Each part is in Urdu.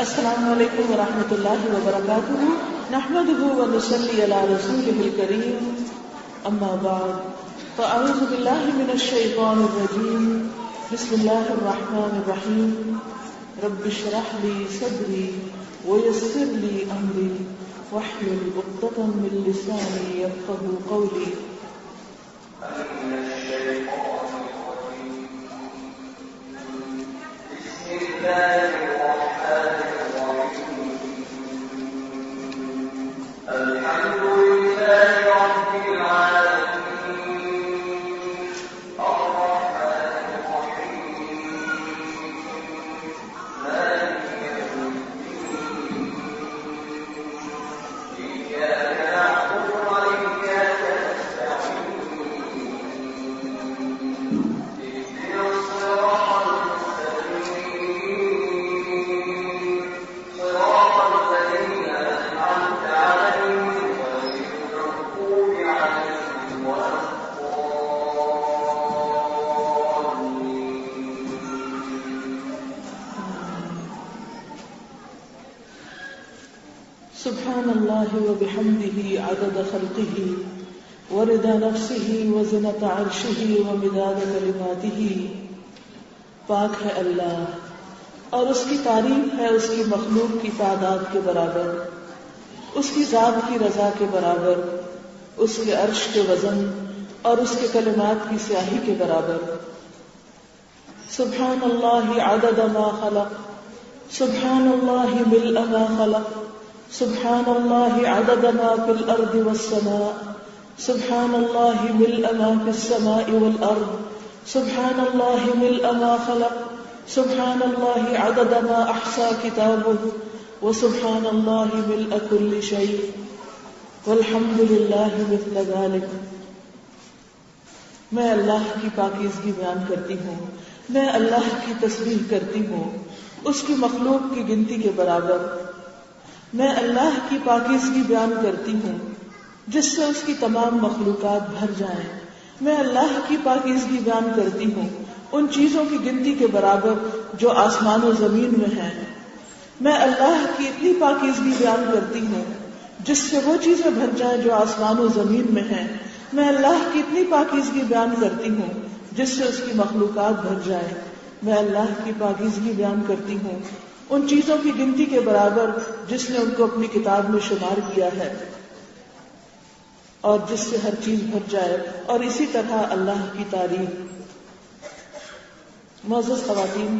السلام علیکم ورحمۃ اللہ وبرکاتہ، نحمده ونصلی علی رسوله الکریم، اما بعد فاعوذ باللہ من الشیطان الرجیم، بسم اللہ الرحمن الرحیم، رب اشرح لی صدری ویسر لی امری واحلل عقدۃ من لسانی یفقهوا قولی۔ سبحان اللہ وبحمدہ عدد خلقہ ورضا نفسہ وزنۃ عرشہ ومداد کلماتہ۔ پاک ہے اللہ اور اس کی تعریف ہے اس کی مخلوق کی تعداد کے برابر، اس کی ذات کی رضا کے برابر، اس کے عرش کے وزن اور اس کے کلمات کی سیاہی کے برابر۔ سبحان اللہ عدد ما خلق، سبحان اللہ ملء ما خلق، سبحان اللہ عدد ما فی الارض والسماء، سبحان اللہ ملء ما فی السماء والارض، سبحان اللہ ملء ما خلق، سبحان اللہ عدد ما احصى کتابہ، وسبحان اللہ ملء کل شیء، والحمد للہ مثل ذلک۔ میں اللہ کی پاکیزگی بیان کرتی ہوں، میں اللہ کی تسبیح کرتی ہوں اس کی مخلوق کی گنتی کے برابر۔ میں اللہ کی پاکیزگی بیان کرتی ہوں جس سے اس کی تمام مخلوقات بھر جائیں۔ میں اللہ کی پاکیزگی بیان کرتی ہوں ان چیزوں کی گنتی کے برابر جو آسمان و زمین میں ہیں۔ میں اللہ کی اتنی پاکیزگی بیان کرتی ہوں جس سے وہ چیزیں بھر جائیں جو آسمان و زمین میں ہیں۔ میں اللہ کی اتنی پاکیزگی بیان کرتی ہوں جس سے اس کی مخلوقات بھر جائیں۔ میں اللہ کی پاکیزگی بیان کرتی ہوں ان چیزوں کی گنتی کے برابر جس نے ان کو اپنی کتاب میں شمار کیا ہے، اور جس سے ہر چیز بھر جائے، اور اسی طرح اللہ کی تعریف۔ معزز خواتین،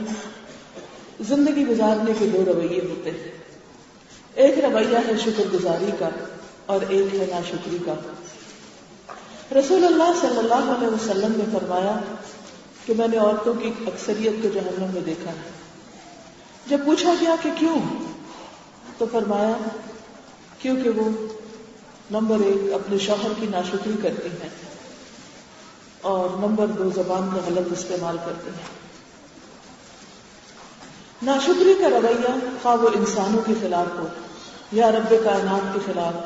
زندگی گزارنے کے دو رویے ہوتے ہیں، ایک رویہ ہے شکر گزاری کا اور ایک ہے ناشکری کا۔ رسول اللہ صلی اللہ علیہ وسلم نے فرمایا کہ میں نے عورتوں کی اکثریت کو جہنم میں دیکھا ہے۔ جب پوچھا گیا کہ کیوں، تو فرمایا کیونکہ وہ نمبر 1 اپنے شوہر کی ناشکری کرتی ہیں، اور نمبر 2 زبان کا غلط استعمال کرتی ہیں۔ ناشکری کا رویہ خواہ وہ انسانوں کے خلاف ہو یا رب کائنات کے خلاف،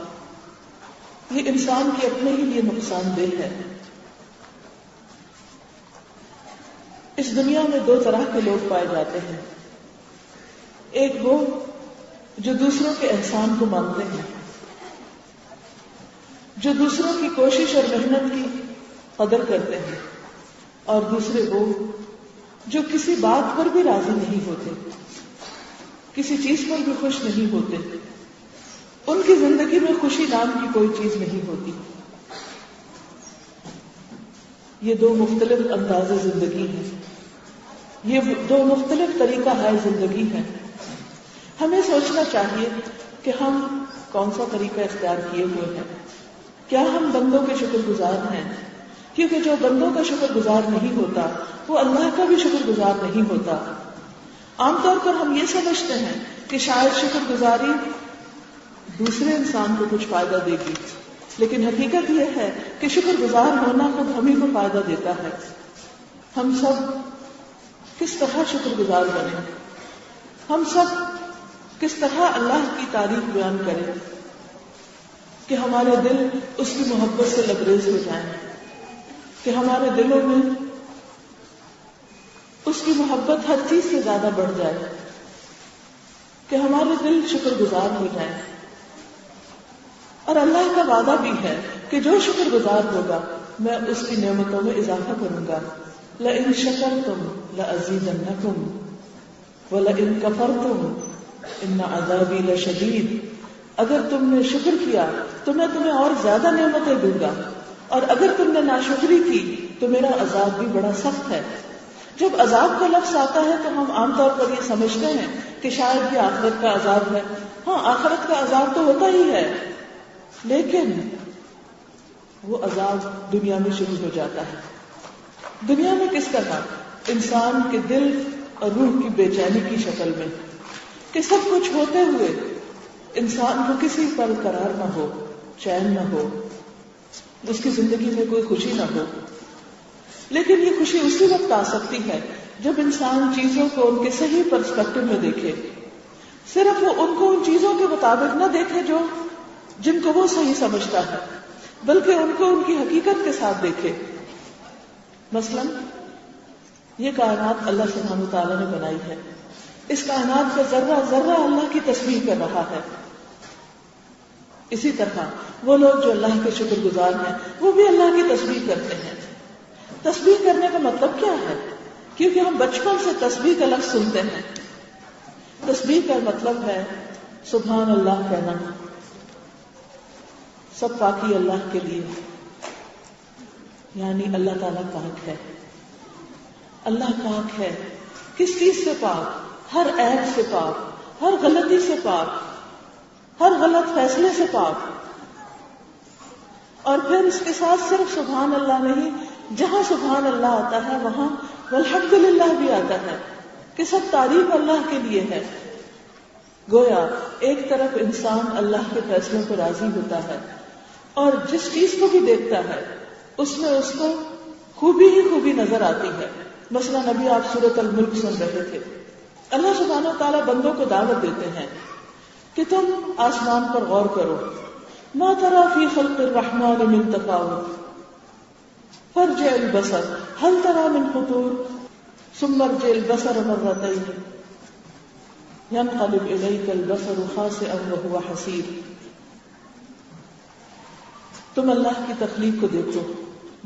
یہ انسان کے اپنے ہی لیے نقصان دہ ہے۔ اس دنیا میں 2 طرح کے لوگ پائے جاتے ہیں، ایک وہ جو دوسروں کے احسان کو مانتے ہیں، جو دوسروں کی کوشش اور محنت کی قدر کرتے ہیں، اور دوسرے وہ جو کسی بات پر بھی راضی نہیں ہوتے، کسی چیز پر بھی خوش نہیں ہوتے، ان کی زندگی میں خوشی نام کی کوئی چیز نہیں ہوتی۔ یہ 2 مختلف انداز زندگی ہیں، یہ 2 مختلف طریقہ ہے زندگی ہے۔ ہمیں سوچنا چاہیے کہ ہم کون سا طریقہ اختیار کیے ہوئے ہیں، کیا ہم بندوں کے شکر گزار ہیں؟ کیونکہ جو بندوں کا شکر گزار نہیں ہوتا وہ اللہ کا بھی شکر گزار نہیں ہوتا۔ عام طور پر ہم یہ سمجھتے ہیں کہ شاید شکر گزاری دوسرے انسان کو کچھ فائدہ دے گی، لیکن حقیقت یہ ہے کہ شکر گزار ہونا خود ہمیں کو فائدہ دیتا ہے۔ ہم سب کس طرح شکر گزار بنیں، ہم سب کس طرح اللہ کی تعریف بیان کریں کہ ہمارے دل اس کی محبت سے لبریز ہو جائیں، کہ ہمارے دلوں میں اس کی محبت ہر چیز سے زیادہ بڑھ جائے، کہ ہمارے دل شکر گزار ہو جائیں. اور اللہ کا وعدہ بھی ہے کہ جو شکر گزار ہوگا میں اس کی نعمتوں میں اضافہ کروں گا. لئن شکرتم لأزیدنکم وَلَئِن كَفَرْتُمْ إِنَّ عَذَابِي لَشَدِيدٌ. اگر تم نے شکر کیا تو میں تمہیں اور زیادہ نعمتیں دوں گا، اور اگر تم نے ناشکری کی تو میرا عذاب بھی بڑا سخت ہے. جب عذاب کا لفظ آتا ہے تو ہم عام طور پر یہ سمجھتے ہیں کہ شاید یہ آخرت کا عذاب ہے. ہاں، آخرت کا عذاب تو ہوتا ہی ہے، لیکن وہ عذاب دنیا میں شروع ہو جاتا ہے. دنیا میں کس طرح؟ انسان کے دل اور روح کی بے چینی کی شکل میں، کہ سب کچھ ہوتے ہوئے انسان کو کسی پر قرار نہ ہو، چین نہ ہو، اس کی زندگی میں کوئی خوشی نہ ہو. لیکن یہ خوشی اسی وقت آ سکتی ہے جب انسان چیزوں کو ان کے صحیح پرسپیکٹو میں دیکھے. صرف وہ ان کو ان چیزوں کے مطابق نہ دیکھے جن کو وہ صحیح سمجھتا ہے، بلکہ ان کو ان کی حقیقت کے ساتھ دیکھے. مثلا یہ کائنات اللہ سبحانہ وتعالیٰ نے بنائی ہے. اس کائنات کا ذرہ ذرہ اللہ کی تسبیح کر رہا ہے. اسی طرح وہ لوگ جو اللہ کے شکر گزار ہیں وہ بھی اللہ کی تسبیح کرتے ہیں. تسبیح کرنے کا مطلب کیا ہے؟ کیونکہ ہم بچپن سے تسبیح کا لفظ سنتے ہیں. تسبیح کا مطلب ہے سبحان اللہ کہنا. سب پاکی اللہ کے لیے، یعنی اللہ تعالیٰ پاک ہے. اللہ پاک ہے. کس چیز سے پاک؟ ہر عیب سے پاک، ہر غلطی سے پاک، ہر غلط فیصلے سے پاک. اور پھر اس کے ساتھ صرف سبحان اللہ نہیں، جہاں سبحان اللہ آتا ہے وہاں والحمدللہ بھی آتا ہے کہ سب تعریف اللہ کے لیے ہے. گویا ایک طرف انسان اللہ کے فیصلوں پر راضی ہوتا ہے اور جس چیز کو بھی دیکھتا ہے اس میں اس کو خوبی ہی خوبی نظر آتی ہے. مثلا ابھی آپ سورۃ الملک سن رہے تھے. اللہ سبحانہ وتعالیٰ بندوں کو دعوت دیتے ہیں کہ تم آسمان پر غور کرو. ما ترى في خلق الرحمن من تفاوت فارجع البصر هل ترى من فطور ثم ارجع البصر مرتين ينقلب إليك البصر خاسئا وهو حسير. تم اللہ کی تخلیق کو دیکھو،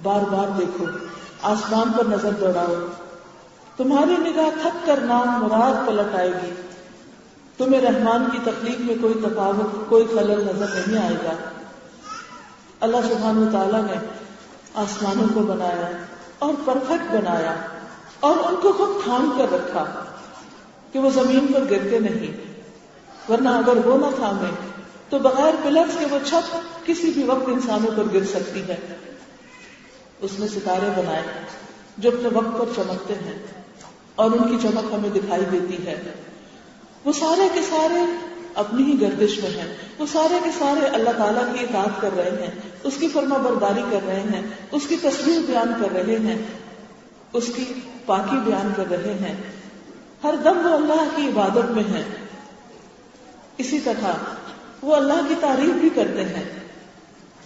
بار بار دیکھو، آسمان پر نظر دوڑاؤ، تمہاری نگاہ تھک کر نام مراد پلٹ آئے گی. تمہیں رحمان کی تخلیق میں کوئی تفاوت، کوئی خلل نظر نہیں آئے گا. اللہ سبحانہ وتعالیٰ نے آسمانوں کو بنایا اور پرفیکٹ بنایا اور ان کو خود تھام کر رکھا کہ وہ زمین پر گرتے نہیں، ورنہ اگر وہ نہ تھامے تو بغیر پلرز کے وہ چھت کسی بھی وقت انسانوں پر گر سکتی ہے. اس نے ستارے بنائے جو اپنے وقت پر چمکتے ہیں اور ان کی چمک ہمیں دکھائی دیتی ہے. وہ سارے کے سارے اپنی ہی گردش میں ہیں، وہ سارے کے سارے اللہ تعالیٰ کی اطاعت کر رہے ہیں، اس کی فرما برداری کر رہے ہیں، اس کی تصویر بیان کر رہے ہیں، اس کی پاکی بیان کر رہے ہیں. ہر دم وہ اللہ کی عبادت میں ہیں. اسی طرح وہ اللہ کی تعریف بھی کرتے ہیں،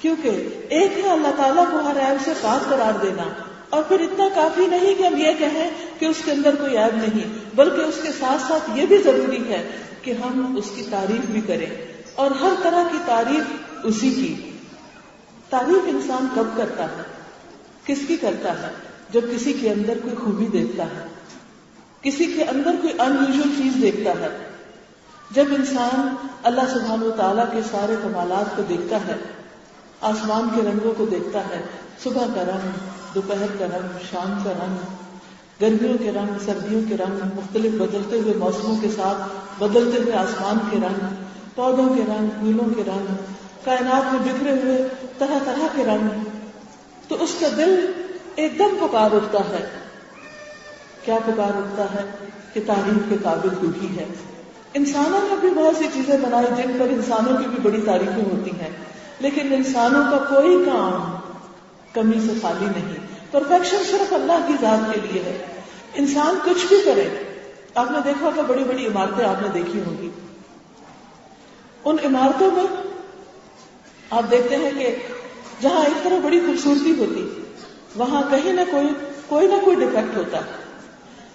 کیونکہ ایک ہے اللہ تعالیٰ کو ہر عیب سے پاک قرار دینا، اور پھر اتنا کافی نہیں کہ ہم یہ کہیں کہ اس کے اندر کوئی عیب نہیں، بلکہ اس کے ساتھ ساتھ یہ بھی ضروری ہے کہ ہم اس کی تعریف بھی کریں. اور ہر طرح کی تعریف اسی کی. تعریف انسان کب کرتا ہے؟ کس کی کرتا ہے؟ جب کسی کے اندر کوئی خوبی دیکھتا ہے، کسی کے اندر کوئی ان یوزول چیز دیکھتا ہے. جب انسان اللہ سبحانہ وتعالیٰ کے سارے کمالات کو دیکھتا ہے، آسمان کے رنگوں کو دیکھتا ہے، صبح کا رنگ، دوپہر کا رنگ، شام کا رنگ، گرمیوں کے رنگ، سردیوں کے رنگ، مختلف بدلتے ہوئے موسموں کے ساتھ بدلتے ہوئے آسمان کے رنگ، پودوں کے رنگ، پھولوں کے رنگ، کائنات میں بکھرے ہوئے طرح طرح کے رنگ، تو اس کا دل ایک دم پکار اٹھتا ہے. کیا پکار اٹھتا ہے؟ کہ تعریف کے قابل تو ہی ہے. انسانوں نے بھی بہت سی چیزیں بنائی جن پر انسانوں کی بھی بڑی تعریفیں ہوتی ہیں، لیکن انسانوں کا کوئی کام کمی سے خالی نہیں. پرفیکشن صرف اللہ کی ذات کے لیے ہے. انسان کچھ بھی کرے، آپ نے دیکھا ہوگا بڑی بڑی عمارتیں آپ نے دیکھی ہوں گی، ان عمارتوں میں آپ دیکھتے ہیں کہ جہاں ایک طرف بڑی خوبصورتی ہوتی وہاں کہیں نہ کوئی ڈیفیکٹ ہوتا ہے.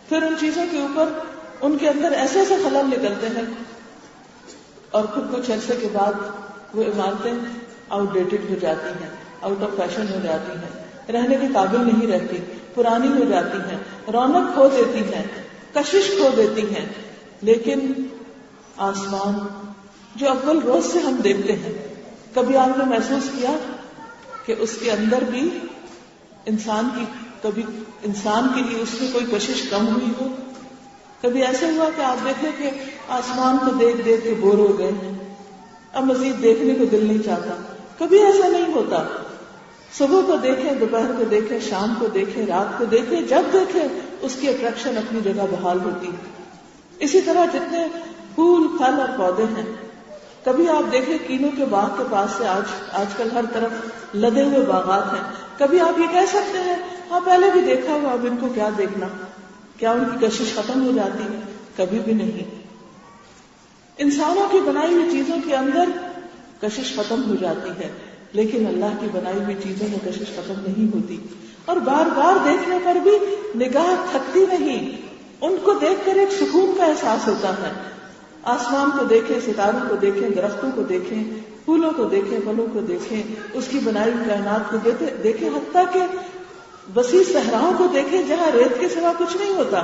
پھر ان چیزوں کے اوپر ان کے اندر ایسے ایسے خلل نکلتے ہیں اور پھر کچھ عرصے کے بعد وہ عمارتیں آؤٹ ڈیٹڈ ہو جاتی ہیں، آؤٹ آف فیشن ہو جاتی ہیں، رہنے کے قابل نہیں رہتی، پرانی ہو جاتی ہیں، رونق کھو دیتی ہیں، کشش کھو دیتی ہیں. لیکن آسمان جو اول روز سے ہم دیکھتے ہیں، کبھی آپ نے محسوس کیا کہ اس کے اندر بھی کبھی انسان کے لیے اس میں کوئی کشش کم ہوئی ہو؟ کبھی ایسا ہوا کہ آپ دیکھیں کہ آسمان کو دیکھ دیکھ کے بور ہو گئے، اب مزید دیکھنے کو دل نہیں چاہتا؟ کبھی ایسا نہیں ہوتا. صبح کو دیکھیں، دوپہر کو دیکھیں، شام کو دیکھیں، رات کو دیکھیں، جب دیکھیں اس کی اٹریکشن اپنی جگہ بحال ہوتی ہے. اسی طرح جتنے پھول، پھل اور پودے ہیں، کبھی آپ دیکھیں کینوں کے باغ کے پاس سے آج کل ہر طرف لدے ہوئے باغات ہیں. کبھی آپ یہ کہہ سکتے ہیں ہاں پہلے بھی دیکھا ہوا، اب ان کو کیا دیکھنا؟ کیا ان کی کشش ختم ہو جاتی ہے؟ کبھی بھی نہیں. انسانوں کی بنائی ہوئی چیزوں کے اندر کشش ختم ہو جاتی ہے، لیکن اللہ کی بنائی ہوئی چیزوں میں کشش ختم نہیں ہوتی. اور بار بار دیکھنے پر بھی نگاہ تھکتی نہیں، ان کو دیکھ کر ایک سکون کا احساس ہوتا ہے. آسمان کو دیکھیں، ستاروں کو دیکھیں، درختوں کو دیکھیں، پھولوں کو دیکھیں، پھلوں کو دیکھیں، اس کی بنائی ہوئی کائنات کو دیکھیں، حتیٰ کہ وسیع صحراؤں کو دیکھیں جہاں ریت کے سوا کچھ نہیں ہوتا،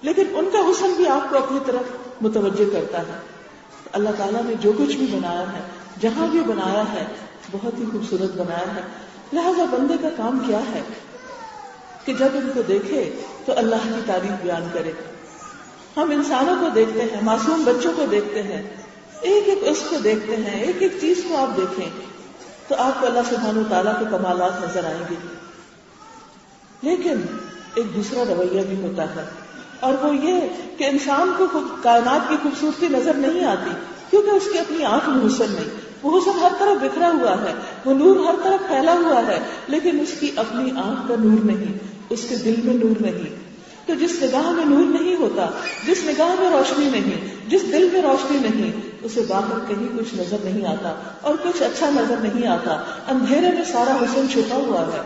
لیکن ان کا حسن بھی آپ کو اپنی طرف متوجہ کرتا ہے. اللہ تعالیٰ نے جو کچھ بھی بنایا ہے، جہاں بھی بنایا ہے، بہت ہی خوبصورت بنایا ہے. لہذا بندے کا کام کیا ہے کہ جب ان کو دیکھے تو اللہ کی تعریف بیان کرے. ہم انسانوں کو دیکھتے ہیں، معصوم بچوں کو دیکھتے ہیں، ایک ایک اس کو دیکھتے ہیں، ایک ایک چیز کو آپ دیکھیں تو آپ کو اللہ سبحانہ وتعالیٰ کے کمالات نظر آئیں گے. لیکن ایک دوسرا رویہ بھی ہوتا ہے، اور وہ یہ کہ انسان کو کائنات کی خوبصورتی نظر نہیں آتی کیونکہ اس کی اپنی آنکھ میں حسن نہیں. وہ حسن ہر طرف بکھرا ہوا ہے، وہ نور ہر طرف پھیلا ہوا ہے، لیکن اس کی اپنی آنکھ کا نور نہیں، اس کے دل میں نور نہیں. تو جس نگاہ میں نور نہیں ہوتا، جس نگاہ میں روشنی نہیں، جس دل میں روشنی نہیں، اسے باہر کہیں کچھ نظر نہیں آتا اور کچھ اچھا نظر نہیں آتا. اندھیرے میں سارا حسن چھپا ہوا ہے.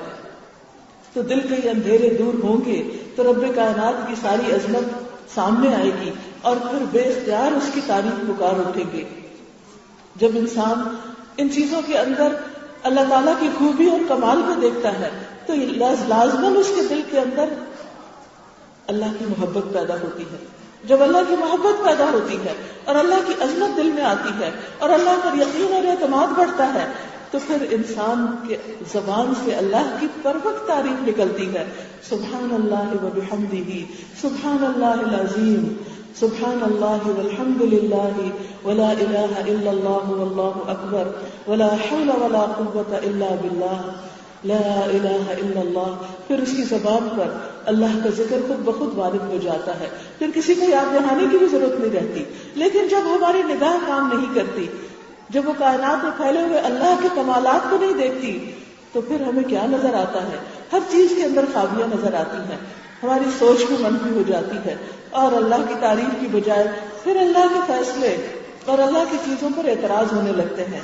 تو دل کے یہ اندھیرے دور ہوں گے تو رب کائنات کی ساری عظمت سامنے آئے گی اور پھر بے اختیار اس کی تعریف پکار اٹھیں گے. جب انسان ان چیزوں کے اندر اللہ تعالیٰ کی خوبی اور کمال کو دیکھتا ہے تو لازماً اس کے دل کے اندر اللہ کی محبت پیدا ہوتی ہے. جب اللہ کی محبت پیدا ہوتی ہے اور اللہ کی عظمت دل میں آتی ہے اور اللہ پر یقین اور اعتماد بڑھتا ہے تو پھر انسان کے زبان سے اللہ کی پروقت تعریف نکلتی ہے. سبحان اللہ و بحمدہ، سبحان اللہ العظیم، سبحان اللہ والحمد للہ ولا الہ الا اللہ واللہ اکبر ولا حول ولا قوة الا باللہ لا الہ الا اللہ. پھر اس کی زبان پر اللہ کا ذکر خود بخود وارد ہو جاتا ہے، پھر کسی کو یاد دہانے کی بھی ضرورت نہیں رہتی. لیکن جب ہماری نگاہ کام نہیں کرتی، جب وہ کائنات میں پھیلے ہوئے اللہ کے کمالات کو نہیں دیکھتی تو پھر ہمیں کیا نظر آتا ہے؟ ہر چیز کے اندر خابیاں نظر آتی ہیں، ہماری سوچ بھی منفی ہو جاتی ہے اور اللہ کی تعریف کی بجائے پھر اللہ کے فیصلے اور اللہ کی چیزوں پر اعتراض ہونے لگتے ہیں.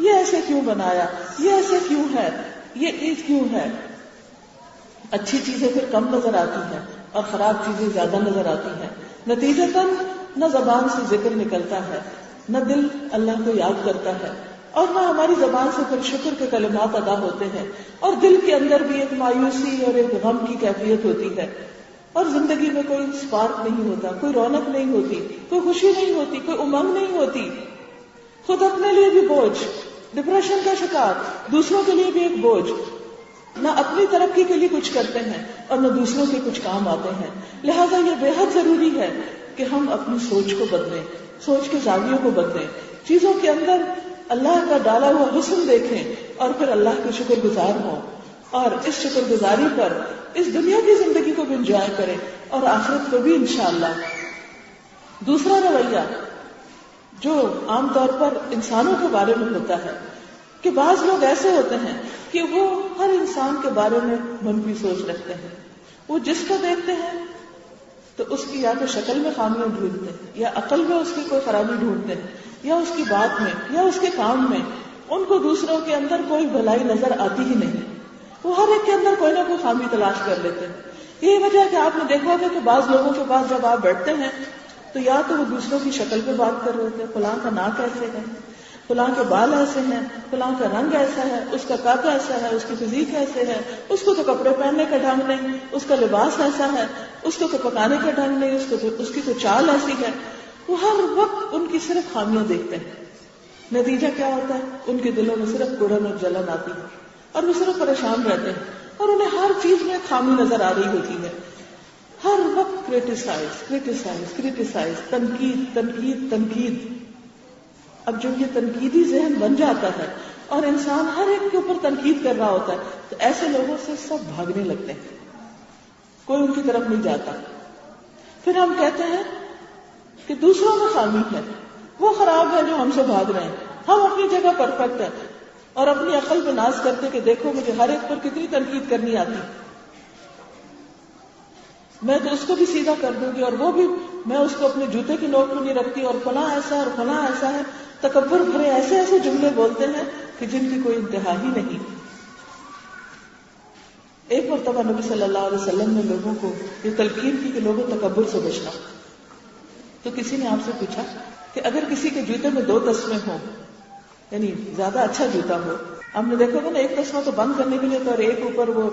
یہ ایسے کیوں بنایا، یہ ایسے کیوں ہے، یہ چیز کیوں ہے. اچھی چیزیں پھر کم نظر آتی ہیں اور خراب چیزیں زیادہ نظر آتی ہیں. نتیجتاً نہ زبان سے ذکر نکلتا ہے، نہ دل اللہ کو یاد کرتا ہے، اور نہ ہماری زبان سے پھر شکر کے کلمات ادا ہوتے ہیں، اور دل کے اندر بھی ایک مایوسی اور ایک غم کی کیفیت ہوتی ہے، اور زندگی میں کوئی اسپارک نہیں ہوتا، کوئی رونق نہیں ہوتی، کوئی خوشی نہیں ہوتی، کوئی امنگ نہیں ہوتی. خود اپنے لیے بھی بوجھ، ڈپریشن کا شکار، دوسروں کے لیے بھی ایک بوجھ. نہ اپنی ترقی کے لیے کچھ کرتے ہیں اور نہ دوسروں کے کچھ کام آتے ہیں. لہذا یہ بے حد ضروری ہے کہ ہم اپنی سوچ کو بدلیں، سوچ کے زاویوں کو بدلیں، چیزوں کے اندر اللہ کا ڈالا ہوا حسن دیکھیں اور پھر اللہ کے شکر گزار ہوں، اور اس شکر گزاری پر اس دنیا کی زندگی کو بھی انجوائے کریں اور آخرت کو بھی انشاءاللہ. دوسرا رویہ جو عام طور پر انسانوں کے بارے میں ہوتا ہے کہ بعض لوگ ایسے ہوتے ہیں کہ وہ ہر انسان کے بارے میں منفی سوچ رکھتے ہیں. وہ جس کو دیکھتے ہیں تو اس کی یا تو شکل میں خامیاں ڈھونڈتے ہیں، یا عقل میں اس کی کوئی خرابی ڈھونڈتے ہیں، یا اس کی بات میں، یا اس کے کام میں. ان کو دوسروں کے اندر کوئی بھلائی نظر آتی ہی نہیں. وہ ہر ایک کے اندر کوئی نہ کوئی خامی تلاش کر لیتے ہیں. یہی وجہ ہے کہ آپ نے دیکھا ہوگا کہ بعض لوگوں کے پاس جب آپ بیٹھتے ہیں تو یا تو وہ دوسروں کی شکل پہ بات کر رہے تھے، فلاں کا ناک ایسے ہے، فلاں کے بال ایسے ہیں، فلاں کا رنگ ایسا ہے، اس کا قد ایسا ہے، اس کی فزیک ایسے ہے، اس کو تو کپڑے پہننے کا ڈھنگ نہیں، اس کا لباس ایسا ہے، اس کو تو پکانے کا ڈھنگ نہیں، اس کی تو چال ایسی ہے. وہ ہر وقت ان کی صرف خامیاں دیکھتے ہیں. نتیجہ کیا ہوتا ہے؟ ان کے دلوں میں صرف کڑن اور جلن آتی ہے اور وہ صرف پریشان رہتے ہیں اور انہیں ہر چیز میں خامی نظر آ رہی ہوتی ہے. ہر وقت کریٹیسائز، تنقید. اب جب یہ تنقیدی ذہن بن جاتا ہے اور انسان ہر ایک کے اوپر تنقید کر رہا ہوتا ہے تو ایسے لوگوں سے سب بھاگنے لگتے ہیں، کوئی ان کی طرف نہیں جاتا. پھر ہم کہتے ہیں کہ دوسروں میں خامی ہے، وہ خراب ہے جو ہم سے بھاگ رہے ہیں، ہم اپنی جگہ پرفیکٹ ہیں، اور اپنی عقل پہ ناز کرتے کہ دیکھو مجھے ہر ایک پر کتنی تنقید کرنی آتی، میں تو اس کو بھی سیدھا کر دوں گی اور وہ بھی، میں اس کو اپنے جوتے کی نوک پہ نہیں رکھتی، اور فلاں ایسا اور فلاں ایسا ہے. تکبر بھرے ایسے ایسے جملے بولتے ہیں کہ جن کی کوئی انتہا ہی نہیں. ایک مرتبہ نبی صلی اللہ علیہ وسلم نے لوگوں کو یہ تلقین کی کہ لوگوں تکبر سے بچنا. تو کسی نے آپ سے پوچھا کہ اگر کسی کے جوتے میں 2 تسمے ہوں، یعنی زیادہ اچھا جوتا ہو، ہم نے دیکھا تھا نا ایک تسمہ تو بند کرنے کے لیے تو، اور ایک اوپر وہ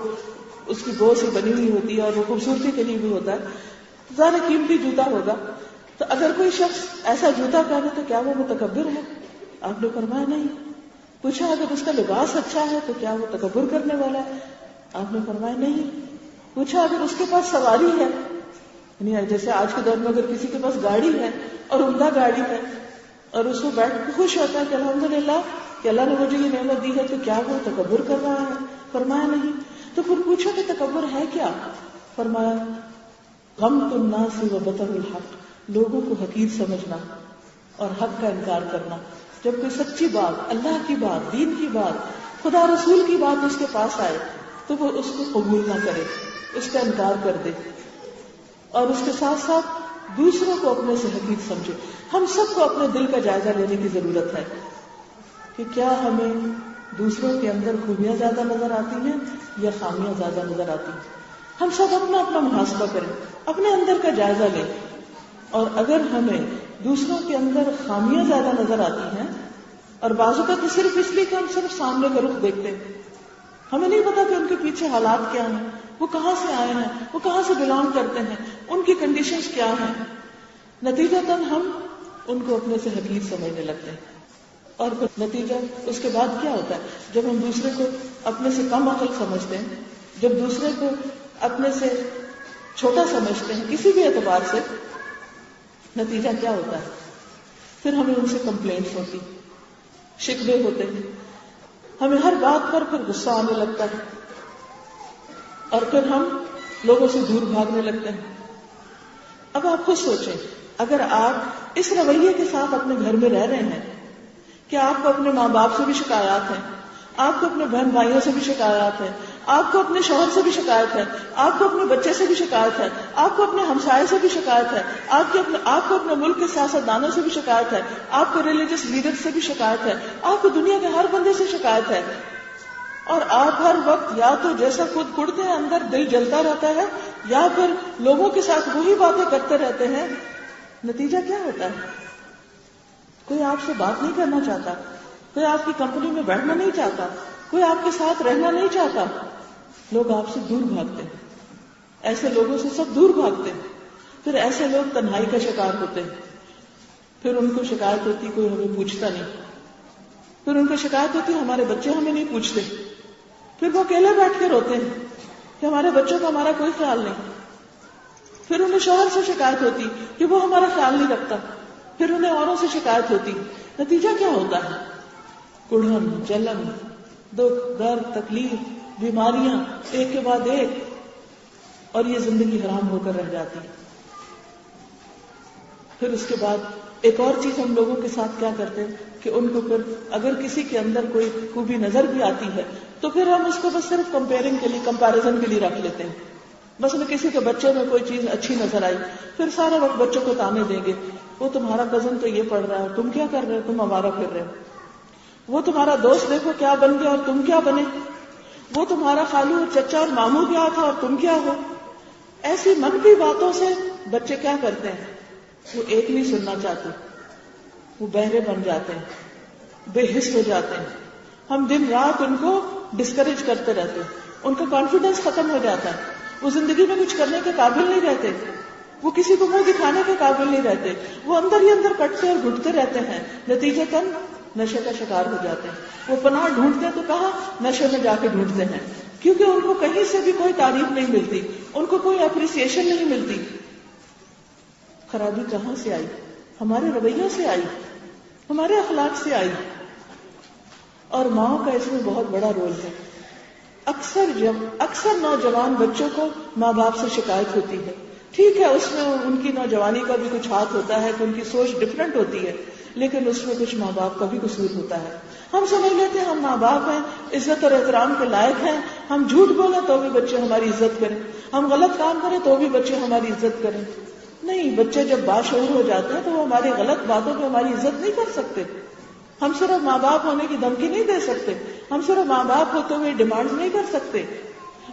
اس کی گو سے بنی ہوئی ہوتی ہے اور وہ خوبصورتی کے لیے بھی ہوتا ہے، زیادہ قیمتی جوتا ہوگا. تو اگر کوئی شخص ایسا جوتا پہنے تو کیا وہ متکبر ہے؟ آپ نے فرمایا نہیں. پوچھا اگر اس کا لباس اچھا ہے تو کیا وہ تکبر کرنے والا ہے؟ آپ نے فرمایا نہیں. پوچھا اگر اس کے پاس سواری ہے، یعنی جیسے آج کے دور میں اگر کسی کے پاس گاڑی ہے اور عمدہ گاڑی ہے اور اس کو بیٹھ کے خوش ہوتا ہے کہ الحمدللہ کہ اللہ نے مجھے یہ نعمت دی ہے، تو کیا وہ تکبر کر رہا ہے؟ فرمایا نہیں. تو پھر پوچھا کہ تکبر ہے کیا؟ فرمایا غمط الناس و بطر الحق، لوگوں کو حقیر سمجھنا اور حق کا انکار کرنا. جب کوئی سچی بات، اللہ کی بات، دین کی بات، خدا رسول کی بات اس کے پاس آئے تو وہ اس کو قبول نہ کرے، اس کا انکار کر دے، اور اس کے ساتھ ساتھ دوسروں کو اپنے سے حقیر سمجھے. ہم سب کو اپنے دل کا جائزہ لینے کی ضرورت ہے کہ کیا ہمیں دوسروں کے اندر خوبیاں زیادہ نظر آتی ہیں یا خامیاں زیادہ نظر آتی ہیں. ہم سب اپنا اپنا محاسبہ کریں، اپنے اندر کا جائزہ لیں، اور اگر ہمیں دوسروں کے اندر خامیاں زیادہ نظر آتی ہیں، اور بعض اوقات تو صرف اس لیے کہ ہم صرف سامنے کا رخ دیکھتے ہیں، ہمیں نہیں پتا کہ ان کے پیچھے حالات کیا ہیں، وہ کہاں سے آئے ہیں، وہ کہاں سے بلانگ کرتے ہیں، ان کی کنڈیشنز کیا ہیں. نتیجتاً ہم ان کو اپنے سے حقیر سمجھنے لگتے ہیں. اور پھر نتیجہ اس کے بعد کیا ہوتا ہے؟ جب ہم دوسرے کو اپنے سے کم عقل سمجھتے ہیں، جب دوسرے کو اپنے سے چھوٹا سمجھتے ہیں کسی بھی اعتبار سے، نتیجہ کیا ہوتا ہے؟ پھر ہمیں ان سے کمپلینٹس ہوتی، شکوے ہوتے ہیں، ہمیں ہر بات پر پھر غصہ آنے لگتا ہے، اور پھر ہم لوگوں سے دور بھاگنے لگتے ہیں. اب آپ خود سوچیں، اگر آپ اس رویے کے ساتھ اپنے گھر میں رہ رہے ہیں کہ آپ کو اپنے ماں باپ سے بھی شکایات ہیں، آپ کو اپنے بہن بھائیوں سے بھی شکایات ہیں، آپ کو اپنے شوہر سے بھی شکایت ہے، آپ کو اپنے بچے سے بھی شکایت ہے، آپ کو اپنے ہمسائے سے بھی شکایت ہے، آپ کو اپنے ملک کے سیاستدانوں سے بھی شکایت ہے، آپ کو ریلیجس لیڈر سے بھی شکایت ہے، آپ کو دنیا کے ہر بندے سے شکایت ہے، اور آپ ہر وقت یا تو جیسا خود کڑتے ہیں اندر دل جلتا رہتا ہے، یا پھر لوگوں کے ساتھ وہی باتیں کرتے رہتے ہیں. نتیجہ کیا ہوتا ہے؟ کوئی آپ سے بات نہیں کرنا چاہتا، کوئی آپ کی کمپنی میں بیٹھنا نہیں چاہتا، کوئی آپ کے ساتھ رہنا نہیں چاہتا، لوگ آپ سے دور بھاگتے ہیں. ایسے لوگوں سے سب دور بھاگتے ہیں. پھر ایسے لوگ تنہائی کا شکار ہوتے ہیں. پھر ان کو شکایت ہوتی کوئی ہمیں پوچھتا نہیں، پھر ان کو شکایت ہوتی ہمارے بچے ہمیں نہیں پوچھتے، پھر وہ اکیلے بیٹھ کے روتے ہیں کہ ہمارے بچوں کا ہمارا کوئی خیال نہیں. پھر انہیں شوہر سے شکایت ہوتی کہ وہ ہمارا خیال نہیں رکھتا، پھر انہیں اوروں سے شکایت ہوتی. نتیجہ کیا ہوتا ہے؟ کڑھن، جلن، دکھ، درد، تکلیف، بیماریاں ایک کے بعد ایک، اور یہ زندگی حرام ہو کر رہ جاتی. پھر اس کے بعد ایک اور چیز ہم لوگوں کے ساتھ کیا کرتے ہیں کہ ان کو پھر اگر کسی کے اندر کوئی خوبی نظر بھی آتی ہے تو پھر ہم اس کو بس صرف کمپیریزن کے لیے رکھ لیتے ہیں. مثلا کسی کے بچے میں کوئی چیز اچھی نظر آئی، پھر سارا وقت بچوں کو تانے دیں گے، وہ تمہارا کزن تو یہ پڑھ رہا ہے، تم کیا کر رہے ہو، تم آوارہ پھر رہے ہو، وہ تمہارا دوست دیکھو کیا بن گیا اور تم کیا بنے، وہ تمہارا خالو اور چچا اور ماموں کیا تھا اور تم کیا ہو. ایسی منفی باتوں سے بچے کیا کرتے ہیں؟ وہ ایک نہیں سننا چاہتے، وہ بہرے بن جاتے ہیں، بے حس ہو جاتے ہیں. ہم دن رات ان کو ڈسکریج کرتے رہتے ہیں، ان کا کانفیڈنس ختم ہو جاتا ہے، وہ زندگی میں کچھ کرنے کے قابل نہیں رہتے، وہ کسی کو منہ دکھانے کے قابل نہیں رہتے، وہ اندر ہی اندر کٹتے اور گھٹتے رہتے ہیں، نتیجتاً نشے کا شکار ہو جاتے ہیں. وہ پناہ ڈھونڈتے تو کہاں، نشے میں جا کے ڈھونڈتے ہیں، کیونکہ ان کو کہیں سے بھی کوئی تعریف نہیں ملتی، ان کو کوئی اپریسیشن نہیں ملتی. خرابی کہاں سے آئی؟ ہمارے رویوں سے آئی، ہمارے اخلاق سے آئی. اور ماں کا اس میں بہت بڑا رول ہے. اکثر نوجوان بچوں کو ماں باپ سے شکایت ہوتی ہے. ٹھیک ہے، اس میں ان کی نوجوانی کا بھی کچھ ہاتھ ہوتا ہے کہ ان کی سوچ ڈفرنٹ ہوتی ہے، لیکن اس میں کچھ ماں باپ کا بھی قصور ہوتا ہے. ہم سمجھ لیتے ہیں ہم ماں باپ ہیں، عزت اور احترام کے لائق ہیں، ہم جھوٹ بولیں تو بھی بچے ہماری عزت کریں، ہم غلط کام کریں تو بھی بچے ہماری عزت کریں. نہیں، بچے جب باشعور ہو جاتے ہیں تو وہ ہماری غلط باتوں پہ ہماری عزت نہیں کر سکتے. ہم صرف ماں باپ ہونے کی دھمکی نہیں دے سکتے، ہم صرف ماں باپ ہوتے ہوئے ڈیمانڈ نہیں کر سکتے.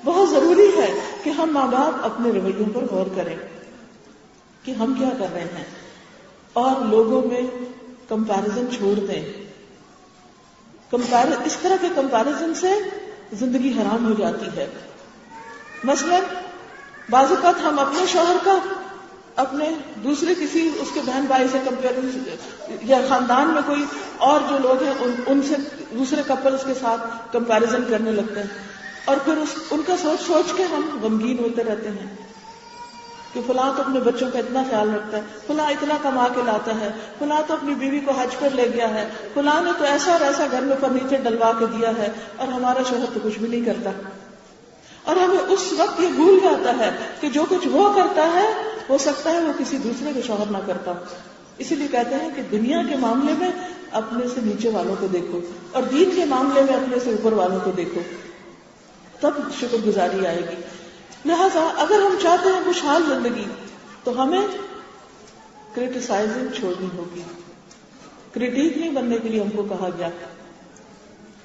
بہت ضروری ہے کہ ہم ماں باپ اپنے رویوں پر غور کریں کہ ہم کیا کر رہے ہیں، اور لوگوں میں کمپیرزن چھوڑ دیں. اس طرح کے کمپیرزن سے زندگی حرام ہو جاتی ہے. مثلا بعض اوقات ہم اپنے شوہر کا اپنے دوسرے کسی اس کے بہن بھائی سے کمپیرزن، یا خاندان میں کوئی اور جو لوگ ہیں ان سے دوسرے کپلز کے ساتھ کمپیرزن کرنے لگتے ہیں، اور پھر ان کا سوچ سوچ کے ہم غمگین ہوتے رہتے ہیں کہ فلاں تو اپنے بچوں کا اتنا خیال رکھتا ہے، فلاں اتنا کما کے لاتا ہے، فلاں تو اپنی بیوی کو حج پر لے گیا ہے، فلاں نے تو ایسا اور ایسا گھر میں فرنیچر ڈلوا کے دیا ہے، اور ہمارا شوہر تو کچھ بھی نہیں کرتا. اور ہمیں اس وقت یہ بھول جاتا ہے کہ جو کچھ وہ کرتا ہے ہو سکتا ہے وہ کسی دوسرے کے شوہر نہ کرتا. اسی لیے کہتے ہیں کہ دنیا کے معاملے میں اپنے سے نیچے والوں کو دیکھو، اور دین کے معاملے میں اپنے سے اوپر والوں کو دیکھو، تب شکر گزاری آئے گی. لہذا اگر ہم چاہتے ہیں خوشحال زندگی تو ہمیں کرٹیسائزنگ چھوڑنی ہوگی. کریٹیک نہیں بننے کے لیے ہم کو کہا گیا.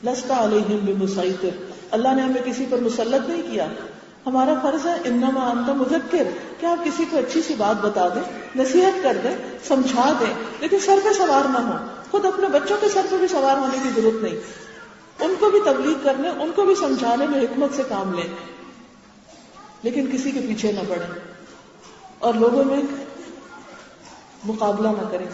لست علیہم بمسیطر، اللہ نے ہمیں کسی پر مسلط نہیں کیا. ہمارا فرض ہے انما انت مذکر، کہ آپ کسی کو اچھی سی بات بتا دیں، نصیحت کر دیں، سمجھا دیں، لیکن سر پہ سوار نہ ہو. خود اپنے بچوں کے سر پہ بھی سوار ہونے کی ضرورت نہیں. ان کو بھی تبلیغ کرنے، ان کو بھی سمجھانے میں حکمت سے کام لیں، لیکن کسی کے پیچھے نہ پڑیں اور لوگوں میں مقابلہ نہ کریں،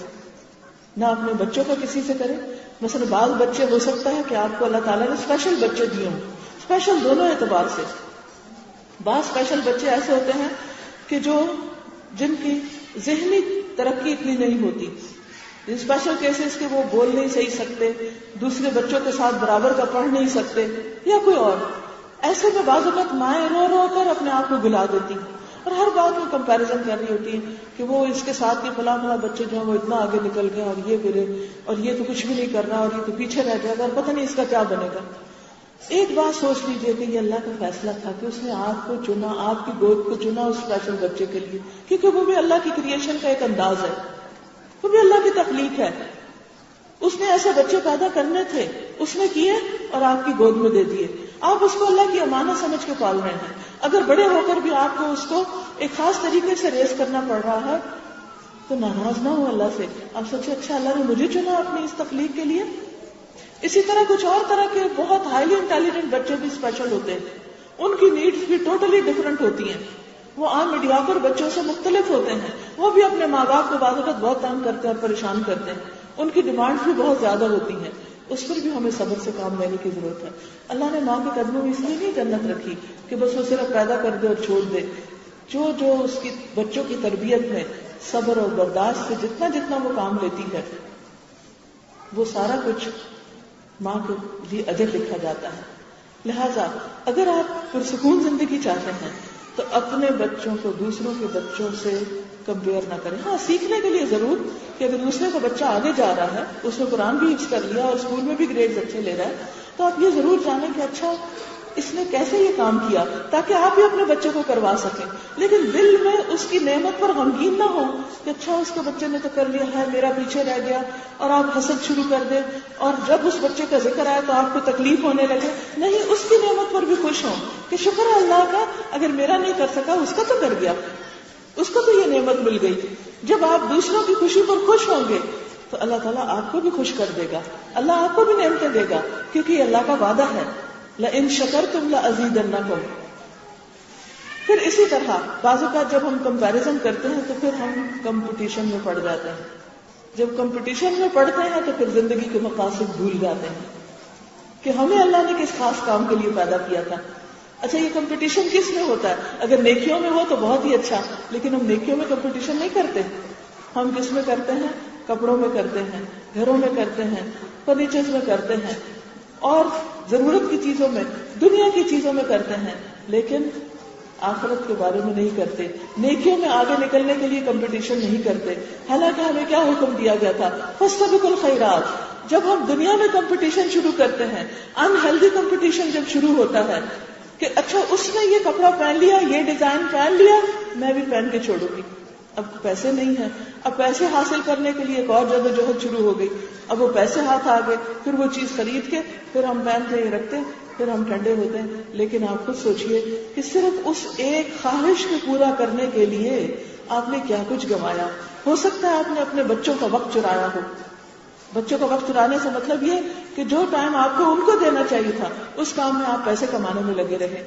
نہ اپنے بچوں کا کسی سے کریں. مثلا بعض بچے ہو سکتا ہے کہ آپ کو اللہ تعالیٰ نے اسپیشل بچے دیے ہوں، اسپیشل دونوں اعتبار سے. بعض اسپیشل بچے ایسے ہوتے ہیں کہ جن کی ذہنی ترقی اتنی نہیں ہوتی، اسپیشل کیسز کے وہ بول نہیں صحیح سکتے، دوسرے بچوں کے ساتھ برابر کا پڑھ نہیں سکتے، یا کوئی اور. ایسے میں بعض اوقات مائیں رو رو کر اپنے آپ کو بلا دیتی ہیں اور ہر بات میں کمپیریزن کر رہی ہوتی ہے کہ وہ اس کے ساتھ یہ فلاں فلاں بچے جو ہیں وہ اتنا آگے نکل گئے، اور یہ پھرے، اور یہ تو کچھ بھی نہیں کر رہا، اور یہ تو پیچھے رہ جائے گا، اور پتہ نہیں اس کا کیا بنے گا. ایک بات سوچ لیجئے کہ یہ اللہ کا فیصلہ تھا کہ اس نے آپ کو چنا، آپ کی گود کو چنا اس اسپیشل بچے کے لیے، کیونکہ وہ بھی اللہ کی کریشن کا ایک انداز ہے، وہ بھی اللہ کی تخلیق ہے. اس نے ایسے بچے پیدا کرنے تھے، اس نے کیے اور آپ کی گود میں دے دیے. آپ اس کو اللہ کی امانت سمجھ کے پال رہے ہیں. اگر بڑے ہو کر بھی آپ کو اس کو ایک خاص طریقے سے ریز کرنا پڑ رہا ہے تو ناراض نہ ہو اللہ سے. آپ سوچے اچھا اللہ نے مجھے چنا اپنی اس تخلیق کے لیے. اسی طرح کچھ اور طرح کے بہت ہائیلی انٹیلیجنٹ بچے بھی اسپیشل ہوتے ہیں، ان کی نیڈز بھی ٹوٹلی ڈفرنٹ ہوتی ہیں، وہ عام میڈیاکر بچوں سے مختلف ہوتے ہیں، وہ بھی اپنے ماں باپ کو بعض اوقات بہت تنگ کرتے ہیں اور پریشان کرتے ہیں، ان کی ڈیمانڈز بھی بہت زیادہ ہوتی ہیں. اس پر بھی ہمیں صبر سے کام لینے کی ضرورت ہے. اللہ نے ماں کے قدموں میں اس لیے نہیں جنت رکھی کہ بس وہ صرف پیدا کر دے اور چھوڑ دے. جو اس کی بچوں کی تربیت میں صبر اور برداشت سے جتنا وہ کام لیتی ہے، وہ سارا کچھ ماں کے لیے اجر لکھا جاتا ہے. لہذا اگر آپ پرسکون زندگی چاہتے ہیں تو اپنے بچوں کو دوسروں کے بچوں سے کمپیئر نہ کریں. ہاں، سیکھنے کے لیے ضرور کہ اگر دوسرے کا بچہ آگے جا رہا ہے، اس نے قرآن بھی حفظ کر لیا اور اسکول میں بھی گریڈز اچھے لے رہا ہے، تو آپ یہ ضرور جانیں کہ اچھا اس نے کیسے یہ کام کیا، تاکہ آپ بھی اپنے بچے کو کروا سکیں. لیکن دل میں اس کی نعمت پر غمگین نہ ہو کہ اچھا اس کے بچے نے تو کر لیا ہے، میرا پیچھے رہ گیا، اور آپ حسد شروع کر دیں، اور جب اس بچے کا ذکر آئے تو آپ کو تکلیف ہونے لگے. نہیں، اس کی نعمت پر بھی خوش ہوں کہ شکر ہے اللہ کا، اگر میرا نہیں کر سکا اس کا تو کر گیا، اس کو تو یہ نعمت مل گئی. جب آپ دوسروں کی خوشی پر خوش ہوں گے تو اللہ تعالیٰ آپ کو بھی خوش کر دے گا، اللہ آپ کو بھی نعمتیں دے گا، کیونکہ یہ اللہ کا وعدہ ہے، لئن شکرتم لأزیدنکم۔ پھر اسی طرح بعض اوقات جب ہم کمپیریزن کرتے ہیں تو پھر ہم کمپٹیشن میں پڑ جاتے ہیں، جب کمپٹیشن میں پڑتے ہیں تو پھر زندگی کے مقاصد بھول جاتے ہیں کہ ہمیں اللہ نے کس خاص کام کے لیے پیدا کیا تھا۔ اچھا، یہ کمپٹیشن کس میں ہوتا ہے؟ اگر نیکیوں میں ہو تو بہت ہی اچھا، لیکن ہم نیکیوں میں کمپٹیشن نہیں کرتے، ہم کس میں کرتے ہیں؟ کپڑوں میں کرتے ہیں، گھروں میں کرتے ہیں، فرنیچر میں کرتے ہیں، اور ضرورت کی چیزوں میں، دنیا کی چیزوں میں کرتے ہیں، لیکن آخرت کے بارے میں نہیں کرتے، نیکیوں میں آگے نکلنے کے لیے کمپٹیشن نہیں کرتے۔ حالانکہ ہمیں کیا حکم دیا گیا تھا؟ فاستبقوا الخیرات۔ جب ہم دنیا میں کمپٹیشن شروع کرتے ہیں، انہیلدی کمپٹیشن جب شروع ہوتا ہے کہ اچھا اس نے یہ کپڑا پہن لیا، یہ ڈیزائن پہن لیا، میں بھی پہن کے چھوڑوں گی۔ اب پیسے نہیں ہیں، اب پیسے حاصل کرنے کے لیے ایک اور جدوجہد شروع ہو گئی، اب وہ پیسے ہاتھ آ گئے، پھر وہ چیز خرید کے پھر ہم پہنتے ہی رکھتے ہیں، پھر ہم ٹھنڈے ہوتے ہیں۔ لیکن آپ خود سوچئے کہ صرف اس ایک خواہش کو پورا کرنے کے لیے آپ نے کیا کچھ گنوایا۔ ہو سکتا ہے آپ نے اپنے بچوں کا وقت چرایا ہو۔ بچوں کا وقت چرانے سے مطلب یہ کہ جو ٹائم آپ کو ان کو دینا چاہیے تھا اس کام میں آپ پیسے کمانے میں لگے رہے۔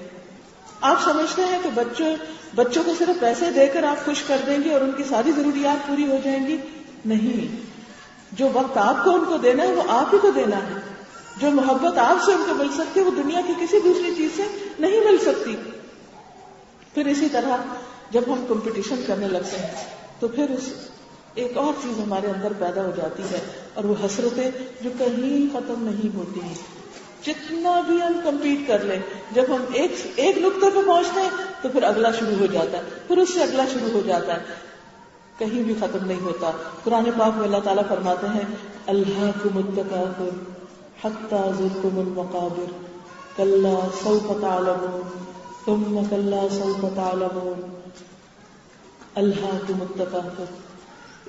آپ سمجھتے ہیں کہ بچوں کو صرف پیسے دے کر آپ خوش کر دیں گے اور ان کی ساری ضروریات پوری ہو جائیں گی؟ نہیں، جو وقت آپ کو ان کو دینا ہے وہ آپ ہی کو دینا ہے۔ جو محبت آپ سے ان کو مل سکتی ہے وہ دنیا کی کسی دوسری چیز سے نہیں مل سکتی۔ پھر اسی طرح جب ہم کمپٹیشن کرنے لگتے ہیں تو پھر ایک اور چیز ہمارے اندر پیدا ہو جاتی ہے، اور وہ حسرتیں جو کہیں ختم نہیں ہوتی ہیں۔ جتنا بھی ہم کمپیٹ کر لیں، جب ہم ایک نقطے پہ پہنچتے ہیں تو پھر اگلا شروع ہو جاتا ہے، پھر اس سے اگلا شروع ہو جاتا ہے، کہیں بھی ختم نہیں ہوتا۔ قرآن پاک میں اللہ تعالیٰ فرماتے ہیں الہاکم التکاثر حتی زرتم المقابر کلا سوف تعلمون ثم کلا سوف تعلمون۔ الہاکم التکاثر،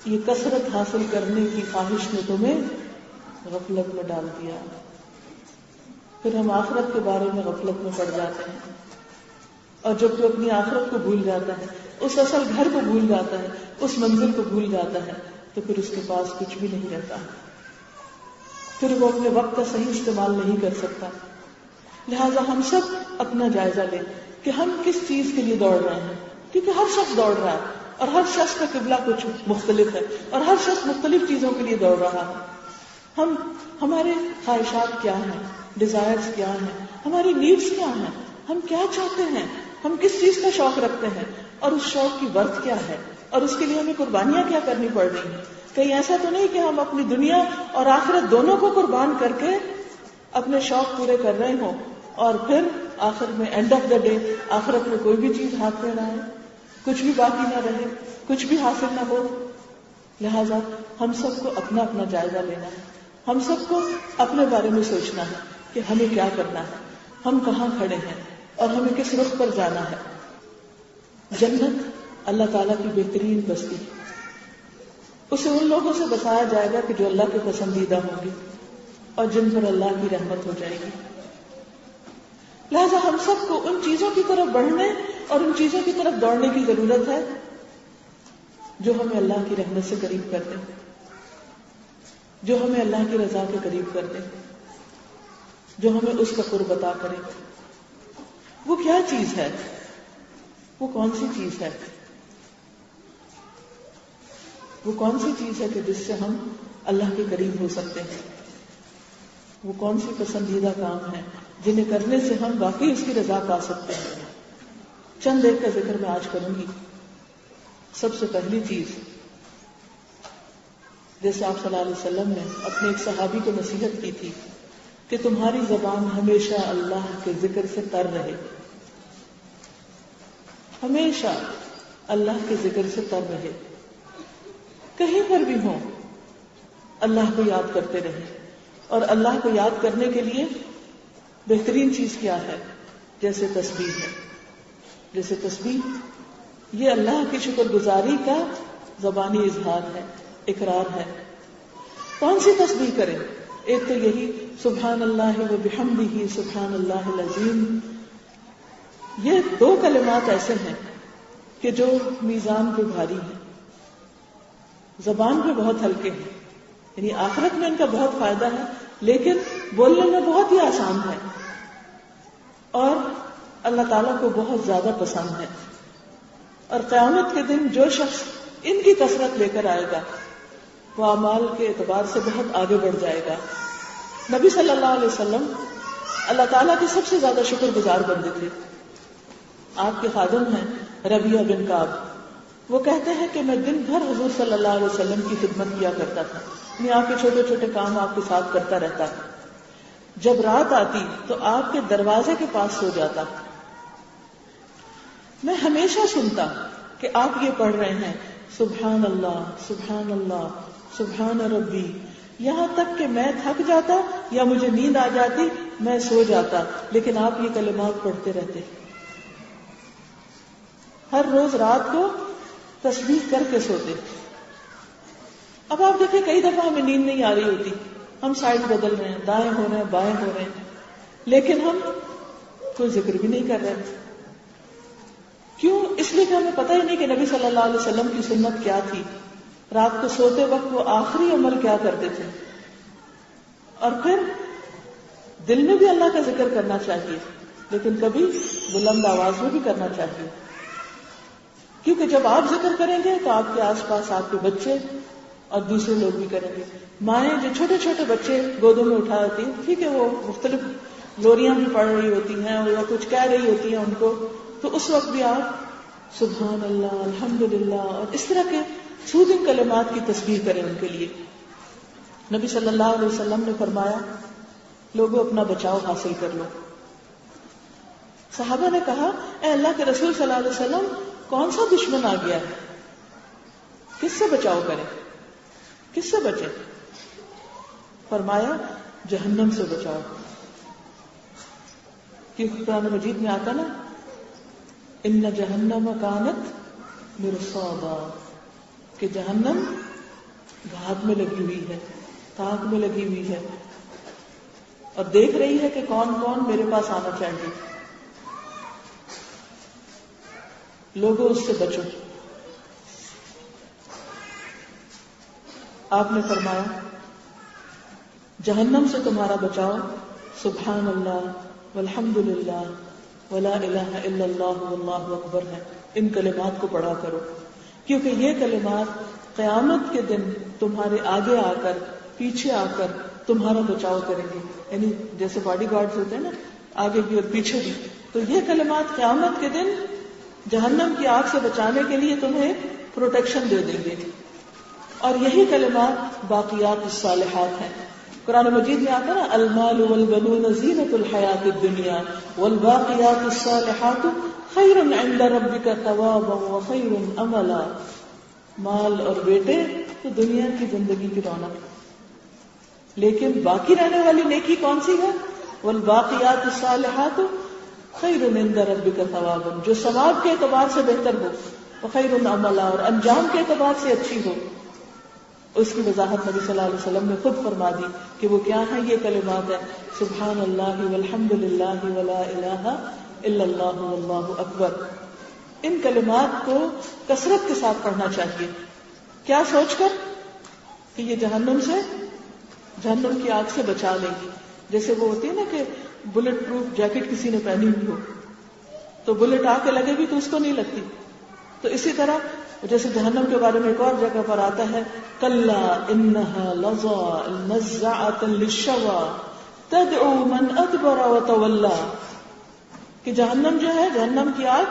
یہ کثرت حاصل کرنے کی خواہش نے تمہیں غفلت میں ڈال دیا، پھر ہم آخرت کے بارے میں غفلت میں پڑ جاتے ہیں، اور جب کوئی اپنی آخرت کو بھول جاتا ہے، اس اصل گھر کو بھول جاتا ہے، اس منزل کو بھول جاتا ہے، تو پھر اس کے پاس کچھ بھی نہیں رہتا، پھر وہ اپنے وقت کا صحیح استعمال نہیں کر سکتا۔ لہٰذا ہم سب اپنا جائزہ لیں کہ ہم کس چیز کے لیے دوڑ رہے ہیں، کیونکہ ہر شخص دوڑ رہا ہے اور ہر شخص کا قبلہ کچھ مختلف ہے، اور ہر شخص مختلف چیزوں کے لیے دوڑ رہا ہے۔ ہمارے خواہشات کیا ہیں، ڈیزائرز کیا ہیں، ہماری نیڈز کیا ہیں، ہم کیا چاہتے ہیں، ہم کس چیز کا شوق رکھتے ہیں، اور اس شوق کی ورتھ کیا ہے، اور اس کے لیے ہمیں قربانیاں کیا کرنی پڑ رہی ہیں۔ کہیں ایسا تو نہیں کہ ہم اپنی دنیا اور آخرت دونوں کو قربان کر کے اپنے شوق پورے کر رہے ہوں، اور پھر آخر میں اینڈ آف دا ڈے آخرت میں کوئی بھی چیز ہاتھ میں نہ آئے، کچھ بھی باقی نہ رہے، کچھ بھی حاصل نہ ہو۔ لہذا ہم سب کو اپنا اپنا جائزہ لینا ہے، ہم سب کو اپنے بارے میں سوچنا ہے کہ ہمیں کیا کرنا ہے، ہم کہاں کھڑے ہیں، اور ہمیں کس رخ پر جانا ہے۔ جنت اللہ تعالیٰ کی بہترین بستی، اسے ان لوگوں سے بسایا جائے گا کہ جو اللہ کے پسندیدہ ہوں گے اور جن پر اللہ کی رحمت ہو جائے گی۔ لہذا ہم سب کو ان چیزوں کی طرف بڑھنے اور ان چیزوں کی طرف دوڑنے کی ضرورت ہے جو ہمیں اللہ کی رحمت سے قریب کر دیں، جو ہمیں اللہ کی رضا کے قریب کر دیں، جو ہمیں اس کا قرب عطا کرے۔ وہ کیا چیز ہے؟ وہ کون سی چیز ہے؟ وہ کون سی چیز ہے کہ جس سے ہم اللہ کے قریب ہو سکتے ہیں؟ وہ کون سی پسندیدہ کام ہے جنہیں کرنے سے ہم واقعی اس کی رضا پا سکتے ہیں؟ چند ایک کا ذکر میں آج کروں گی۔ سب سے پہلی چیز، جیسے آپ صلی اللہ علیہ وسلم نے اپنے ایک صحابی کو نصیحت کی تھی کہ تمہاری زبان ہمیشہ اللہ کے ذکر سے تر رہے، ہمیشہ اللہ کے ذکر سے تر رہے، کہیں پر بھی ہوں اللہ کو یاد کرتے رہے۔ اور اللہ کو یاد کرنے کے لیے بہترین چیز کیا ہے؟ جیسے تسبیح ہے، جیسے تسبیح یہ اللہ کی شکر گزاری کا زبانی اظہار ہے، اقرار ہے۔ کون سی تسبیح کریں؟ ایک تو یہی سبحان اللہ و بحمدہ سبحان اللہ العظیم، یہ دو کلمات ایسے ہیں کہ جو میزان پہ بھاری ہیں، زبان پہ بہت ہلکے ہیں، یعنی آخرت میں ان کا بہت فائدہ ہے، لیکن بولنے میں بہت ہی آسان ہے اور اللہ تعالیٰ کو بہت زیادہ پسند ہے. اور قیامت کے دن جو شخص ان کی کثرت لے کر آئے گا وہ اعمال کے اعتبار سے بہت آگے بڑھ جائے گا. نبی صلی اللہ علیہ وسلم اللہ تعالیٰ کے سب سے زیادہ شکر گزار بندے تھے. آپ کے خادم ہیں ربیعہ بن کعب، وہ کہتے ہیں کہ میں دن بھر حضور صلی اللہ علیہ وسلم کی خدمت کیا کرتا تھا، یعنی آپ کے چھوٹے چھوٹے کام آپ کے ساتھ کرتا رہتا. جب رات آتی تو آپ کے دروازے کے پاس سو جاتا. میں ہمیشہ سنتا کہ آپ یہ پڑھ رہے ہیں سبحان اللہ سبحان اللہ سبحان ربی، یہاں تک کہ میں تھک جاتا یا مجھے نیند آ جاتی، میں سو جاتا، لیکن آپ یہ کلمات پڑھتے رہتے. ہر روز رات کو تسبیح کر کے سوتے. اب آپ دیکھیں کئی دفعہ ہمیں نیند نہیں آ رہی ہوتی، ہم سائڈ بدل رہے ہیں، دائیں ہو رہے ہیں بائیں ہو رہے ہیں، لیکن ہم کوئی ذکر بھی نہیں کر رہے. کیوں؟ اس لیے کہ ہمیں پتہ ہی نہیں کہ نبی صلی اللہ علیہ وسلم کی سنت کیا تھی، رات کو سوتے وقت وہ آخری عمل کیا کرتے تھے. اور پھر دل میں بھی اللہ کا ذکر کرنا چاہیے، لیکن کبھی بلند آواز میں بھی کرنا چاہیے، کیونکہ جب آپ ذکر کریں گے تو آپ کے آس پاس آپ کے بچے اور دوسرے لوگ بھی کریں گے. مائیں جو چھوٹے چھوٹے بچے گودوں میں اٹھا ہوتی ہیں، ٹھیک ہے، وہ مختلف لوریاں بھی پڑھ رہی ہوتی ہیں یا کچھ کہہ رہی ہوتی ہیں ان کو، تو اس وقت بھی آپ سبحان اللہ الحمدللہ اور اس طرح کے سودھنگ کلمات کی تسبیح کریں ان کے لیے. نبی صلی اللہ علیہ وسلم نے فرمایا لوگوں اپنا بچاؤ حاصل کر لو. صحابہ نے کہا اے اللہ کے رسول صلی اللہ علیہ وسلم کون سا دشمن آ گیا ہے، کس سے بچاؤ کریں، کس سے بچیں؟ فرمایا جہنم سے بچاؤ. کیونکہ قرآن مجید میں آتا نا ان جہنم کانت مرصادا، کہ جہنم گھات میں لگی ہوئی ہے، تاک میں لگی ہوئی ہے اور دیکھ رہی ہے کہ کون کون میرے پاس آنا چاہیے. لوگوں اس سے بچو. آپ نے فرمایا جہنم سے تمہارا بچاؤ سبحان اللہ والحمد للہ ولا الہ الا اللہ واللہ اکبر ہے. ان کلمات کو پڑھا کرو، کیونکہ یہ کلمات قیامت کے دن تمہارے آگے آ کر پیچھے آ کر تمہارا بچاؤ کریں گے. یعنی جیسے باڈی گارڈز ہوتے ہیں نا، آگے بھی اور پیچھے بھی، تو یہ کلمات قیامت کے دن جہنم کی آگ سے بچانے کے لیے تمہیں پروٹیکشن دے دیں گے. اور یہی کلمات باقیات الصالحات ہیں. قرآن مجید میں آتا نا المال والبنون زینۃ الحیات الدنیا والباقیات الصالحات خیر عند ربک ثوابا وخیر املا. مال اور بیٹے تو دنیا کی زندگی کی رونق، لیکن باقی رہنے والی نیکی کون سی ہے؟ والباقیات الصالحات خیر عند ربک ثوابا، جو ثواب کے اعتبار سے بہتر ہو، وخیر املا، اور انجام کے اعتبار سے اچھی ہو. اس کی وضاحت نبی صلی اللہ علیہ وسلم نے خود فرما دی کہ وہ کیا ہیں. یہ کلمات ہیں سبحان اللہ والحمد للہ ولا الہ الا اللہ واللہ اکبر. ان کلمات کو کثرت کے ساتھ پڑھنا چاہیے. کیا سوچ کر کہ یہ جہنم کی آگ سے بچا لیں گی. جیسے وہ ہوتی ہے نا کہ بلٹ پروف جیکٹ کسی نے پہنی ہوئی ہو تو بلٹ آ کے لگے بھی تو اس کو نہیں لگتی. تو اسی طرح جیسے جہنم کے بارے میں ایک اور جگہ پر آتا ہے کلا انہا لظى نزاعۃ للشوى تدعو من ادبر وتولى، کہ جہنم جو ہے، جہنم کی آگ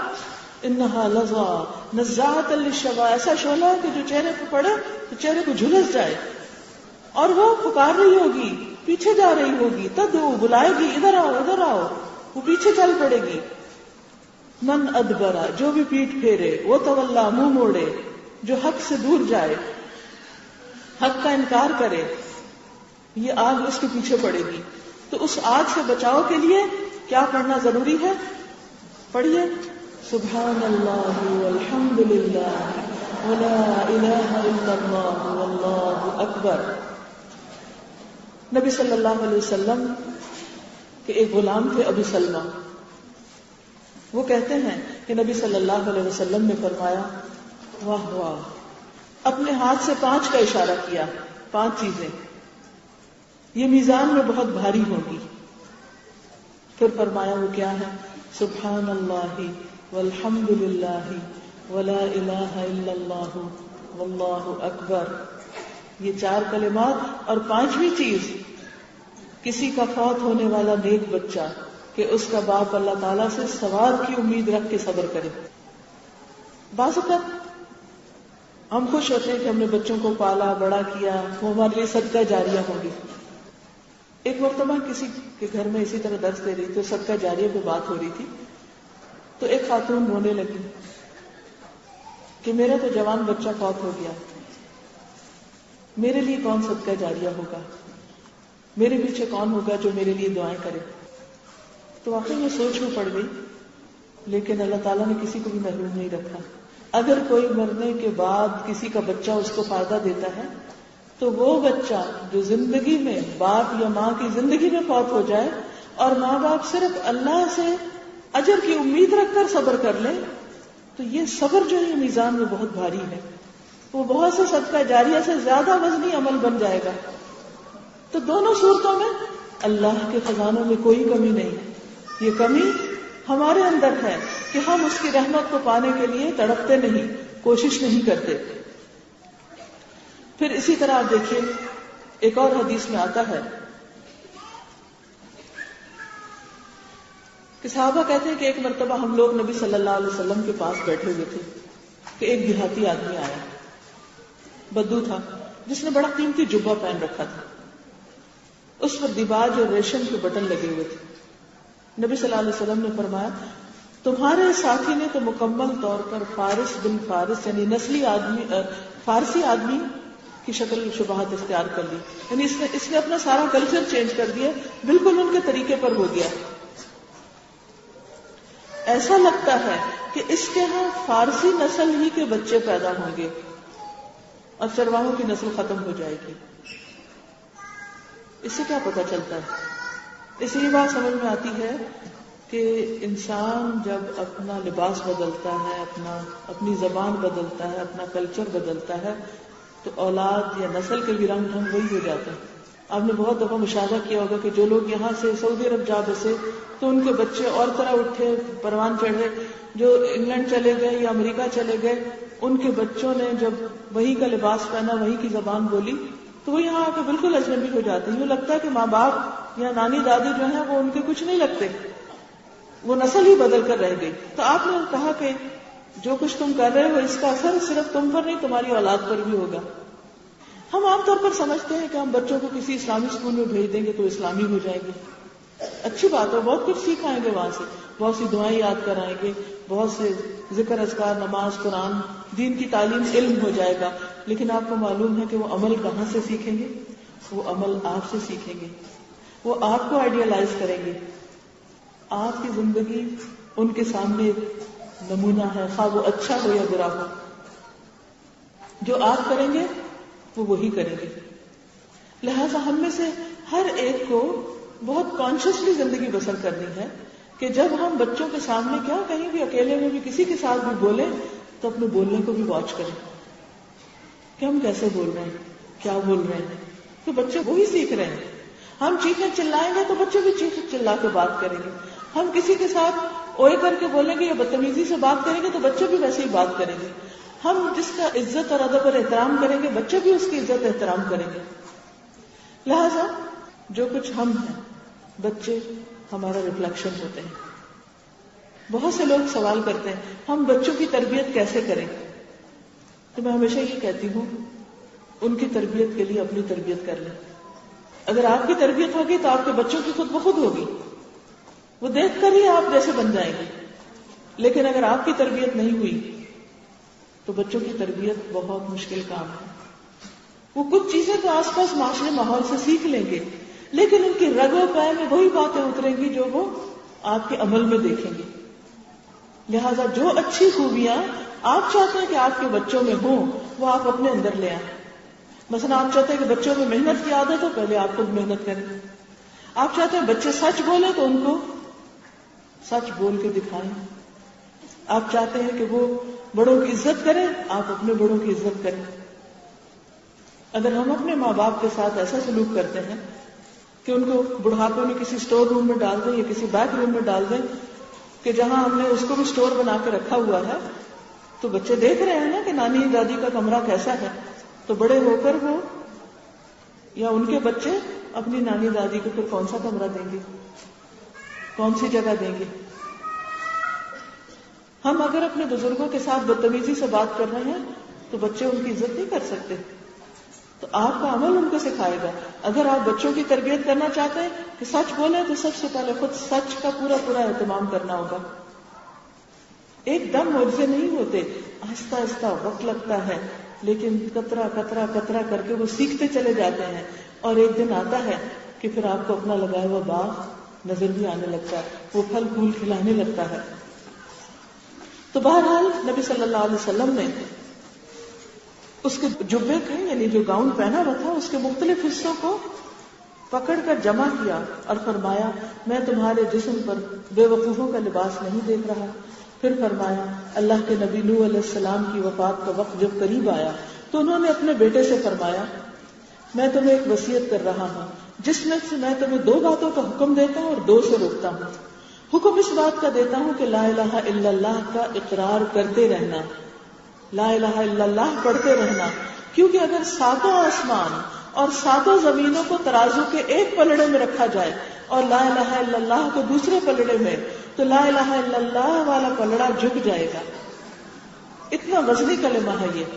انہا لظى نزاعۃ للشوى، ایسا شعلہ ہے کہ جو چہرے پہ پڑے تو چہرے کو جھلس جائے، اور وہ پکار رہی ہوگی، پیچھے جا رہی ہوگی، تدعو بلائے گی ادھر آؤ ادھر آؤ، وہ پیچھے چل پڑے گی. من ادبرا، جو بھی پیٹھ پھیرے، وہ تولا، منہ موڑے، جو حق سے دور جائے، حق کا انکار کرے، یہ آگ اس کے پیچھے پڑے گی. تو اس آگ سے بچاؤ کے لیے کیا پڑھنا ضروری ہے؟ پڑھیے سبحان اللہ والحمد للہ ولا الہ الا اللہ واللہ اکبر. نبی صلی اللہ علیہ وسلم کے ایک غلام تھے ابو سلمہ. وہ کہتے ہیں کہ نبی صلی اللہ علیہ وسلم نے فرمایا واہ واہ اپنے ہاتھ سے 5 کا اشارہ کیا، 5 چیزیں یہ میزان میں بہت بھاری ہوگی. پھر فرمایا وہ کیا ہے؟ سبحان اللہ والحمد للہ ولا الہ الا اللہ واللہ اکبر. یہ 4 کلمات اور 5ویں چیز کسی کا فوت ہونے والا نیک بچہ کہ اس کا باپ اللہ تعالیٰ سے ثواب کی امید رکھ کے صبر کرے. بعض اوقات ہم خوش ہوتے ہیں کہ ہم نے بچوں کو پالا بڑا کیا، وہ ہمارے لیے صدقہ جاریہ ہوگی. ایک مرتبہ کسی کے گھر میں اسی طرح درس دے رہی تھی، صدقہ جاریہ پہ بات ہو رہی تھی، تو ایک خاتون رونے لگی کہ میرا تو جوان بچہ فوت ہو گیا، میرے لیے کون صدقہ جاریہ ہوگا، میرے پیچھے کون ہوگا جو میرے لیے دعائیں کرے. تو واقعی میں سوچ میں پڑ گئی، لیکن اللہ تعالیٰ نے کسی کو بھی محروم نہیں رکھا. اگر کوئی مرنے کے بعد کسی کا بچہ اس کو فائدہ دیتا ہے تو وہ بچہ جو زندگی میں باپ یا ماں کی زندگی میں فوت ہو جائے اور ماں باپ صرف اللہ سے اجر کی امید رکھ کر صبر کر لے، تو یہ صبر جو ہے میزان میں بہت بھاری ہے، وہ بہت سے صدقہ جاریہ سے زیادہ وزنی عمل بن جائے گا. تو دونوں صورتوں میں اللہ کے خزانوں میں کوئی کمی نہیں. یہ کمی ہمارے اندر ہے کہ ہم اس کی رحمت کو پانے کے لیے تڑپتے نہیں، کوشش نہیں کرتے. پھر اسی طرح آپ دیکھیے ایک اور حدیث میں آتا ہے کہ صحابہ کہتے ہیں کہ ایک مرتبہ ہم لوگ نبی صلی اللہ علیہ وسلم کے پاس بیٹھے ہوئے تھے کہ ایک دیہاتی آدمی آیا، بدو تھا، جس نے بڑا قیمتی جبہ پہن رکھا تھا، اس پر دیباج اور ریشم کے بٹن لگے ہوئے تھے. نبی صلی اللہ علیہ وسلم نے فرمایا تمہارے ساتھی نے تو مکمل طور پر فارس بن فارس یعنی نسلی آدمی فارسی آدمی کی شکل شبہات اختیار کر لی، یعنی اس نے اپنا سارا کلچر چینج کر دیا، بالکل ان کے طریقے پر ہو گیا. ایسا لگتا ہے کہ اس کے ہاں فارسی نسل ہی کے بچے پیدا ہوں گے اور چرواہوں کی نسل ختم ہو جائے گی. اس سے کیا پتہ چلتا ہے؟ اس سے یہ بات سمجھ میں آتی ہے کہ انسان جب اپنا لباس بدلتا ہے، اپنی زبان بدلتا ہے، اپنا کلچر بدلتا ہے، تو اولاد یا نسل کے بھی رنگ وہی ہو جاتے ہیں. آپ نے بہت دفعہ مشاہدہ کیا ہوگا کہ جو لوگ یہاں سے سعودی عرب جا بسے تو ان کے بچے اور طرح اٹھے پروان چڑھے، جو انگلینڈ چلے گئے یا امریکہ چلے گئے ان کے بچوں نے جب وہی کا لباس پہنا، وہی کی زبان بولی، تو وہ یہاں آ کے بالکل اجنبی ہو جاتے ہیں. یوں لگتا ہے کہ ماں باپ یا نانی دادی جو ہیں وہ ان کے کچھ نہیں لگتے، وہ نسل ہی بدل کر رہ گئی. تو آپ نے کہا کہ جو کچھ تم کر رہے ہو اس کا اثر صرف تم پر نہیں تمہاری اولاد پر بھی ہوگا. ہم عام طور پر سمجھتے ہیں کہ ہم بچوں کو کسی اسلامی اسکول میں بھیج دیں گے تو اسلامی ہو جائیں گے. اچھی بات ہے، بہت کچھ سیکھ آئیں گے وہاں سے، بہت سی دعائیں یاد کرائیں گے، بہت سے ذکر اذکار، نماز، قرآن، دین کی تعلیم، علم ہو جائے گا. لیکن آپ کو معلوم ہے کہ وہ عمل کہاں سے سیکھیں گے؟ وہ عمل آپ سے سیکھیں گے، وہ آپ کو آئیڈیالائز کریں گے. آپ کی زندگی ان کے سامنے نمونہ ہے، خواہ وہ اچھا ہو یا برا ہو. جو آپ کریں گے وہ وہی کریں گے. لہذا ہم میں سے ہر ایک کو بہت کانشیسلی زندگی بسر کرنی ہے کہ جب ہم بچوں کے سامنے کیا کہیں بھی اکیلے میں بھی کسی کے ساتھ بھی بولیں تو اپنے بولنے کو بھی واچ کریں کہ ہم کیسے بول رہے ہیں، کیا بول رہے ہیں. تو بچے وہی سیکھ رہے ہیں. ہم چیخیں چلائیں گے تو بچے بھی چیخ چلا کے بات کریں گے. ہم کسی کے ساتھ اوئے کر کے بولیں گے یا بدتمیزی سے بات کریں گے تو بچے بھی ویسے ہی بات کریں گے. ہم جس کا عزت اور ادب اور احترام کریں گے بچے بھی اس کی عزت احترام کریں گے. لہذا جو کچھ ہم ہیں بچے ہمارا ریفلیکشن ہوتے ہیں. بہت سے لوگ سوال کرتے ہیں ہم بچوں کی تربیت کیسے کریں؟ تو میں ہمیشہ یہ کہتی ہوں ان کی تربیت کے لیے اپنی تربیت کر لیں. اگر آپ کی تربیت ہوگی تو آپ کے بچوں کی خود بخود ہوگی، وہ دیکھ کر ہی آپ جیسے بن جائیں گے. لیکن اگر آپ کی تربیت نہیں ہوئی تو بچوں کی تربیت بہت مشکل کام ہے. وہ کچھ چیزیں تو آس پاس معاشرے ماحول سے سیکھ لیں گے، لیکن ان کی رگ و پے میں وہی باتیں اتریں گی جو وہ آپ کے عمل میں دیکھیں گے. لہذا جو اچھی خوبیاں آپ چاہتے ہیں کہ آپ کے بچوں میں ہوں وہ آپ اپنے اندر لے آئیں. مثلا آپ چاہتے ہیں کہ بچوں میں محنت کی عادت ہو، پہلے آپ خود محنت کریں. آپ چاہتے ہیں بچے سچ بولیں تو ان کو سچ بول کے دکھائیں. آپ چاہتے ہیں کہ وہ بڑوں کی عزت کریں، آپ اپنے بڑوں کی عزت کریں. اگر ہم اپنے ماں باپ کے ساتھ ایسا سلوک کرتے ہیں کہ ان کو بڑھاپے میں کسی اسٹور روم میں ڈال دیں یا کسی بیک روم میں ڈال دیں کہ جہاں ہم نے اس کو بھی اسٹور بنا کے رکھا ہوا ہے، تو بچے دیکھ رہے ہیں نا کہ نانی دادی کا کمرہ کیسا ہے، تو بڑے ہو کر وہ یا ان کے بچے اپنی نانی دادی کو پھر کون سا کمرہ دیں گے، کون سی جگہ دیں گے؟ ہم اگر اپنے بزرگوں کے ساتھ بدتمیزی سے بات کر رہے ہیں تو بچے ان کی عزت نہیں کر سکتے، تو آپ کا عمل ان کو سکھائے گا. اگر آپ بچوں کی تربیت کرنا چاہتے ہیں کہ سچ بولیں تو سب سے پہلے خود سچ کا پورا اہتمام کرنا ہوگا. ایک دم معجزے نہیں ہوتے، آہستہ آہستہ وقت لگتا ہے، لیکن قطرہ قطرہ قطرہ کر کے وہ سیکھتے چلے جاتے ہیں، اور ایک دن آتا ہے کہ پھر آپ کو اپنا لگایا ہوا باغ نظر بھی آنے لگتا ہے، وہ پھل پھول کھلانے لگتا ہے. تو بہرحال نبی صلی اللہ علیہ وسلم نے اس کے جبے کے یعنی جو گاؤن پہنا ہوا تھا اس کے مختلف حصوں کو پکڑ کر جمع کیا اور فرمایا میں تمہارے جسم پر بے وقوفوں کا لباس نہیں دیکھ رہا. پھر فرمایا اللہ کے نبی نوح علیہ السلام کی وفات کا وقت جب قریب آیا تو انہوں نے اپنے بیٹے سے فرمایا میں تمہیں ایک وصیت کر رہا ہوں جس میں سے میں تمہیں 2 باتوں کا حکم دیتا ہوں اور 2 سے روکتا ہوں. حکم اس بات کا دیتا ہوں کہ لا الہ الا اللہ کا اقرار کرتے رہنا، لا الہ الا اللہ پڑھتے رہنا، کیونکہ اگر 7 آسمان اور 7 زمینوں کو ترازو کے ایک پلڑے میں رکھا جائے اور لا الہ الا اللہ کو دوسرے پلڑے میں، تو لا الہ الا اللہ والا پلڑا جھک جائے گا. اتنا وزنی کلمہ ہے یہ.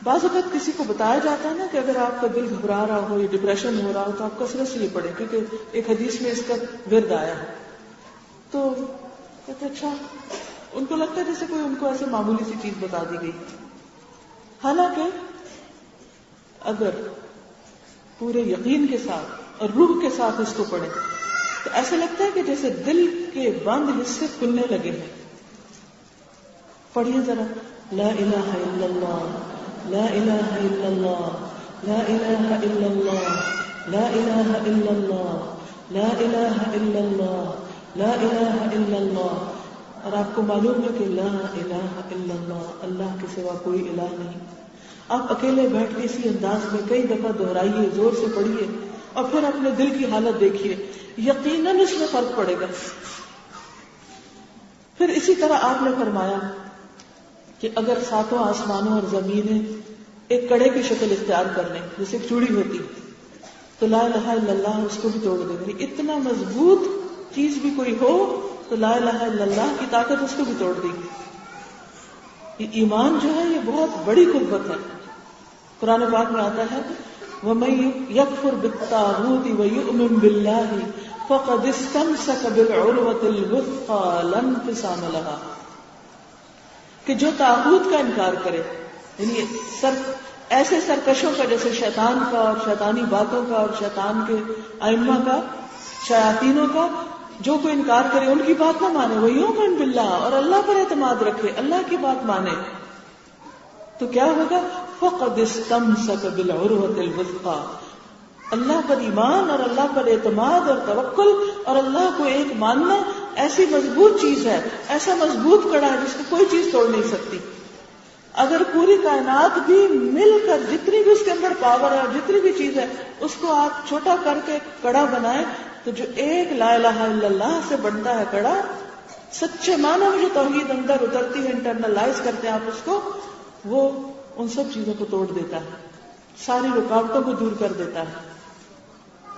بعض اوقات کسی کو بتایا جاتا ہے نا کہ اگر آپ کا دل گھبرا رہا ہو یا ڈپریشن ہو رہا ہو تو آپ کثرت سے یہ پڑھیں، کیونکہ ایک حدیث میں اس کا ورد آیا ہے. تو کہتے اچھا، ان کو لگتا ہے جیسے کوئی ان کو ایسے معمولی سی چیز بتا دی گئی، حالانکہ اگر پورے یقین کے ساتھ اور روح کے ساتھ اس کو پڑھیں تو ایسا لگتا ہے کہ جیسے دل کے بند حصے کھلنے لگے ہیں. پڑھیے ذرا، لا الہ الا اللہ، لا الہ الا اللہ، لا الہ الا اللہ، لا الہ الا اللہ، لا الہ الا اللہ، لا الہ الا اللہ. اور آپ کو معلوم ہے کہ لا الہ الا اللہ، اللہ کے سوا کوئی الہ نہیں. آپ اکیلے بیٹھ کے اسی انداز میں کئی دفعہ دہرائیے، زور سے پڑھیے، اور پھر اپنے دل کی حالت دیکھیے، یقیناً اس میں فرق پڑے گا. پھر اسی طرح آپ نے فرمایا کہ اگر 7 آسمانوں اور زمینیں ایک کڑے کی شکل اختیار کر لیں جیسے ایک چوڑی ہوتی تو لا الہ الا اللہ اس کو بھی توڑ دے گی. اتنا مضبوط چیز بھی کوئی ہو تو لا الہ الا اللہ کی طاقت اس کو بھی توڑ دے گی. یہ ایمان جو ہے یہ بہت بڑی قوت ہے. قرآن پاک میں آتا ہے وَمَن يَكْفُرْ بِالطَّاغُوتِ وَيُؤْمِن بِاللَّهِ فَقَدِ اسْتَمْسَكَ بِالْعُرْوَةِ الْوُثْقَىٰ لَا انفصام لَهَا، کہ جو طاغوت کا انکار کرے، یعنی ایسے سرکشوں کا جیسے شیطان کا اور شیطانی باتوں کا اور شیطان کے ائمہ کا، شیاطینوں کا، جو کوئی انکار کرے ان کی بات نہ مانے، وَيُؤْمِن بِاللَّهِ، اور اللہ پر اعتماد رکھے، اللہ کی بات مانے، تو کیا ہوگا؟ فَقَدِ اسْتَمْسَكَ بِالْعُرْوَةِ الْوُثْقَىٰ. اللہ پر ایمان اور اللہ پر اعتماد اور توکل اور اللہ کو ایک ماننا ایسی مضبوط چیز ہے، ایسا مضبوط کڑا ہے جس کو کوئی چیز توڑ نہیں سکتی. اگر پوری کائنات بھی مل کر جتنی بھی اس کے اندر پاور ہے اور جتنی بھی چیز ہے اس کو آپ چھوٹا کر کے کڑا بنائیں تو جو ایک لا الہ الا اللہ سے بنتا ہے کڑا، سچے معنوں میں جو توحید اندر اترتی ہے، انٹرنلائز کرتے ہیں آپ اس کو، وہ ان سب چیزوں کو توڑ دیتا ہے، ساری رکاوٹوں کو دور کر دیتا ہے.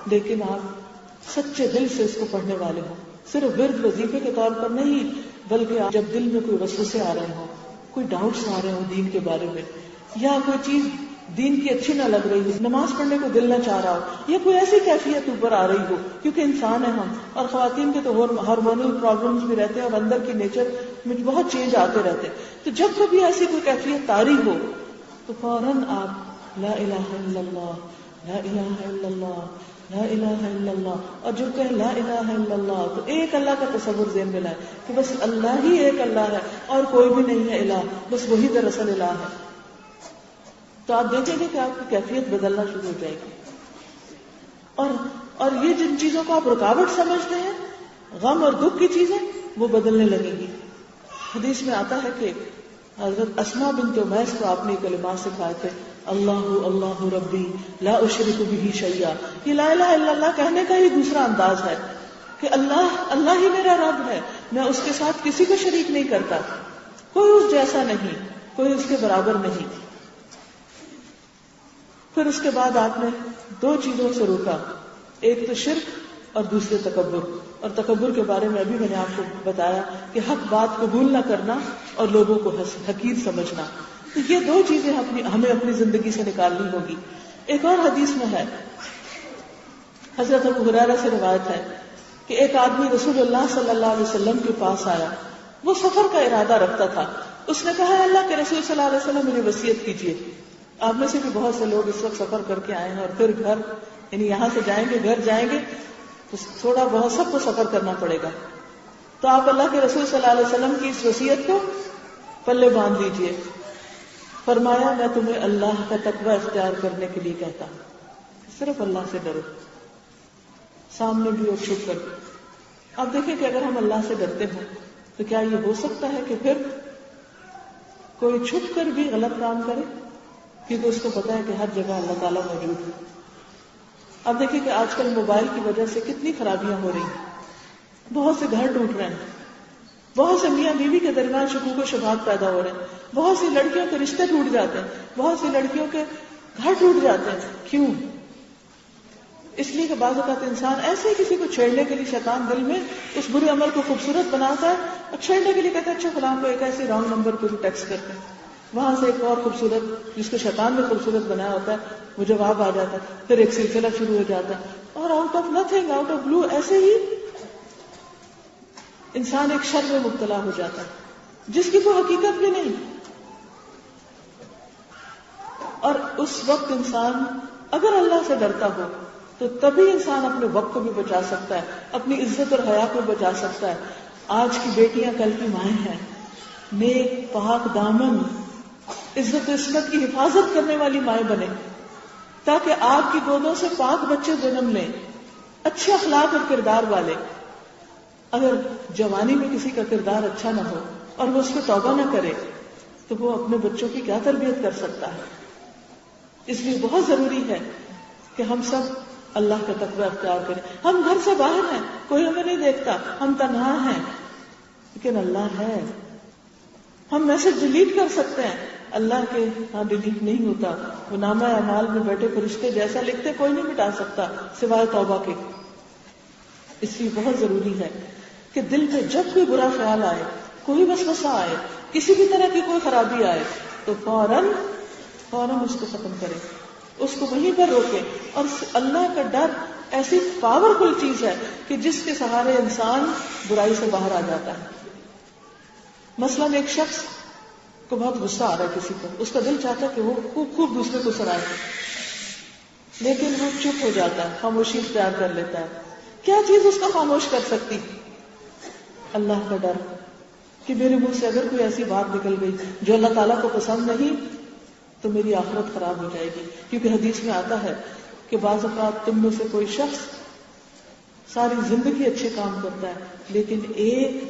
لیکن آپ سچے دل سے اس کو پڑھنے والے ہوں، صرف ورد وظیفے کے طور پر نہیں، بلکہ آپ جب دل میں کوئی وسوسے آ رہے ہوں، کوئی ڈاؤٹس آ رہے ہوں دین کے بارے میں، یا کوئی چیز دین کی اچھی نہ لگ رہی ہو، نماز پڑھنے کو دل نہ چاہ رہا ہو، یا کوئی ایسی کیفیت اوپر آ رہی ہو، کیونکہ انسان ہے ہم، اور خواتین کے تو ہارمونل پرابلمز بھی رہتے ہیں اور اندر کی نیچر میں بہت چینج آتے رہتے ہیں. تو جب کبھی ایسی کوئی کیفیت طاری ہو تو فوراً آپ لا الہ الا اللہ، لا الہ الا اللہ، لا الہ الا اللہ، اور جو کہے لا الہ الا اللہ تو ایک اللہ کا تصور ذہن میں لائے کہ بس اللہ ہی ایک اللہ ہے اور کوئی بھی نہیں ہے الہ، بس وہی دراصل الہ ہے. تو آپ دیکھیں گے کہ آپ کی کیفیت بدلنا شروع ہو جائے گی. اور یہ جن چیزوں کو آپ رکاوٹ سمجھتے ہیں، غم اور دکھ کی چیزیں، وہ بدلنے لگیں گی. حدیث میں آتا ہے کہ حضرت اسماء بنت امیس کو آپ نے کلمات سکھائے تھے، اللہ اللہ ربی لا اشرک بہ شیئا. یہ لا الہ الا اللہ کہنے کا ہی دوسرا انداز ہے کہ اللہ اللہ ہی میرا رب ہے، میں اس کے ساتھ کسی کو شریک نہیں کرتا، کوئی اس جیسا نہیں، کوئی اس کے برابر نہیں. پھر اس کے بعد آپ نے دو چیزوں سے روکا، ایک تو شرک اور دوسرے تکبر. اور تکبر کے بارے میں ابھی میں نے آپ کو بتایا کہ حق بات قبول نہ کرنا اور لوگوں کو حقیر سمجھنا. تو یہ دو چیزیں ہمیں اپنی زندگی سے نکالنی ہوگی. ایک اور حدیث میں ہے، حضرت ابو ہریرہ سے روایت ہے کہ ایک آدمی رسول اللہ صلی اللہ علیہ وسلم کے پاس آیا. وہ سفر کا ارادہ رکھتا تھا. اس نے کہا اللہ کے رسول صلی اللہ علیہ وسلم میری وصیت کیجیے. آپ میں سے بھی بہت سے لوگ اس وقت سفر کر کے آئے ہیں اور پھر گھر، یعنی یہاں سے جائیں گے گھر جائیں گے تو تھوڑا بہت سب کو سفر کرنا پڑے گا. تو آپ اللہ کے رسول صلی اللہ علیہ وسلم کی اس وصیت کو پلے باندھ لیجیے. فرمایا میں تمہیں اللہ کا تقوی اختیار کرنے کے لیے کہتا ہوں، صرف اللہ سے ڈرو، سامنے بھی اور چھپ کر بھی. آپ دیکھیں کہ اگر ہم اللہ سے ڈرتے ہوں تو کیا یہ ہو سکتا ہے کہ پھر کوئی چھپ کر بھی غلط کام کرے، کیونکہ اس کو پتا ہے کہ ہر جگہ اللہ تعالیٰ موجود ہے. اب دیکھیں کہ آج کل موبائل کی وجہ سے کتنی خرابیاں ہو رہی ہیں، بہت سے گھر ٹوٹ رہے ہیں، بہت سے میاں بیوی کے درمیان شکوک و شبہات پیدا ہو رہے ہیں، بہت سی لڑکیوں کے رشتے ٹوٹ جاتے ہیں، بہت سی لڑکیوں کے گھر ٹوٹ جاتے ہیں. کیوں؟ اس لیے کہ بعض اوقات انسان ایسے ہی کسی کو چھیڑنے کے لیے شیطان دل میں اس برے عمل کو خوبصورت بناتا ہے اور چھیڑنے کے لیے کہتا ہے اچھا فلاں کو ایک ایسے رانگ نمبر کو ٹیکسٹ کرتے ہیں، وہاں سے ایک اور خوبصورت جس کو شیطان نے خوبصورت بنایا ہوتا ہے وہ جواب آ جاتا ہے، پھر ایک سلسلہ شروع ہو جاتا ہے اور out of nothing, out of blue ایسے ہی انسان ایک شر میں مبتلا ہو جاتا ہے جس کی کوئی حقیقت بھی نہیں. اور اس وقت انسان اگر اللہ سے ڈرتا ہو تو تبھی انسان اپنے وقت کو بھی بچا سکتا ہے، اپنی عزت اور حیا کو بچا سکتا ہے. آج کی بیٹیاں کل کی مائیں ہیں، نیک پاک دامن عزت و عصمت کی حفاظت کرنے والی مائیں بنے تاکہ آپ کی گودوں سے پاک بچے جنم لیں، اچھے اخلاق اور کردار والے. اگر جوانی میں کسی کا کردار اچھا نہ ہو اور وہ اس پہ توبہ نہ کرے تو وہ اپنے بچوں کی کیا تربیت کر سکتا ہے. اس لیے بہت ضروری ہے کہ ہم سب اللہ کا تقوی اختیار کریں. ہم گھر سے باہر ہیں، کوئی ہمیں نہیں دیکھتا، ہم تنہا ہیں، لیکن اللہ ہے. ہم میسج ڈیلیٹ کر سکتے ہیں، اللہ کے ہاں ڈیلیٹ نہیں ہوتا. وہ نامہ اعمال میں بیٹھے فرشتے جیسا لکھتے کوئی نہیں مٹا سکتا سوائے توبہ کے. اس لیے بہت ضروری ہے کہ دل پہ جب کوئی برا خیال آئے، کوئی وسوسہ آئے، کسی بھی طرح کی کوئی خرابی آئے تو فوراً اس کو ختم کریں، اس کو وہیں پر روکیں. اور اللہ کا ڈر ایسی پاورفل چیز ہے کہ جس کے سہارے انسان برائی سے باہر آ جاتا ہے. مثلاً ایک شخص کو بہت غصہ آ رہا ہے کسی پر، اس کا دل چاہتا ہے کہ وہ خوب دوسرے کو سنائے، لیکن وہ چپ ہو جاتا ہے، خاموشی اختیار کر لیتا ہے. کیا چیز اس کو خاموش کر سکتی؟ اللہ کا ڈر کہ میرے منہ سے اگر کوئی ایسی بات نکل گئی جو اللہ تعالیٰ کو پسند نہیں تو میری آخرت خراب ہو جائے گی. کیونکہ حدیث میں آتا ہے کہ بعض اوقات تم میں سے کوئی شخص ساری زندگی اچھے کام کرتا ہے لیکن ایک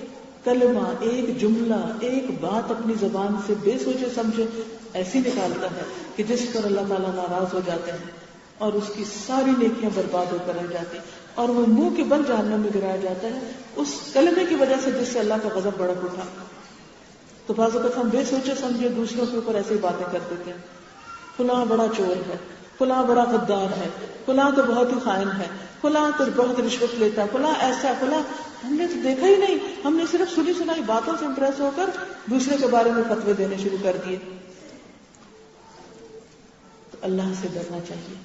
کلمہ، ایک جملہ، ایک بات اپنی زبان سے بے سوچے سمجھے ایسی نکالتا ہے کہ جس پر اللہ تعالیٰ ناراض ہو جاتے ہیں اور اس کی ساری نیکیاں برباد ہو کر رہ جاتی اور وہ منہ کے بل جہنم میں گرایا جاتا ہے اس کلمے کی وجہ سے جس سے اللہ کا غضب بڑک اٹھا. تو بعض اوقات ہم بے سوچے سمجھے دوسروں کے اوپر ایسی باتیں کر دیتے ہیں، فلاں بڑا چور ہے، فلاں بڑا غدار ہے، فلاں تو بہت ہی خائن ہے، فلاں تو بہت رشوت لیتا ہے، فلاں ایسا فلاں. ہم نے تو دیکھا ہی نہیں، ہم نے صرف سنی سنائی باتوں سے امپریس ہو کر دوسرے کے بارے میں فتوے دینے شروع کر دیے. تو اللہ سے ڈرنا چاہیے.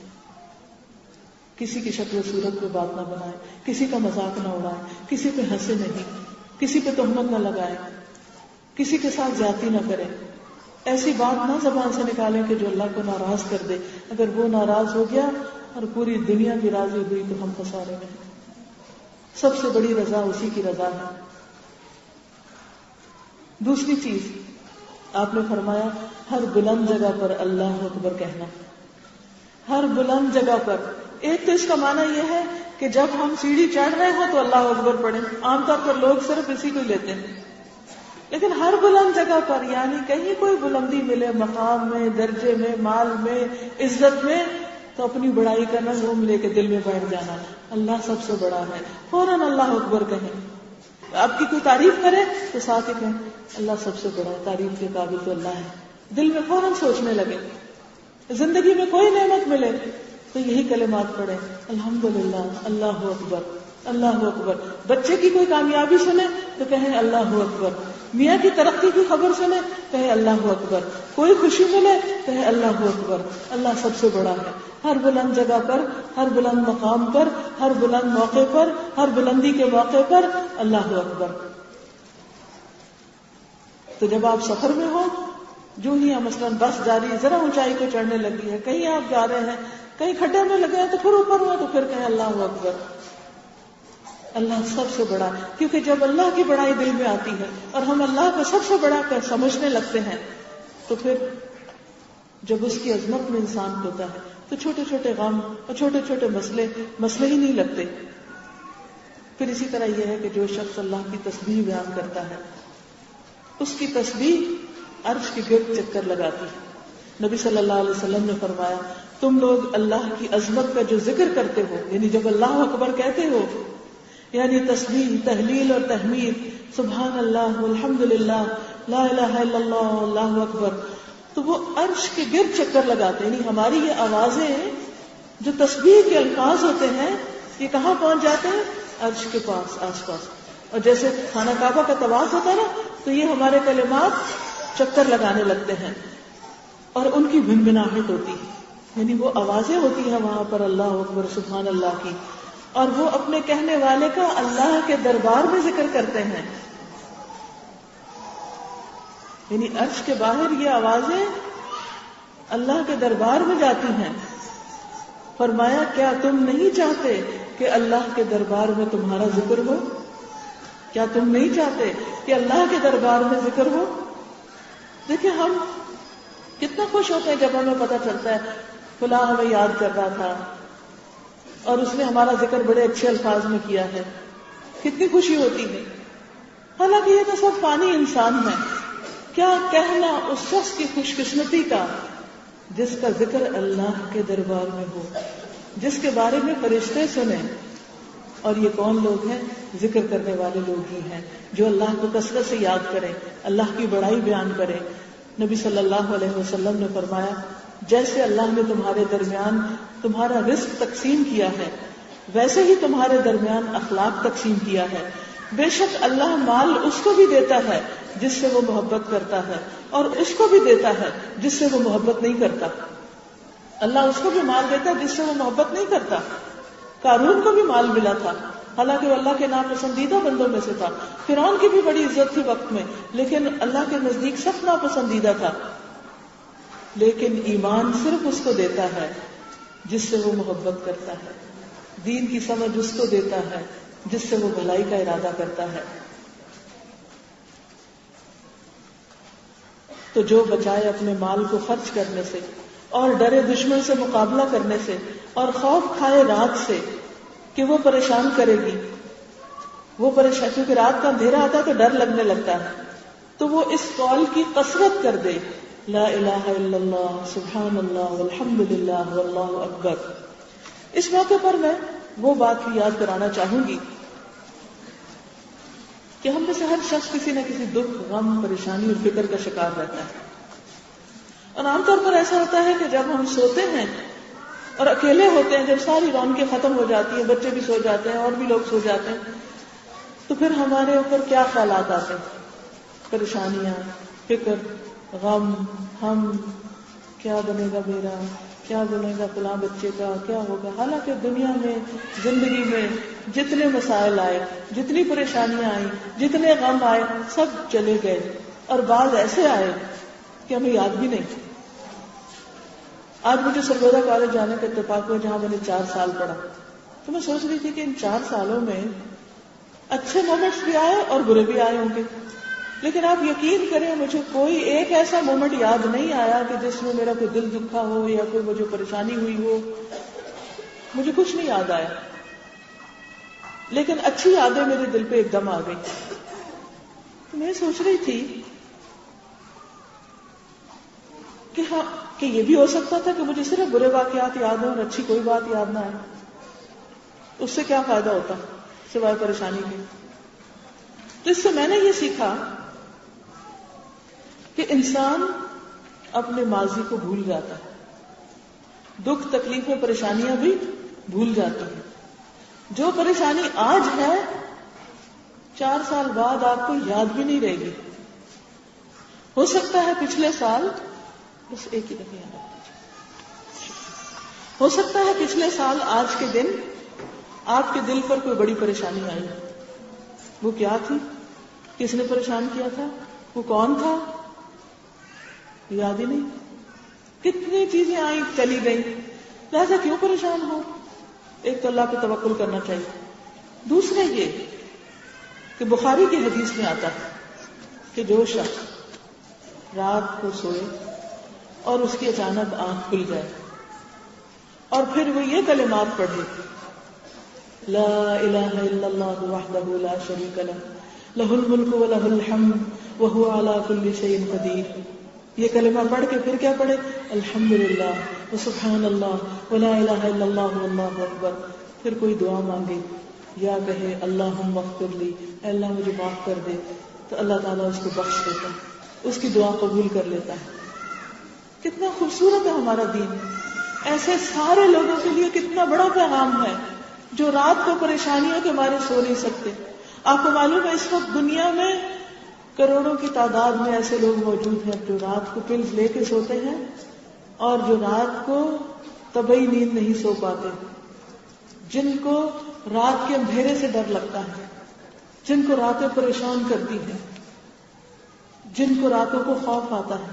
کسی کی شکل و صورت پہ بات نہ بنائے، کسی کا مذاق نہ اڑائے، کسی پہ ہنسے نہیں، کسی پہ تہمت نہ لگائے، کسی کے ساتھ زیادتی نہ کرے. ایسی بات نہ زبان سے نکالیں کہ جو اللہ کو ناراض کر دے. اگر وہ ناراض ہو گیا اور پوری دنیا کی راضی ہوئی تو ہم خسارے میں ہیں. سب سے بڑی رضا اسی کی رضا ہے. دوسری چیز آپ نے فرمایا ہر بلند جگہ پر اللہ اکبر کہنا. ہر بلند جگہ پر. ایک تو اس کا معنی یہ ہے کہ جب ہم سیڑھی چڑھ رہے ہوں تو اللہ اکبر پڑھیں. عام طور پر لوگ صرف اسی کو ہی لیتے ہیں. لیکن ہر بلند جگہ پر، یعنی کہیں کوئی بلندی ملے، مقام میں، درجے میں، مال میں، عزت میں، تو اپنی بڑائی کرنا، منہ لے کے دل میں بیٹھ جانا، اللہ سب سے بڑا ہے، فوراً اللہ اکبر کہیں. آپ کی کوئی تعریف کرے تو ساتھ ہی کہیں اللہ سب سے بڑا ہے، تعریف کے قابل تو اللہ ہے. دل میں فوراً سوچنے لگے. زندگی میں کوئی نعمت ملے تو یہی کلمات پڑھیں، الحمدللہ، اللہ اکبر، اللہ اکبر. بچے کی کوئی کامیابی سنے تو کہیں اللہ اکبر. میاں کی ترقی کی خبر سنے کہیں اللہ اکبر. کوئی خوشی ملے کہیں اللہ اکبر، اللہ سب سے بڑا ہے. ہر بلند جگہ پر، ہر بلند مقام پر، ہر بلند موقع پر، ہر بلندی کے موقع پر اللہ اکبر. تو جب آپ سفر میں ہو، جو ہی مثلاً بس جا رہی ہے، ذرا اونچائی کو چڑھنے لگی ہے، کہیں آپ جا رہے ہیں، کہیں کھڈے میں لگے ہیں تو پھر اوپر ہوا تو پھر کہیں اللہ اکبر، اللہ سب سے بڑا. کیونکہ جب اللہ کی بڑائی دل میں آتی ہے اور ہم اللہ کو سب سے بڑا کر سمجھنے لگتے ہیں، تو پھر جب اس کی عظمت میں انسان ہوتا ہے تو چھوٹے چھوٹے غم اور چھوٹے چھوٹے مسئلے ہی نہیں لگتے. پھر اسی طرح یہ ہے کہ جو شخص اللہ کی تسبیح بیان کرتا ہے، اس کی تسبیح عرش کے گرد چکر لگاتی ہے. نبی صلی اللہ علیہ وسلم نے فرمایا، تم لوگ اللہ کی عظمت کا جو ذکر کرتے ہو، یعنی جب اللہ اکبر کہتے ہو، یعنی تسبیح، تہلیل اور تحمید، سبحان اللہ، الحمدللہ، لا الہ الا اللہ، اللہ اکبر، تو وہ عرش کے گرد چکر لگاتے ہیں. یعنی ہماری یہ آوازیں جو تسبیح کے الفاظ ہوتے ہیں، یہ کہاں پہنچ جاتے ہیں؟ عرش کے پاس، آس پاس. اور جیسے خانہ کعبہ کا طواف ہوتا ہے نا، تو یہ ہمارے کلمات چکر لگانے لگتے ہیں اور ان کی بھنبھناہٹ ہوتی ہے. یعنی وہ آوازیں ہوتی ہیں وہاں پر اللہ اکبر، سبحان اللہ کی، اور وہ اپنے کہنے والے کا اللہ کے دربار میں ذکر کرتے ہیں. یعنی عرش کے باہر یہ آوازیں اللہ کے دربار میں جاتی ہیں. فرمایا، کیا تم نہیں چاہتے کہ اللہ کے دربار میں تمہارا ذکر ہو؟ کیا تم نہیں چاہتے کہ اللہ کے دربار میں ذکر ہو؟ دیکھیں ہم کتنا خوش ہوتے ہیں جب ہمیں پتہ چلتا ہے فلاں ہمیں یاد کر رہا تھا اور اس نے ہمارا ذکر بڑے اچھے الفاظ میں کیا ہے. کتنی خوشی ہوتی ہے. حالانکہ یہ تو سب فانی انسان ہے. کیا کہنا اس شخص کی خوش قسمتی کا جس کا ذکر اللہ کے دربار میں ہو، جس کے بارے میں فرشتے سنیں. اور یہ کون لوگ ہیں؟ ذکر کرنے والے لوگ ہی ہیں، جو اللہ کو کثرت سے یاد کریں، اللہ کی بڑائی بیان کریں. نبی صلی اللہ علیہ وسلم نے فرمایا، جیسے اللہ نے تمہارے درمیان تمہارا رزق تقسیم کیا ہے، ویسے ہی تمہارے درمیان اخلاق تقسیم کیا ہے. بے شک اللہ مال اس کو بھی دیتا ہے جس سے وہ محبت کرتا ہے، اور اس کو بھی دیتا ہے جس سے وہ محبت نہیں کرتا. اللہ اس کو بھی مال دیتا ہے جس سے وہ محبت نہیں کرتا. قارون کو بھی مال ملا تھا، حالانکہ وہ اللہ کے ناپسندیدہ بندوں میں سے تھا. فرعون کی بھی بڑی عزت تھی وقت میں، لیکن اللہ کے نزدیک سخت ناپسندیدہ تھا. لیکن ایمان صرف اس کو دیتا ہے جس سے وہ محبت کرتا ہے. دین کی سمجھ اس کو دیتا ہے جس سے وہ بھلائی کا ارادہ کرتا ہے. تو جو بچائے اپنے مال کو خرچ کرنے سے، اور ڈرے دشمن سے مقابلہ کرنے سے، اور خوف کھائے رات سے کہ وہ پریشان کرے گی، وہ پریشان، کیونکہ رات کا اندھیرا آتا ہے تو ڈر لگنے لگتا ہے، تو وہ اس قول کی کثرت کر دے، لا الہ الا اللہ، سبحان اللہ، والحمد للہ، واللہ اکبر. اس موقع پر میں وہ بات بھی یاد کرانا چاہوں گی کہ ہم میں سے ہر شخص کسی نہ کسی دکھ، غم، پریشانی اور فکر کا شکار رہتا ہے. اور عام طور پر ایسا ہوتا ہے کہ جب ہم سوتے ہیں اور اکیلے ہوتے ہیں، جب ساری رونقیں ختم ہو جاتی ہیں، بچے بھی سو جاتے ہیں اور بھی لوگ سو جاتے ہیں، تو پھر ہمارے اوپر کیا خیالات آتے ہیں؟ پریشانیاں، فکر، غم. ہم کیا بنے گا میرا، کیا بنے گا فلاں بچے کا، کیا ہوگا. حالانکہ دنیا میں، زندگی میں جتنے مسائل آئے، جتنی پریشانیاں آئیں، جتنے غم آئے، سب چلے گئے، اور بعض ایسے آئے کہ ہمیں یاد بھی نہیں. آج مجھے سرگودا کالج جانے کا اتفاق ہوا جہاں میں نے 4 سال پڑھا. تو میں سوچ رہی تھی کہ ان 4 سالوں میں اچھے مومنٹس بھی آئے اور برے بھی آئے ہوں گے، لیکن آپ یقین کریں مجھے کوئی ایک ایسا مومنٹ یاد نہیں آیا کہ جس میں میرا کوئی دل دکھا ہو یا کوئی مجھے پریشانی ہوئی ہو. مجھے کچھ نہیں یاد آیا، لیکن اچھی یادیں میرے دل پہ ایک دم آ گئی. میں سوچ رہی تھی کہ یہ بھی ہو سکتا تھا کہ مجھے صرف برے واقعات یاد ہوں اور اچھی کوئی بات یاد نہ آئے. اس سے کیا فائدہ ہوتا سوائے پریشانی کے. تو اس سے میں نے یہ سیکھا کہ انسان اپنے ماضی کو بھول جاتا ہے, دکھ تکلیفیں پریشانیاں بھی بھول جاتی ہیں. جو پریشانی آج ہے 4 سال بعد آپ کو یاد بھی نہیں رہے گی. ہو سکتا ہے پچھلے سال, بس ایک ہی دفعہ یاد رکھیے, ہو سکتا ہے پچھلے سال آج کے دن آپ کے دل پر کوئی بڑی پریشانی آئی. وہ کیا تھی, کس نے پریشان کیا تھا, وہ کون تھا, یاد ہی نہیں. کتنی چیزیں آئیں چلی گئیں, لہذا کیوں پریشان ہو. ایک تو اللہ پہ توکل کرنا چاہیے. دوسرے یہ کہ بخاری کی حدیث میں آتا ہے کہ جو شخص رات کو سوئے اور اس کی اچانک آنکھ کھل جائے اور پھر وہ یہ کلمات پڑھے, لا الہ الا اللہ وحدہ لا شریک لہ لہ الملک و لہ الحمد وہو علی کل شیء قدیر. یہ کلمہ پڑھ کے پھر کیا پڑھے, الحمدللہ وسبحان اللہ ولا الہ الا اللہ واللہ اکبر. پھر کوئی دعا مانگے یا کہے اللہم اغفر لی, اے اللہ مجھے معاف کر دے, تو اللہ تعالیٰ اس کو بخش دیتا ہے, اس کی دعا قبول کر لیتا ہے. کتنا خوبصورت ہے ہمارا دین. ایسے سارے لوگوں کے لیے کتنا بڑا پیغام ہے جو رات کو پریشانیوں کے مارے سو نہیں سکتے. آپ کو معلوم ہے اس وقت دنیا میں کروڑوں کی تعداد میں ایسے لوگ موجود ہیں جو رات کو پلز لے کے سوتے ہیں اور جو رات کو طبعی نیند نہیں سو پاتے, جن کو رات کے اندھیرے سے ڈر لگتا ہے, جن کو راتیں پریشان کرتی ہیں, جن کو راتوں کو خوف آتا ہے,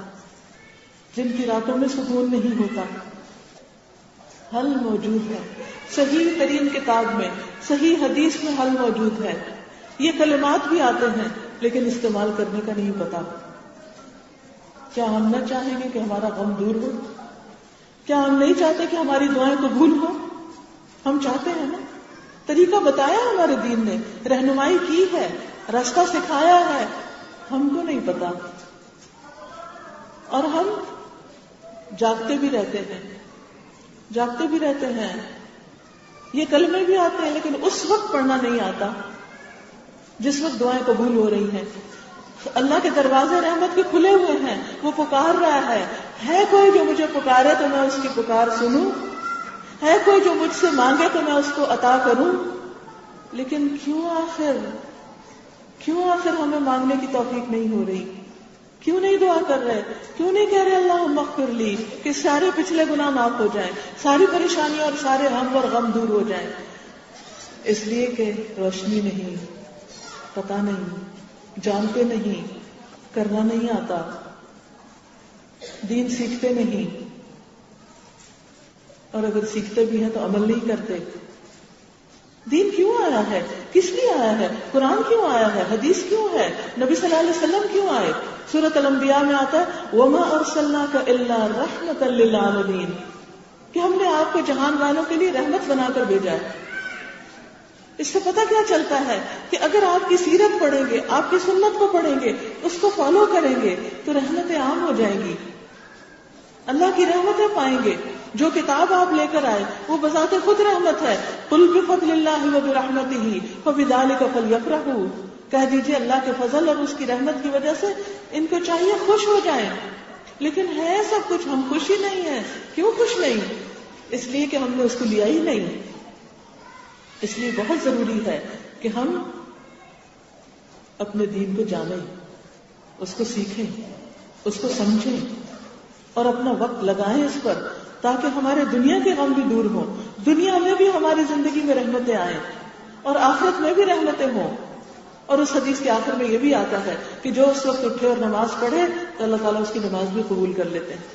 جن کی راتوں میں سکون نہیں ہوتا. حل موجود ہے صحیح ترین کتاب میں, صحیح حدیث میں حل موجود ہے. یہ کلمات بھی آتے ہیں لیکن استعمال کرنے کا نہیں پتا. کیا ہم نہ چاہیں گے کہ ہمارا غم دور ہو؟ کیا ہم نہیں چاہتے کہ ہماری دعائیں قبول ہو؟ ہم چاہتے ہیں نا. طریقہ بتایا ہمارے دین نے, رہنمائی کی ہے, راستہ سکھایا ہے, ہم کو نہیں پتا. اور ہم جاگتے بھی رہتے ہیں, جاگتے بھی رہتے ہیں. یہ کلمے بھی آتے ہیں لیکن اس وقت پڑھنا نہیں آتا جس وقت دعائیں قبول ہو رہی ہیں. اللہ کے دروازے رحمت کے کھلے ہوئے ہیں, وہ پکار رہا ہے کوئی جو مجھے پکارے تو میں اس کی پکار سنوں, ہے کوئی جو مجھ سے مانگے تو میں اس کو عطا کروں. لیکن کیوں آخر ہمیں مانگنے کی توفیق نہیں ہو رہی؟ کیوں نہیں دعا کر رہے؟ کیوں نہیں کہہ رہے اللہم اغفر لی کہ سارے پچھلے گناہ معاف ہو جائیں, ساری پریشانیاں اور سارے ہم اور غم دور ہو جائیں؟ اس لیے کہ روشنی نہیں, پتہ نہیں, جانتے نہیں, کرنا نہیں آتا, دین سیکھتے نہیں, اور اگر سیکھتے بھی ہیں تو عمل نہیں کرتے. دین کیوں آیا ہے؟ کس لیے آیا ہے؟ قرآن کیوں آیا ہے؟ حدیث کیوں ہے؟ نبی صلی اللہ علیہ وسلم کیوں آئے؟ سورۃ الانبیاء میں آتا ہے وَمَا أَرْسَلْنَاكَ إِلَّا رَحْمَةً لِّلْعَالَمِينَ, کہ ہم نے آپ کو جہان والوں کے لیے رحمت بنا کر بھیجا ہے. اس سے پتہ کیا چلتا ہے کہ اگر آپ کی سیرت پڑھیں گے, آپ کی سنت کو پڑھیں گے, اس کو فالو کریں گے تو رحمتیں عام ہو جائیں گی, اللہ کی رحمتیں پائیں گے. جو کتاب آپ لے کر آئے وہ بذات خود رحمت ہے. قُلْ بِفَضْلِ اللَّهِ وَبِرَحْمَتِهِ فَبِذَلِكَ فَلْيَفْرَحُوا, کہہ دیجئے اللہ کے فضل اور اس کی رحمت کی وجہ سے ان کو چاہیے خوش ہو جائیں. لیکن ہے سب کچھ, ہم خوش ہی نہیں ہیں. کیوں خوش نہیں؟ اس لیے کہ ہم نے اس کو لیا ہی نہیں. اس لیے بہت ضروری ہے کہ ہم اپنے دین کو جانیں, اس کو سیکھیں, اس کو سمجھیں اور اپنا وقت لگائیں اس پر, تاکہ ہمارے دنیا کے غم بھی دور ہوں, دنیا میں بھی ہماری زندگی میں رحمتیں آئیں اور آخرت میں بھی رحمتیں ہوں. اور اس حدیث کے آخر میں یہ بھی آتا ہے کہ جو اس وقت اٹھے اور نماز پڑھے تو اللہ تعالیٰ اس کی نماز بھی قبول کر لیتے ہیں.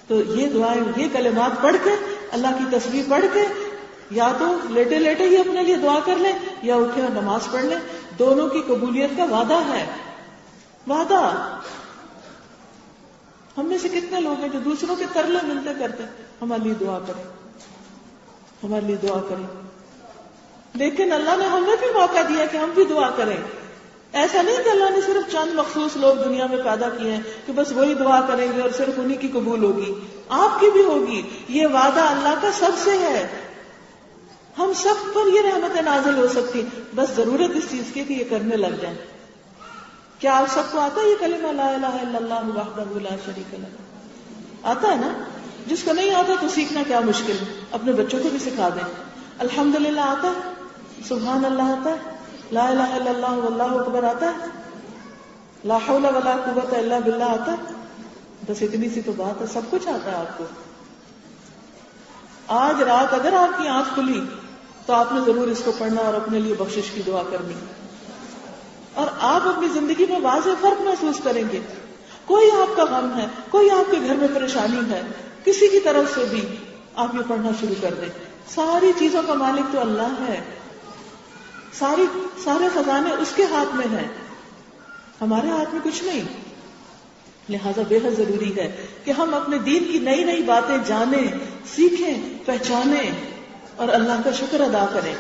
تو یہ دعائیں, یہ کلمات پڑھ کے, اللہ کی تسبیح پڑھ کے, یا تو لیٹے لیٹے ہی اپنے لیے دعا کر لیں یا اٹھے اور نماز پڑھ لیں. دونوں کی قبولیت کا وعدہ ہے, وعدہ. ہم میں سے کتنے لوگ ہیں جو دوسروں کے ترلے ملتے کرتے ہمارے لیے دعا کریں, ہمارے لیے دعا کریں. لیکن اللہ نے ہمیں بھی موقع دیا کہ ہم بھی دعا کریں. ایسا نہیں کہ اللہ نے صرف چند مخصوص لوگ دنیا میں پیدا کیے ہیں کہ بس وہی دعا کریں گے اور صرف انہی کی قبول ہوگی. آپ کی بھی ہوگی. یہ وعدہ اللہ کا سب سے ہے. ہم سب پر یہ رحمتیں نازل ہو سکتی، بس ضرورت اس چیز کی کہ یہ کرنے لگ جائیں. کیا آپ سب کو آتا ہے یہ کلمہ لا الہ الا اللہ وحدہ لا شریک لہ؟ آتا ہے نا؟ جس کو نہیں آتا تو سیکھنا کیا مشکل ہے، اپنے بچوں کو بھی سکھا دیں. الحمدللہ آتا ہے، سبحان اللہ آتا ہے، لا الہ الا اللہ واللہ اکبر آتا ہے، لا حول ولا قوت الا باللہ آتا ہے. بس اتنی سی تو بات ہے، سب کچھ آتا ہے آپ کو. آج رات اگر آپ کی آنکھ کھلی تو آپ نے ضرور اس کو پڑھنا اور اپنے لیے بخشش کی دعا کرنی، اور آپ اپنی زندگی میں واضح فرق محسوس کریں گے. کوئی آپ کا غم ہے، کوئی آپ کے گھر میں پریشانی ہے، کسی کی طرف سے بھی آپ یہ پڑھنا شروع کر دیں. ساری چیزوں کا مالک تو اللہ ہے، سارے خزانے اس کے ہاتھ میں ہیں، ہمارے ہاتھ میں کچھ نہیں. لہذا بے حد ضروری ہے کہ ہم اپنے دین کی نئی نئی باتیں جانیں، سیکھیں، پہچانیں اور اللہ کا شکر ادا کریں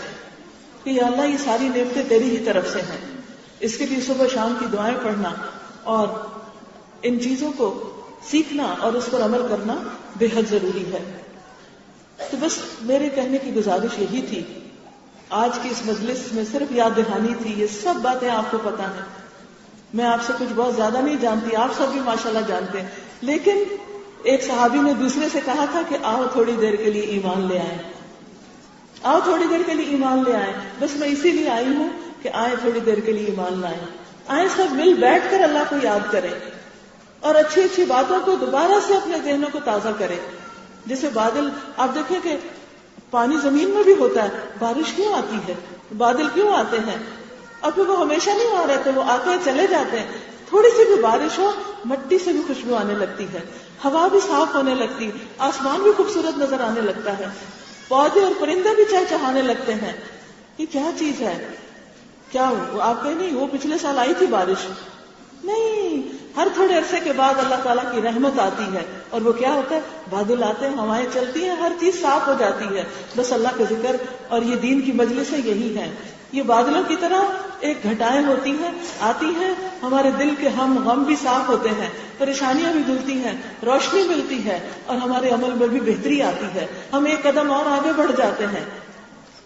کہ یا اللہ یہ ساری نعمتیں تیری ہی طرف سے ہیں. اس کے لیے صبح شام کی دعائیں پڑھنا اور ان چیزوں کو سیکھنا اور اس پر عمل کرنا بے حد ضروری ہے. تو بس میرے کہنے کی گزارش یہی تھی. آج کی اس مجلس میں صرف یاد دہانی تھی. یہ سب باتیں آپ کو پتا ہیں، میں آپ سے کچھ بہت زیادہ نہیں جانتی، آپ سب بھی ماشاءاللہ جانتے ہیں. لیکن ایک صحابی نے دوسرے سے کہا تھا کہ آؤ تھوڑی دیر کے لیے ایمان لے آئیں، آؤ تھوڑی دیر کے لیے ایمان لے آئیں. بس میں اسی لیے آئی ہوں کہ آئیں تھوڑی دیر کے لیے ایمان لائیں، آئیں سب مل بیٹھ کر اللہ کو یاد کریں اور اچھی اچھی باتوں کو دوبارہ سے اپنے ذہنوں کو تازہ کریں. جیسے بادل، آپ دیکھیں کہ پانی زمین میں بھی ہوتا ہے، بارش کیوں آتی ہے، بادل کیوں آتے ہیں؟ اور پھر وہ ہمیشہ نہیں وہاں رہتے، وہ آتے ہیں چلے جاتے ہیں. تھوڑی سی بھی بارش ہو مٹی سے بھی خوشبو آنے لگتی ہے، ہوا بھی صاف ہونے لگتی، آسمان بھی خوبصورت نظر آنے لگتا ہے، پودے اور پرندے بھی چہچہانے لگتے ہیں. یہ کیا چیز ہے؟ کیا آپ کہیں نہیں وہ پچھلے سال آئی تھی بارش؟ نہیں، ہر تھوڑے عرصے کے بعد اللہ تعالیٰ کی رحمت آتی ہے اور وہ کیا ہوتا ہے؟ بادل آتے ہیں، ہوائیں چلتی ہیں، ہر چیز صاف ہو جاتی ہے. بس اللہ کا ذکر اور یہ دین کی مجلسیں یہی ہیں. یہ بادلوں کی طرح ایک گھٹائیں ہوتی ہیں، آتی ہیں، ہمارے دل کے غم بھی صاف ہوتے ہیں، پریشانیاں بھی دھلتی ہیں، روشنی ملتی ہے اور ہمارے عمل میں بھی بہتری آتی ہے. ہم ایک قدم اور آگے بڑھ جاتے ہیں،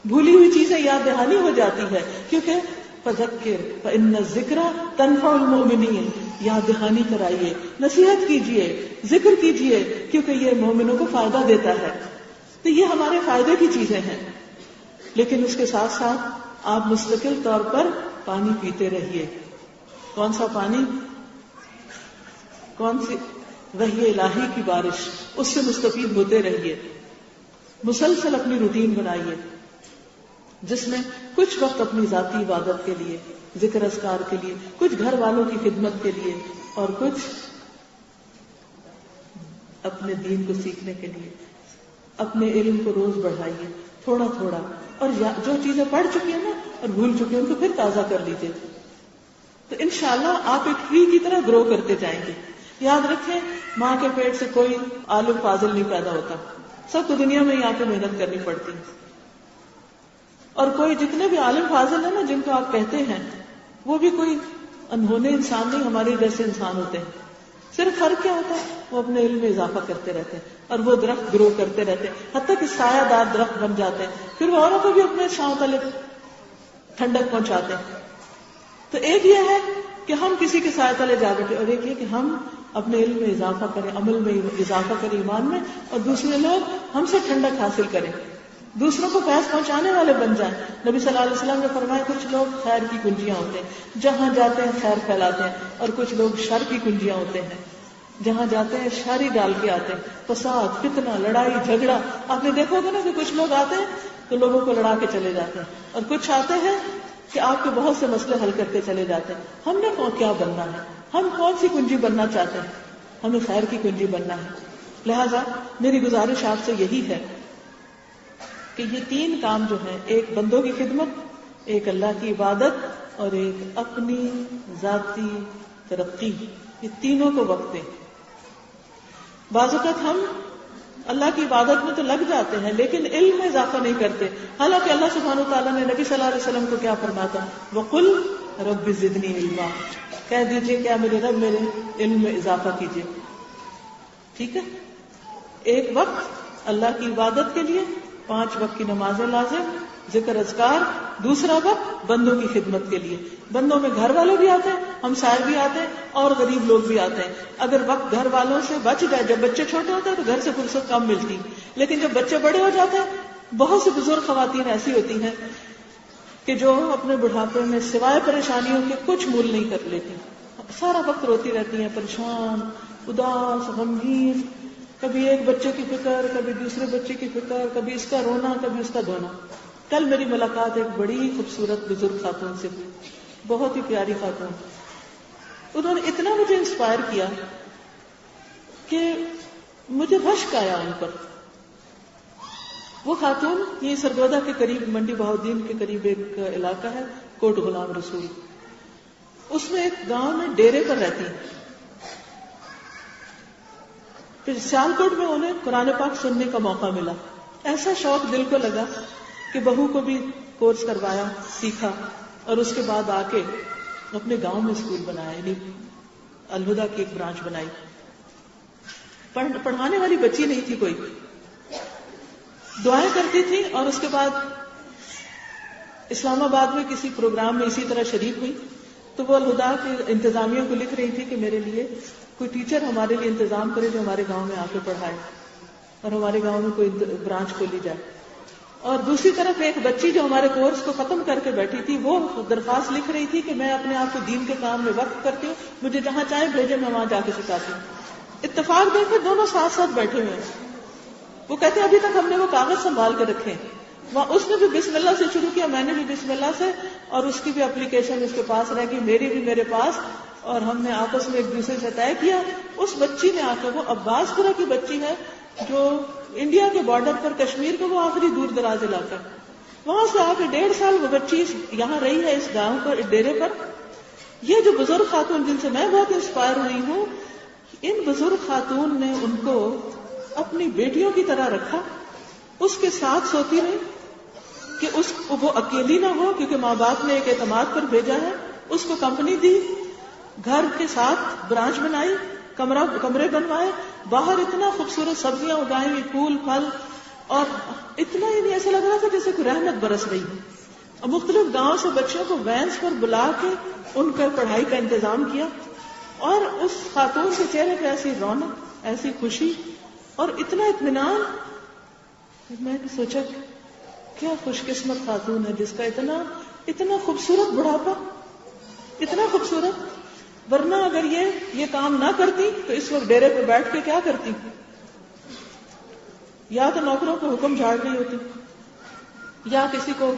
بھولی ہوئی چیزیں یاد دہانی ہو جاتی ہے. کیونکہ فذکر فإن الذکر تنفع المؤمنین، یاد دہانی کرائیے، نصیحت کیجیے، ذکر کیجیے، کیونکہ یہ مومنوں کو فائدہ دیتا ہے. تو یہ ہمارے فائدے کی چیزیں ہیں. لیکن اس کے ساتھ ساتھ آپ مستقل طور پر پانی پیتے رہیے. کون سا پانی؟ کون سی؟ وحی الہی کی بارش، اس سے مستفید ہوتے رہیے. مسلسل اپنی روٹین بنائیے جس میں کچھ وقت اپنی ذاتی عبادت کے لیے، ذکر اذکار کے لیے، کچھ گھر والوں کی خدمت کے لیے اور کچھ اپنے دین کو سیکھنے کے لیے. اپنے علم کو روز بڑھائیے تھوڑا تھوڑا، اور جو چیزیں پڑھ چکی ہیں نا اور بھول چکے ہیں ان کو پھر تازہ کر لیجیے. تو انشاءاللہ آپ ایک ٹری کی طرح گرو کرتے جائیں گے. یاد رکھیں، ماں کے پیٹ سے کوئی عالم فاضل نہیں پیدا ہوتا، سب کو دنیا میں ہی آ کے محنت کرنی پڑتی ہے. اور کوئی جتنے بھی عالم فاضل ہیں نا جن کو آپ کہتے ہیں، وہ بھی کوئی انہونے انسان نہیں، ہمارے جیسے انسان ہوتے ہیں. صرف فرق کیا ہوتا ہے؟ وہ اپنے علم میں اضافہ کرتے رہتے ہیں اور وہ درخت گرو کرتے رہتے ہیں، حتیٰ کہ سایہ دار درخت بن جاتے ہیں، پھر وہ اوروں کو بھی اپنے چھاؤں تلے ٹھنڈک پہنچاتے ہیں. تو ایک یہ ہے کہ ہم کسی کے سایہ تلے جا بیٹھے، اور ایک یہ کہ ہم اپنے علم میں اضافہ کریں، عمل میں اضافہ کریں، ایمان میں، اور دوسرے لوگ ہم سے ٹھنڈک حاصل کریں، دوسروں کو فیض پہنچانے والے بن جائیں. نبی صلی اللہ علیہ وسلم نے فرمایا کچھ لوگ خیر کی کنجیاں ہوتے ہیں، جہاں جاتے ہیں خیر پھیلاتے ہیں، اور کچھ لوگ شر کی کنجیاں ہوتے ہیں، جہاں جاتے ہیں شر ہی ڈال کے آتے ہیں. فساد، فتنہ، لڑائی جھگڑا. آپ نے دیکھا ہوگا نا کہ کچھ لوگ آتے ہیں تو لوگوں کو لڑا کے چلے جاتے ہیں، اور کچھ آتے ہیں کہ آپ کے بہت سے مسئلے حل کر کے چلے جاتے ہیں. ہم نے کیا بننا ہے؟ ہم کون سی کنجی بننا چاہتے ہیں؟ ہمیں خیر کی کنجی بننا ہے. لہذا میری گزارش آپ سے یہی ہے کہ یہ تین کام جو ہیں، ایک بندوں کی خدمت، ایک اللہ کی عبادت اور ایک اپنی ذاتی ترقی، یہ تینوں کو وقت دیں. بعض اوقات ہم اللہ کی عبادت میں تو لگ جاتے ہیں لیکن علم میں اضافہ نہیں کرتے. حالانکہ اللہ سبحانہ وتعالیٰ نے نبی صلی اللہ علیہ وسلم کو کیا فرمایا تھا؟ وَقُلْ رب زدنی علما، کہہ دیجئے کیا میرے رب میرے علم میں اضافہ کیجئے. ٹھیک ہے، ایک وقت اللہ کی عبادت کے لیے، 5 وقت کی نمازیں لازم، ذکر اذکار. دوسرا وقت بندوں کی خدمت کے لیے. بندوں میں گھر والے بھی آتے ہیں، ہمسائے بھی آتے ہیں، اور غریب لوگ بھی آتے ہیں. اگر وقت گھر والوں سے بچ جائے، جب بچے چھوٹے ہوتے ہیں تو گھر سے فرصت کم ملتی، لیکن جب بچے بڑے ہو جاتے ہیں، بہت سی بزرگ خواتین ایسی ہوتی ہیں کہ جو اپنے بڑھاپے میں سوائے پریشانیوں کے کچھ مول نہیں کر لیتی. سارا وقت روتی رہتی ہیں، پریشان، اداس، غمگین، کبھی ایک بچے کی فکر، کبھی دوسرے بچے کی فکر، کبھی اس کا رونا، کبھی اس کا دھونا. کل میری ملاقات ایک بڑی خوبصورت بزرگ خاتون سے ہوئی، بہت ہی پیاری خاتون. انہوں نے اتنا مجھے انسپائر کیا کہ مجھے رشک آیا ان پر. وہ خاتون یہ سرگودا کے قریب، منڈی بہاؤالدین کے قریب ایک علاقہ ہے کوٹ غلام رسول، اس میں ایک گاؤں میں ڈیرے پر رہتی ہیں. پھر سیالکوٹ میں انہیں قرآن پاک سننے کا موقع ملا. ایسا شوق دل کو لگا کہ بہو کو بھی کورس کروایا، سیکھا، اور اس کے بعد آ کے اپنے گاؤں میں اسکول بنایا، یعنی الہدا کی ایک برانچ بنائی. پڑھانے والی بچی نہیں تھی کوئی، دعائیں کرتی تھی. اور اس کے بعد اسلام آباد میں کسی پروگرام میں اسی طرح شریک ہوئی تو وہ الہدا کی انتظامیہ کو لکھ رہی تھی کہ میرے لیے کوئی ٹیچر ہمارے لیے انتظام کرے جو ہمارے گاؤں میں آ کے پڑھائے اور ہمارے گاؤں میں کوئی برانچ کھولی جائے. اور دوسری طرف ایک بچی جو ہمارے کورس کو ختم کر کے بیٹھی تھی، وہ درخواست لکھ رہی تھی کہ میں اپنے آپ کو دین کے کام میں وقف کرتی ہوں، مجھے جہاں چاہے بھیجے، میں وہاں جا کے سکھاتی ہوں. اتفاق دیکھے دونوں ساتھ ساتھ بیٹھے ہوئے ہیں. وہ کہتے ہیں ابھی تک ہم نے وہ کاغذ سنبھال کے رکھے ہیں. وہاں اس نے بھی بسم اللہ سے شروع کیا، میں نے بھی بسم اللہ سے، اور اس کی بھی اپلیکیشن اس کے پاس رہ گئی، میری بھی میرے پاس، اور ہم نے آپس میں ایک دوسرے سے طے کیا. اس بچی نے آ کے، وہ عباس پورہ کی بچی ہے جو انڈیا کے بارڈر پر، کشمیر کا وہ آخری دور دراز علاقہ ہے، وہاں سے آ کے 1.5 سال وہ بچی یہاں رہی ہے اس گاؤں پر، ڈیرے پر. یہ جو بزرگ خاتون جن سے میں بہت انسپائر ہوئی ہوں، ان بزرگ خاتون نے ان کو اپنی بیٹیوں کی طرح رکھا، اس کے ساتھ سوتی رہی کہ وہ اکیلی نہ ہو، کیونکہ ماں باپ نے ایک اعتماد پر بھیجا ہے. اس کو کمپنی دی، گھر کے ساتھ برانچ بنائی، کمرے بنوائے، باہر اتنا خوبصورت سبزیاں اگائی ہوئی، پھول پھل، اور اتنا ہی نہیں، ایسا لگ رہا تھا جیسے کوئی رحمت برس رہی ہے. اور مختلف گاؤں سے بچوں کو وینس پر بلا کے ان کا پڑھائی کا انتظام کیا. اور اس خاتون کے چہرے پہ ایسی رونق، ایسی خوشی اور اتنا اطمینان. میں نے سوچا کیا خوش قسمت خاتون ہے جس کا اتنا خوبصورت بڑھاپا، اتنا خوبصورت. ورنہ اگر یہ کام نہ کرتی تو اس وقت ڈیرے پہ بیٹھ کے کیا کرتی؟ یا تو نوکروں کو حکم جھاڑ رہی ہوتی، یا کسی کو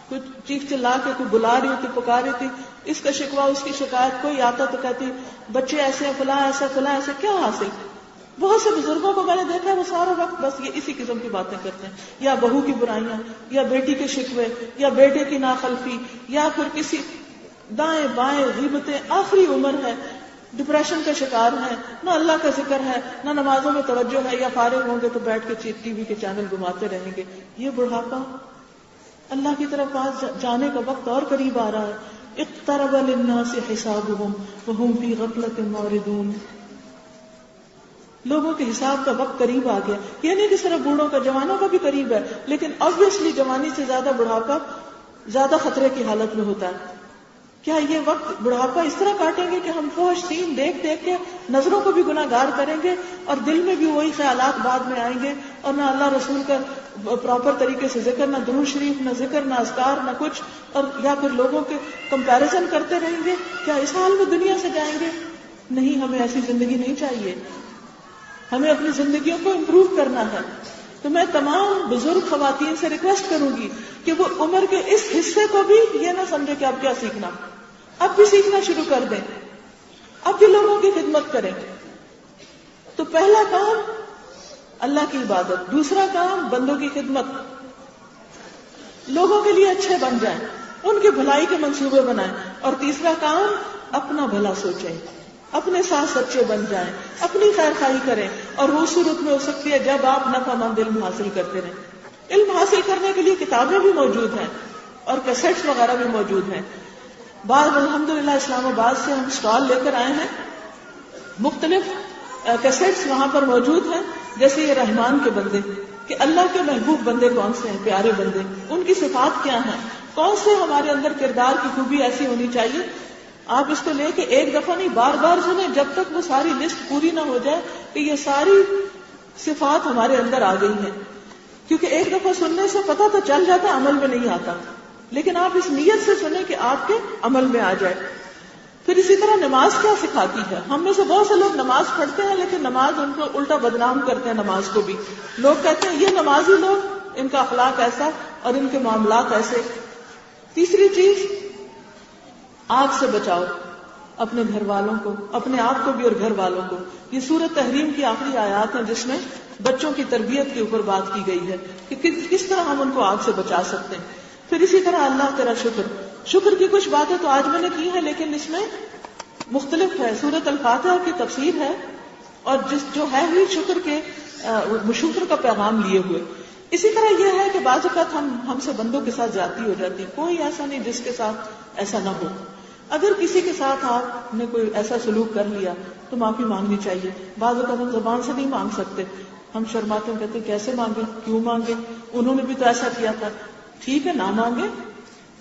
کچھ چیخ چلا کے کوئی بلا رہی ہوتی، پکار رہی تھی، اس کا شکوہ، اس کی شکایت. کوئی آتا تو کہتی بچے ایسے ہیں، فلاں ایسا، فلاں ایسے. کیا حاصل؟ بہت سے بزرگوں کو میں نے دیکھا ہے وہ سارا وقت بس یہ اسی قسم کی باتیں کرتے ہیں، یا بہو کی برائیاں، یا بیٹی کے شکوے، یا بیٹے کی ناخلفی، یا پھر کسی دائیں بائیں غیبتیں. آخری عمر ہے، ڈپریشن کا شکار ہے، نہ اللہ کا ذکر ہے، نہ نمازوں میں توجہ ہے، یا فارغ ہوں گے تو بیٹھ کے ٹی وی کے چینل گھماتے رہیں گے. یہ بڑھاپا، اللہ کی طرف پاس جانے کا وقت اور قریب آ رہا ہے. اقترب للناس حسابهم وهم في غفلة معرضون. لوگوں کے حساب کا وقت قریب آ گیا. یہ نہیں کہ صرف بوڑھوں کا، جوانوں کا بھی قریب ہے، لیکن obviously جوانی سے زیادہ بڑھاپا زیادہ خطرے کی حالت میں ہوتا ہے. کیا یہ وقت بڑھاپا اس طرح کاٹیں گے کہ ہم فحش سین دیکھ دیکھ کے نظروں کو بھی گناہ گار کریں گے، اور دل میں بھی وہی خیالات بعد میں آئیں گے، اور نہ اللہ رسول کا پراپر طریقے سے ذکر، نہ درود شریف، نہ ذکر، نہ اذکار، نہ کچھ، اور یا پھر لوگوں کے کمپیریزن کرتے رہیں گے؟ کیا اس حال میں دنیا سے جائیں گے؟ نہیں، ہمیں ایسی زندگی نہیں چاہیے. ہمیں اپنی زندگیوں کو امپروو کرنا ہے. تو میں تمام بزرگ خواتین سے ریکویسٹ کروں گی کہ وہ عمر کے اس حصے کو بھی یہ نہ سمجھے کہ اب کیا سیکھنا، اب بھی سیکھنا شروع کر دیں، اب بھی لوگوں کی خدمت کریں. تو پہلا کام اللہ کی عبادت، دوسرا کام بندوں کی خدمت، لوگوں کے لیے اچھے بن جائیں، ان کی بھلائی کے منصوبے بنائیں، اور تیسرا کام اپنا بھلا سوچیں، اپنے ساتھ سچے بن جائیں، اپنی خیر خواہی کریں. اور وہ صورت میں ہو سکتی ہے جب آپ نفع مند علم حاصل کرتے رہیں. علم حاصل کرنے کے لیے کتابیں بھی موجود ہیں اور کیسٹس وغیرہ بھی موجود ہیں، بعد الحمدللہ اسلام آباد سے ہم اسٹال لے کر آئے ہیں، مختلف کیسٹس وہاں پر موجود ہیں، جیسے یہ رحمان کے بندے، کہ اللہ کے محبوب بندے کون سے ہیں، پیارے بندے، ان کی صفات کیا ہیں، کون سے ہمارے اندر کردار کی خوبی ایسی ہونی چاہیے. آپ اس کو لے کے ایک دفعہ نہیں بار بار سنیں جب تک وہ ساری لسٹ پوری نہ ہو جائے کہ یہ ساری صفات ہمارے اندر آ گئی ہیں. کیونکہ ایک دفعہ سننے سے پتہ تو چل جاتا، عمل میں نہیں آتا، لیکن آپ اس نیت سے سنیں کہ آپ کے عمل میں آ جائے. پھر اسی طرح نماز کیا سکھاتی ہے. ہم میں سے بہت سے لوگ نماز پڑھتے ہیں لیکن نماز ان کو الٹا بدنام کرتے ہیں. نماز کو بھی لوگ کہتے ہیں یہ نمازی لوگ، ان کا اخلاق ایسا اور ان کے معاملات ایسے. تیسری چیز، آگ سے بچاؤ اپنے گھر والوں کو، اپنے آپ کو بھی اور گھر والوں کو. یہ سورۃ تحریم کی آخری آیات ہیں جس میں بچوں کی تربیت کے اوپر بات کی گئی ہے کہ کس طرح ہم ان کو آگ سے بچا سکتے ہیں. پھر اسی طرح اللہ تیرا شکر کی کچھ باتیں تو آج میں نے کی ہیں لیکن اس میں مختلف ہے. سورۃ الفاتحہ کی تفسیر ہے اور جو ہے ہی شکر کا پیغام لیے ہوئے. اسی طرح یہ ہے کہ بعض اوقات ہم سے بندوں کے ساتھ زیادتی ہو جاتی. کوئی ایسا نہیں جس کے ساتھ ایسا نہ ہو. اگر کسی کے ساتھ آپ نے کوئی ایسا سلوک کر لیا تو معافی مانگنی چاہیے. بعض اوقات ہم زبان سے نہیں مانگ سکتے، ہم شرماتے ہیں، کہتے ہیں کیسے مانگے، کیوں مانگے، انہوں نے بھی تو ایسا کیا تھا. ٹھیک ہے نہ مانگے.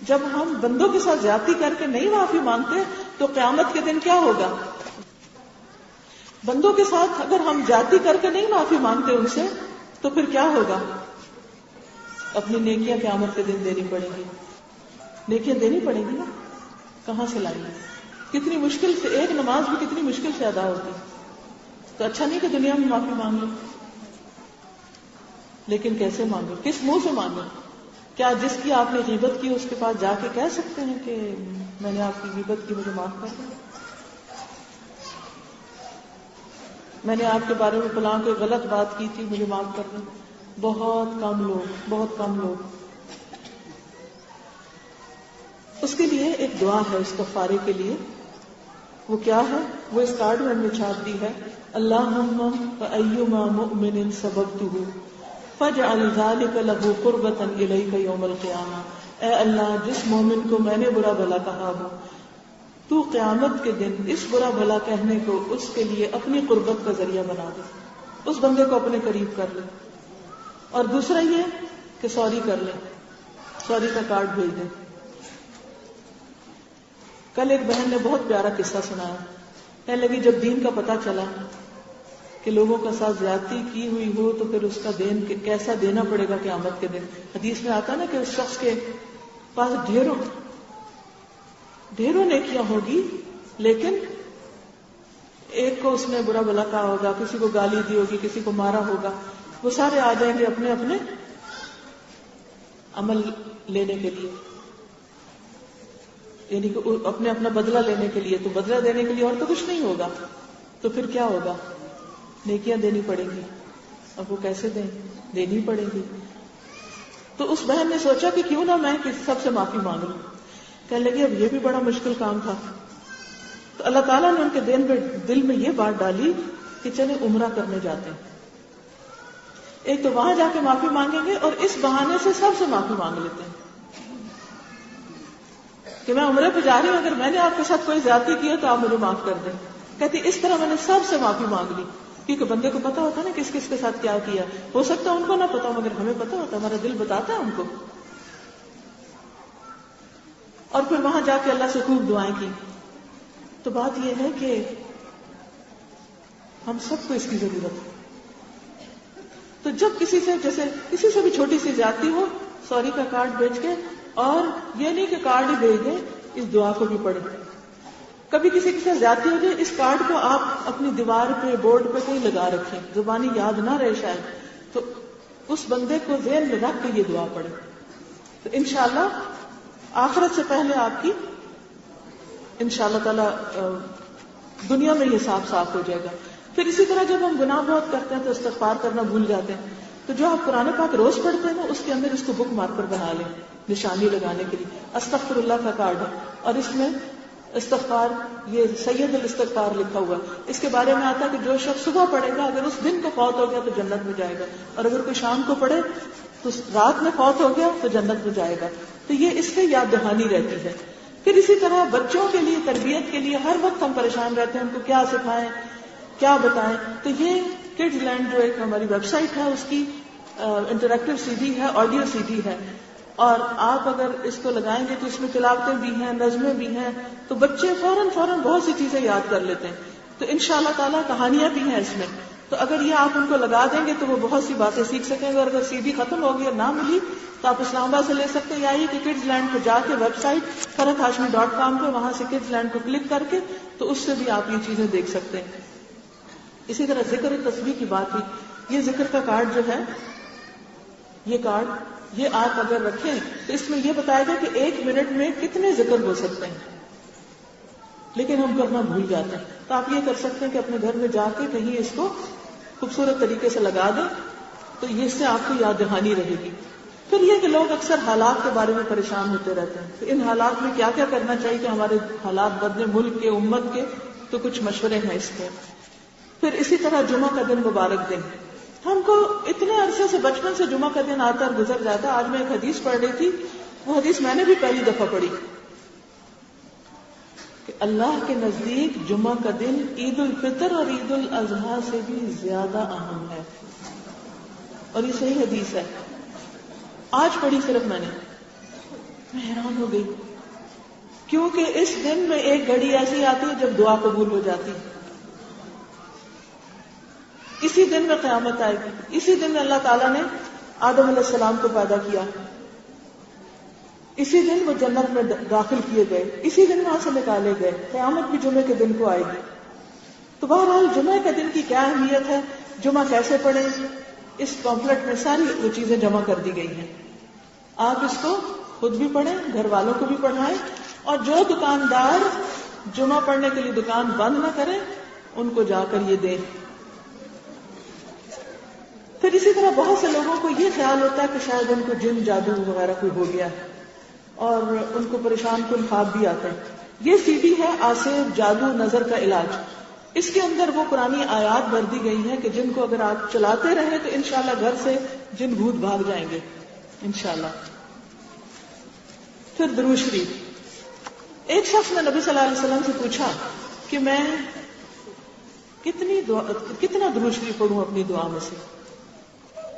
جب ہم بندوں کے ساتھ زیادتی کر کے نہیں معافی مانگتے تو قیامت کے دن کیا ہوگا؟ بندوں کے ساتھ اگر ہم زیادتی کر کے نہیں معافی مانگتے ان سے تو پھر کیا ہوگا؟ اپنی نیکیاں قیامت کے دن دینی پڑیں گی. نیکیاں دینی پڑیں گی نا، کہاں سے لائیں گے؟ کتنی مشکل سے ایک نماز بھی کتنی مشکل سے ادا ہوتی. تو اچھا نہیں کہ دنیا میں معافی مانگ لو، لیکن کیسے مانگو، کس منہ سے مانگو؟ کیا جس کی آپ نے غیبت کی اس کے پاس جا کے کہہ سکتے ہیں کہ میں نے آپ کی غیبت کی، مجھے معاف کر دیں، میں نے آپ کے بارے میں فلاں کوئی غلط بات کی تھی، مجھے معاف کر دیں؟ بہت کم لوگ. اس کے لیے ایک دعا ہے استغفارے کے لیے. وہ کیا ہے؟ وہ اس کارڈ میں ہم نے چھاپ دی ہے. اللہم فایما مؤمن سببتہ فاجعل ذلک لہ قربۃ الیک یوم القیامہ. اے اللہ، جس مومن کو میں نے برا بھلا کہا ہو، تو قیامت کے دن اس برا بھلا کہنے کو اس کے لیے اپنی قربت کا ذریعہ بنا دے، اس بندے کو اپنے قریب کر لے. اور دوسرا یہ کہ سوری کر لے، سوری کا کارڈ بھیج دیں. کل ایک بہن نے بہت پیارا قصہ سنایا. کہنے لگی جب دین کا پتہ چلا کہ لوگوں کا ساتھ زیادتی کی ہوئی ہو تو پھر اس کا دین کیسا دینا پڑے گا قیامت کے دن. حدیث میں آتا نا کہ اس شخص کے پاس ڈھیروں نیکیاں ہوگی لیکن ایک کو اس نے برا بھلا کہا ہوگا، کسی کو گالی دی ہوگی، کسی کو مارا ہوگا، وہ سارے آ جائیں گے اپنے اپنے عمل لینے کے لیے، یعنی کہ اپنے اپنا بدلہ لینے کے لیے. تو بدلہ دینے کے لیے اور تو کچھ نہیں ہوگا. تو پھر کیا ہوگا؟ نیکیاں دینی پڑیں گی. اب وہ کیسے دیں؟ دینی پڑیں گی. تو اس بہن نے سوچا کہ کیوں نہ میں سب سے معافی مانگ لوں. کہنے لگی اب یہ بھی بڑا مشکل کام تھا. تو اللہ تعالیٰ نے ان کے دل میں یہ بات ڈالی کہ چلے عمرہ کرنے جاتے ہیں. ایک تو وہاں جا کے معافی مانگیں گے اور اس بہانے سے سب سے معافی مانگ لیتے ہیں کہ میں عمرے پہ جا رہی ہوں، اگر میں نے آپ کے ساتھ کوئی زیادتی کی ہے تو آپ مجھے معاف کر دیں. کہتی اس طرح میں نے سب سے معافی مانگ لی. کیونکہ بندے کو پتا ہوتا نا کس کس کے ساتھ کیا کیا. ہو سکتا ہے ان کو نہ پتا مگر ہمیں پتا ہوتا، ہمارا دل بتاتا ہے ان کو. اور پھر وہاں جا کے اللہ سے خوب دعائیں کی. تو بات یہ ہے کہ ہم سب کو اس کی ضرورت ہے. تو جب کسی سے بھی چھوٹی سی زیادتی ہو، سوری کا کارڈ بھیج کے، اور یہ نہیں کہ کارڈ ہی بھیج دیں، اس دعا کو بھی پڑھیں. کبھی کسی کے ساتھ زیادتی ہو جائے، اس کارڈ کو آپ اپنی دیوار پہ، بورڈ پہ کہیں لگا رکھیں، زبانی یاد نہ رہے شاید، تو اس بندے کو ذہن میں رکھ کے یہ دعا پڑھیں. تو انشاءاللہ آخرت سے پہلے آپ کی انشاءاللہ تعالی دنیا میں یہ صاف ہو جائے گا. پھر اسی طرح جب ہم گناہ بہت کرتے ہیں تو استغفار کرنا بھول جاتے ہیں. تو جو آپ قرآن پاک روز پڑھتے ہیں نا، اس کے اندر اس کو بک مارکر بنا لیں، نشانی لگانے کے لیے. استغفر اللہ کا کارڈ ہے اور اس میں استغفار، یہ سید الاستغفار لکھا ہوا ہے. اس کے بارے میں آتا ہے کہ جو شخص صبح پڑھے گا اگر اس دن کو فوت ہو گیا تو جنت میں جائے گا، اور اگر کوئی شام کو پڑھے تو رات میں فوت ہو گیا تو جنت میں جائے گا. تو یہ اس سے یاد دہانی رہتی ہے. پھر اسی طرح بچوں کے لیے تربیت کے لیے ہر وقت ہم پریشان رہتے ہیں ان کو کیا سکھائیں کیا بتائیں. تو یہ کڈز لینڈ جو ایک ہماری ویب سائٹ ہے اس کی انٹریکٹیو سی ڈی ہے, آڈیو سی ڈی ہے, اور آپ اگر اس کو لگائیں گے تو اس میں تلاوتیں بھی ہیں, نظمیں بھی ہیں, تو بچے فوراً بہت سی چیزیں یاد کر لیتے ہیں. تو انشاءاللہ تعالیٰ کہانیاں بھی ہیں اس میں, تو اگر یہ آپ ان کو لگا دیں گے تو وہ بہت سی باتیں سیکھ سکیں گے. اور اگر سی ڈی ختم ہوگی اور نہ ملی تو آپ اسلام آباد سے لے سکتے ہیں, یا یہ کہ کڈز لینڈ پہ جا کے ویب سائٹ farhathashmi.com پہ وہاں سے کڈز لینڈ کو کلک کر کے تو اس سے بھی آپ یہ چیزیں دیکھ سکتے ہیں. اسی طرح ذکر و تسبیح کی بات ہوئی, یہ ذکر کا کارڈ جو ہے, یہ کارڈ یہ آپ اگر رکھیں تو اس میں یہ بتایا گیا کہ 1 منٹ میں کتنے ذکر ہو سکتے ہیں, لیکن ہم کرنا بھول جاتے ہیں. تو آپ یہ کر سکتے ہیں کہ اپنے گھر میں جا کے کہیں اس کو خوبصورت طریقے سے لگا دیں, تو اس سے آپ کو یاد دہانی رہے گی. پھر یہ کہ لوگ اکثر حالات کے بارے میں پریشان ہوتے رہتے ہیں, تو ان حالات میں کیا کیا کرنا چاہیے کہ ہمارے حالات بدلے, ملک کے, امت کے, تو کچھ مشورے ہیں اس کے. پھر اسی طرح جمعہ کا دن مبارک دن. ہم کو اتنے عرصے سے بچپن سے جمعہ کا دن آتا اور گزر جاتا. آج میں ایک حدیث پڑھ رہی تھی, وہ حدیث میں نے بھی پہلی دفعہ پڑھی کہ اللہ کے نزدیک جمعہ کا دن عید الفطر اور عید الاضحیٰ سے بھی زیادہ اہم ہے, اور یہ صحیح حدیث ہے. آج پڑھی صرف میں حیران ہو گئی, کیونکہ اس دن میں ایک گھڑی ایسی آتی ہے جب دعا قبول ہو جاتی ہے. اسی دن میں قیامت آئے گی, اسی دن میں اللہ تعالیٰ نے آدم علیہ السلام کو پیدا کیا, اسی دن وہ جنت میں داخل کیے گئے, اسی دن وہاں سے نکالے گئے. قیامت بھی جمعے کے دن کو آئے گی. تو بہرحال جمعہ کے دن کی کیا اہمیت ہے, جمعہ کیسے پڑھیں, اس پمفلٹ میں ساری وہ چیزیں جمع کر دی گئی ہیں. آپ اس کو خود بھی پڑھیں, گھر والوں کو بھی پڑھائیں, اور جو دکاندار جمعہ پڑھنے کے لیے دکان بند نہ کریں ان کو جا کر یہ دیں. پھر اسی طرح بہت سے لوگوں کو یہ خیال ہوتا ہے کہ شاید ان کو جن جادو وغیرہ کوئی ہو گیا ہے اور ان کو پریشان کن خواب بھی آتے ہیں. یہ سی ڈی ہے آصف جادو نظر کا علاج. اس کے اندر وہ قرآنی آیات بھر دی گئی ہیں کہ جن کو اگر آپ چلاتے رہیں تو انشاءاللہ گھر سے جن بھوت بھاگ جائیں گے انشاءاللہ. پھر درود شریف. ایک شخص نے نبی صلی اللہ علیہ وسلم سے پوچھا کہ میں کتنا درود شریف پڑھوں اپنی دعا میں سے.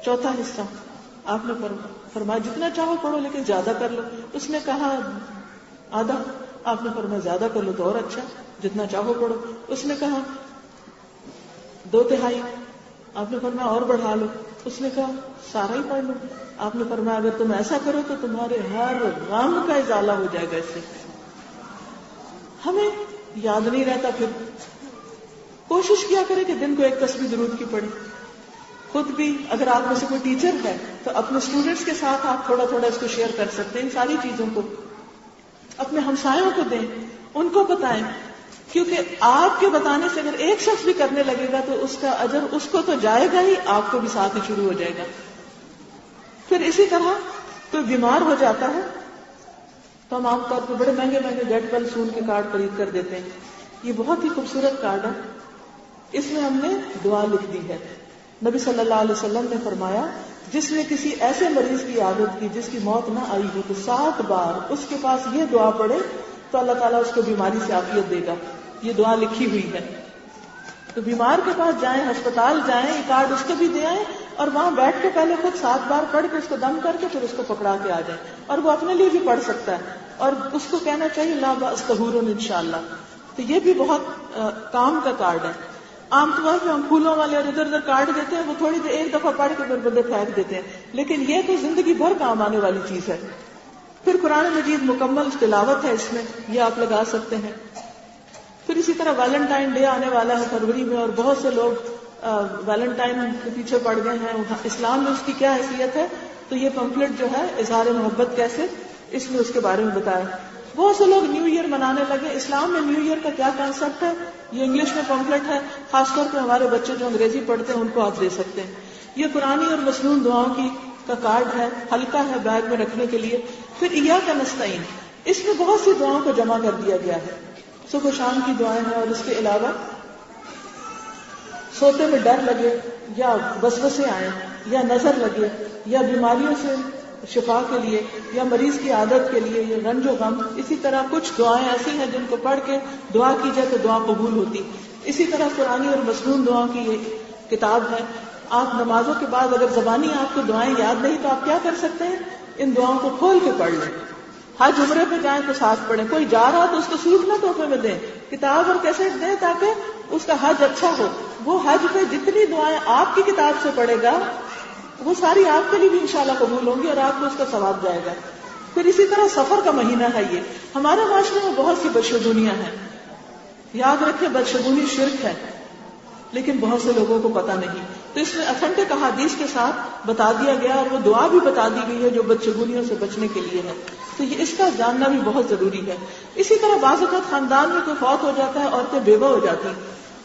چوتھا حصہ. آپ نے فرمایا جتنا چاہو پڑھو لیکن زیادہ کر لو. اس نے کہا آدھا. آپ نے فرمایا زیادہ کر لو تو اور اچھا, جتنا چاہو پڑھو. اس نے کہا 2/3. آپ نے فرمایا اور بڑھا لو. اس نے کہا سارا ہی پڑھ لو. آپ نے فرمایا اگر تم ایسا کرو تو تمہارے ہر غم کا ازالہ ہو جائے گا. اس سے ہمیں یاد نہیں رہتا. پھر کوشش کیا کرے کہ دن کو ایک تسبیح درود کی پڑھیں. خود بھی اگر آپ میں سے کوئی ٹیچر ہے تو اپنے اسٹوڈنٹس کے ساتھ آپ تھوڑا تھوڑا اس کو شیئر کر سکتے ہیں. ان ساری چیزوں کو اپنے ہمسایوں کو دیں, ان کو بتائیں, کیونکہ آپ کے بتانے سے اگر ایک شخص بھی کرنے لگے گا تو اس کا اجر اس کو تو جائے گا ہی, آپ کو بھی ساتھ ہی شروع ہو جائے گا. پھر اسی طرح کوئی بیمار ہو جاتا ہے تو ہم عام طور پہ بڑے مہنگے گیٹ ویل سون کے کارڈ خرید کر دیتے ہیں. یہ بہت ہی خوبصورت کارڈ ہے. اس میں ہم نے دعا لکھ دی ہے. نبی صلی اللہ علیہ وسلم نے فرمایا جس نے کسی ایسے مریض کی عادت کی جس کی موت نہ آئی ہو تو 7 بار اس کے پاس یہ دعا پڑھے تو اللہ تعالیٰ اس کو بیماری سے عافیت دے گا. یہ دعا لکھی ہوئی ہے. تو بیمار کے پاس جائیں, ہسپتال جائیں, یہ کارڈ اس کو بھی دے آئیں, اور وہاں بیٹھ کے پہلے خود 7 بار پڑھ کے اس کو دم کر کے پھر اس کو پکڑا کے آ جائیں. اور وہ اپنے لیے بھی پڑھ سکتا ہے, اور اس کو کہنا چاہیے لا باس طہور انشاءاللہ. تو یہ بھی بہت کام کا کارڈ ہے. عام طور پہ ہم پھولوں والے اور ادھر ادھر کارڈ دیتے ہیں, وہ تھوڑی دیر ایک دفعہ پڑھ کے پھر بندے پھینک دیتے ہیں, لیکن یہ تو زندگی بھر کام آنے والی چیز ہے. پھر قرآن مجید مکمل تلاوت ہے اس میں, یہ آپ لگا سکتے ہیں. پھر اسی طرح ویلنٹائن ڈے آنے والا ہے فروری میں, اور بہت سے لوگ ویلنٹائن کے پیچھے پڑ گئے ہیں. اسلام میں اس کی کیا حیثیت ہے, تو یہ پمفلٹ جو ہے اظہار محبت کیسے, اس میں اس کے بارے میں بتایا. بہت سے لوگ نیو ایئر منانے لگے. اسلام میں نیو ایئر کا کیا کانسیپٹ ہے, یہ انگلش میں پمفلٹ ہے. خاص طور پہ ہمارے بچے جو انگریزی پڑھتے ہیں ان کو آپ دے سکتے ہیں. یہ قرآنی اور مسنون دعاؤں کا کارڈ ہے, ہلکا ہے بیگ میں رکھنے کے لیے. پھر ایاک نستعین, اس میں بہت سی دعاؤں کو جمع کر دیا گیا ہے. صبح و شام کی دعائیں ہیں, اور اس کے علاوہ سوتے میں ڈر لگے یا وسوسے آئیں یا نظر لگے یا بیماریوں سے شفا کے لیے یا مریض کی عادت کے لیے یا رنج و غم. اسی طرح کچھ دعائیں ایسی ہیں جن کو پڑھ کے دعا کی جائے تو دعا قبول ہوتی. اسی طرح قرآنی اور مصنون دعا کی یہ کتاب ہے. آپ نمازوں کے بعد اگر زبانی آپ کو دعائیں یاد نہیں تو آپ کیا کر سکتے ہیں, ان دعاؤں کو کھول کے پڑھ لیں. حج عمرے پہ جائیں تو ساتھ پڑھیں. کوئی جا رہا تو اس کو سوٹ نہ تحفے میں دیں, کتاب اور کیسٹ دیں تاکہ اس کا حج اچھا ہو. وہ حج پہ جتنی دعائیں آپ کی کتاب سے پڑھے گا وہ ساری آپ کے لیے بھی انشاءاللہ قبول ہوں گی اور آپ کو اس کا ثواب جائے گا. پھر اسی طرح سفر کا مہینہ ہے یہ. ہمارے معاشرے میں بہت سی بدشگونیاں ہیں. یاد رکھیں بدشگونی شرک ہے, لیکن بہت سے لوگوں کو پتہ نہیں. تو اس میں اتھینٹک احادیث کے ساتھ بتا دیا گیا اور وہ دعا بھی بتا دی گئی ہے جو بدشگونیوں سے بچنے کے لیے ہے. تو یہ اس کا جاننا بھی بہت ضروری ہے. اسی طرح بعض اوقات خاندان میں کوئی فوت ہو جاتا ہے, عورتیں بیوہ ہو جاتی ہیں.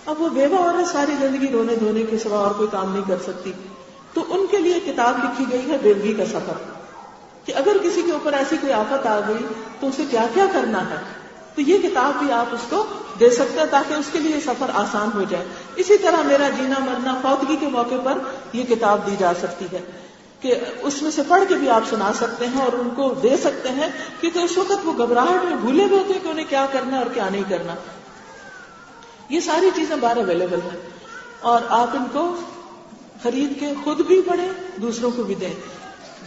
اب وہ بیوہ عورت ساری زندگی رونے دھونے کے سوا اور کوئی کام نہیں کر سکتی. تو ان کے لیے کتاب لکھی گئی ہے بیوگی کا سفر, کہ اگر کسی کے اوپر ایسی کوئی آفت آ گئی تو اسے کیا کیا کرنا ہے. تو یہ کتاب بھی آپ اس کو دے سکتے ہیں تاکہ اس کے لیے سفر آسان ہو جائے. اسی طرح میرا جینا مرنا فوتگی کے موقع پر یہ کتاب دی جا سکتی ہے کہ اس میں سے پڑھ کے بھی آپ سنا سکتے ہیں اور ان کو دے سکتے ہیں, کیونکہ اس وقت وہ گھبراہٹ میں بھولے ہوئے ہوتے ہیں کہ انہیں کیا کرنا اور کیا نہیں کرنا. یہ ساری چیزیں باہر اویلیبل ہیں اور آپ ان کو خرید کے خود بھی پڑھیں, دوسروں کو بھی دیں.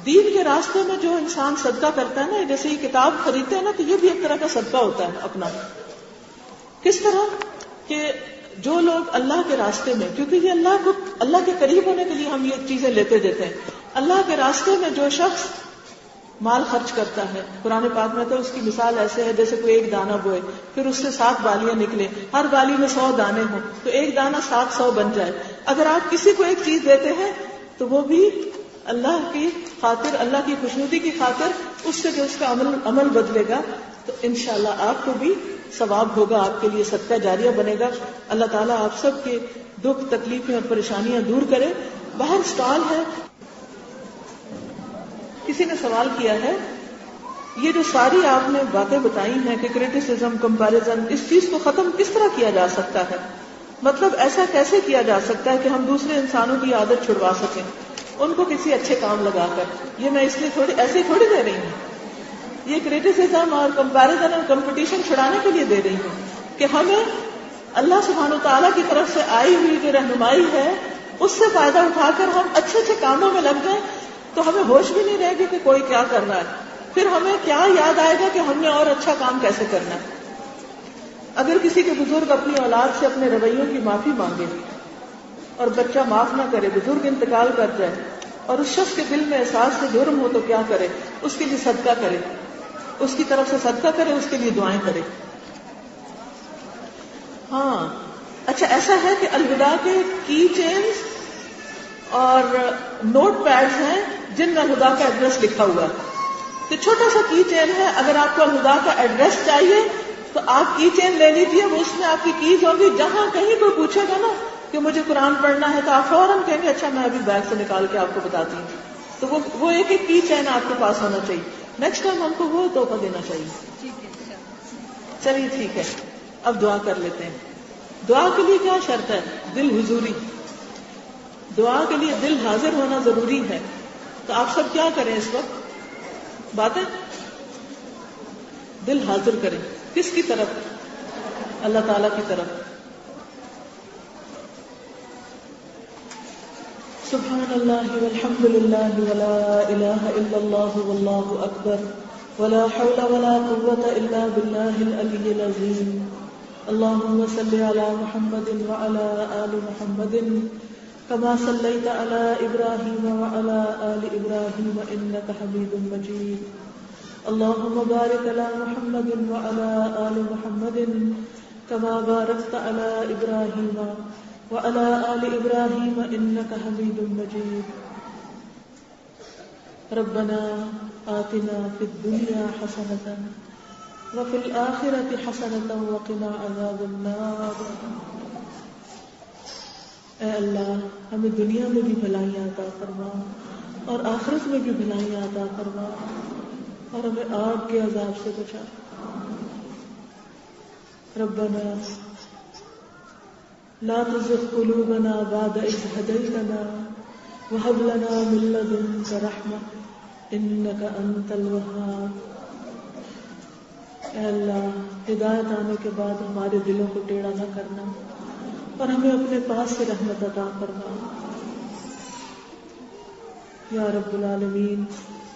دین کے راستے میں جو انسان صدقہ کرتا ہے نا, جیسے یہ کتاب خریدتے ہیں نا, تو یہ بھی ایک طرح کا صدقہ ہوتا ہے اپنا. کس طرح کہ جو لوگ اللہ کے راستے میں, کیونکہ یہ اللہ کے قریب ہونے کے لیے ہم یہ چیزیں لیتے دیتے ہیں. اللہ کے راستے میں جو شخص مال خرچ کرتا ہے, قرآن پاک میں تو اس کی مثال ایسے ہے جیسے کوئی ایک دانہ بوئے, پھر اس سے 7 بالیاں نکلے, ہر بالی میں 100 دانے ہوں تو ایک دانہ 700 بن جائے. اگر آپ کسی کو ایک چیز دیتے ہیں تو وہ بھی اللہ کی خاطر, اللہ کی خوشنودی کی خاطر, اس سے جو اس کا عمل بدلے گا تو انشاءاللہ آپ کو بھی ثواب ہوگا, آپ کے لیے صدقہ جاریہ بنے گا. اللہ تعالیٰ آپ سب کے دکھ تکلیفیں اور پریشانیاں دور کرے. باہر سٹال ہے. کسی نے سوال کیا ہے, یہ جو ساری آپ نے باتیں بتائی ہیں کہ کرٹیسزم, کمپیریزن, اس چیز کو ختم کس طرح کیا جا سکتا ہے؟ مطلب ایسا کیسے کیا جا سکتا ہے کہ ہم دوسرے انسانوں کی عادت چھڑوا سکیں ان کو کسی اچھے کام لگا کر؟ یہ میں اس لیے ایسے تھوڑی دے رہی ہوں. یہ کرٹیسزم اور کمپیریزن اور کمپٹیشن چھڑانے کے لیے دے رہی ہوں کہ ہمیں اللہ سبحانہ و تعالیٰ کی طرف سے آئی ہوئی جو رہنمائی ہے اس سے فائدہ اٹھا کر ہم اچھے اچھے کاموں میں لگ جائیں تو ہمیں ہوش بھی نہیں رہے گی کہ کوئی کیا کر رہا ہے. پھر ہمیں کیا یاد آئے گا کہ ہم نے اور اچھا کام کیسے کرنا ہے. اگر کسی کے بزرگ اپنی اولاد سے اپنے رویوں کی معافی مانگے اور بچہ معاف نہ کرے, بزرگ انتقال کر جائے اور اس شخص کے دل میں احساس سے جرم ہو تو کیا کرے؟ اس کے لیے صدقہ کرے, اس کی طرف سے صدقہ کرے, اس کے لیے دعائیں کرے. ہاں اچھا, ایسا ہے کہ الوداع کے کی چینز اور نوٹ پیڈز ہیں جن میں الوداع کا ایڈریس لکھا ہوا ہے. تو چھوٹا سا کی چین ہے, اگر آپ کو الوداع کا ایڈریس چاہیے تو آپ کی چین لے لیجیے, وہ اس میں آپ کی کیز ہوگی. جہاں کہیں کوئی پوچھے گا نا کہ مجھے قرآن پڑھنا ہے تو آپ فوراً کہیں گے اچھا میں ابھی بیگ سے نکال کے آپ کو بتاتی ہوں. تو وہ ایک ایک کی چین آپ کے پاس ہونا چاہیے. نیکسٹ ٹائم ہم کو وہ تحفہ دینا چاہیے. چلیے ٹھیک ہے, اب دعا کر لیتے ہیں. دعا کے لیے کیا شرط ہے؟ دل حضوری. دعا کے لیے دل حاضر ہونا ضروری ہے. تو آپ سب کیا کریں اس وقت؟ باتیں دل حاضر کریں. کس کی طرف؟ اللہ تعالی کی طرف. سبحان اللہ والحمد للہ ولا الہ الا اللہ واللہ اکبر ولا حول ولا قوة الا باللہ العلی العظیم. اللہم صل علی محمد وعلى آل محمد كما صلیت علی ابراہیم وعلى آل ابراہیم انک حمید مجید. اللہم بارک علی محمد وعلى آل محمد كما بارکت علی ابراہیم وعلى آل ابراہیم انک حمید مجید. ربنا آتنا فی الدنیا حسنة وفی الآخرة حسنة وقنا عذاب النار. اے اللہ ہمیں دنیا میں بھی بھلائیاں عطا فرما اور آخرت میں بھی بھلائیاں عطا فرما اور ہمیں آگ کے عذاب سے بچا. ربنا لا تزغ قلوبنا بعد إذ هديتنا وهب لنا من لدنك رحمة إنك أنت الوهاب. اے اللہ ہدایت آنے کے بعد ہمارے دلوں کو ٹیڑھا نہ کرنا اور ہمیں اپنے پاس سے رحمت عطا فرما. یا رب العالمین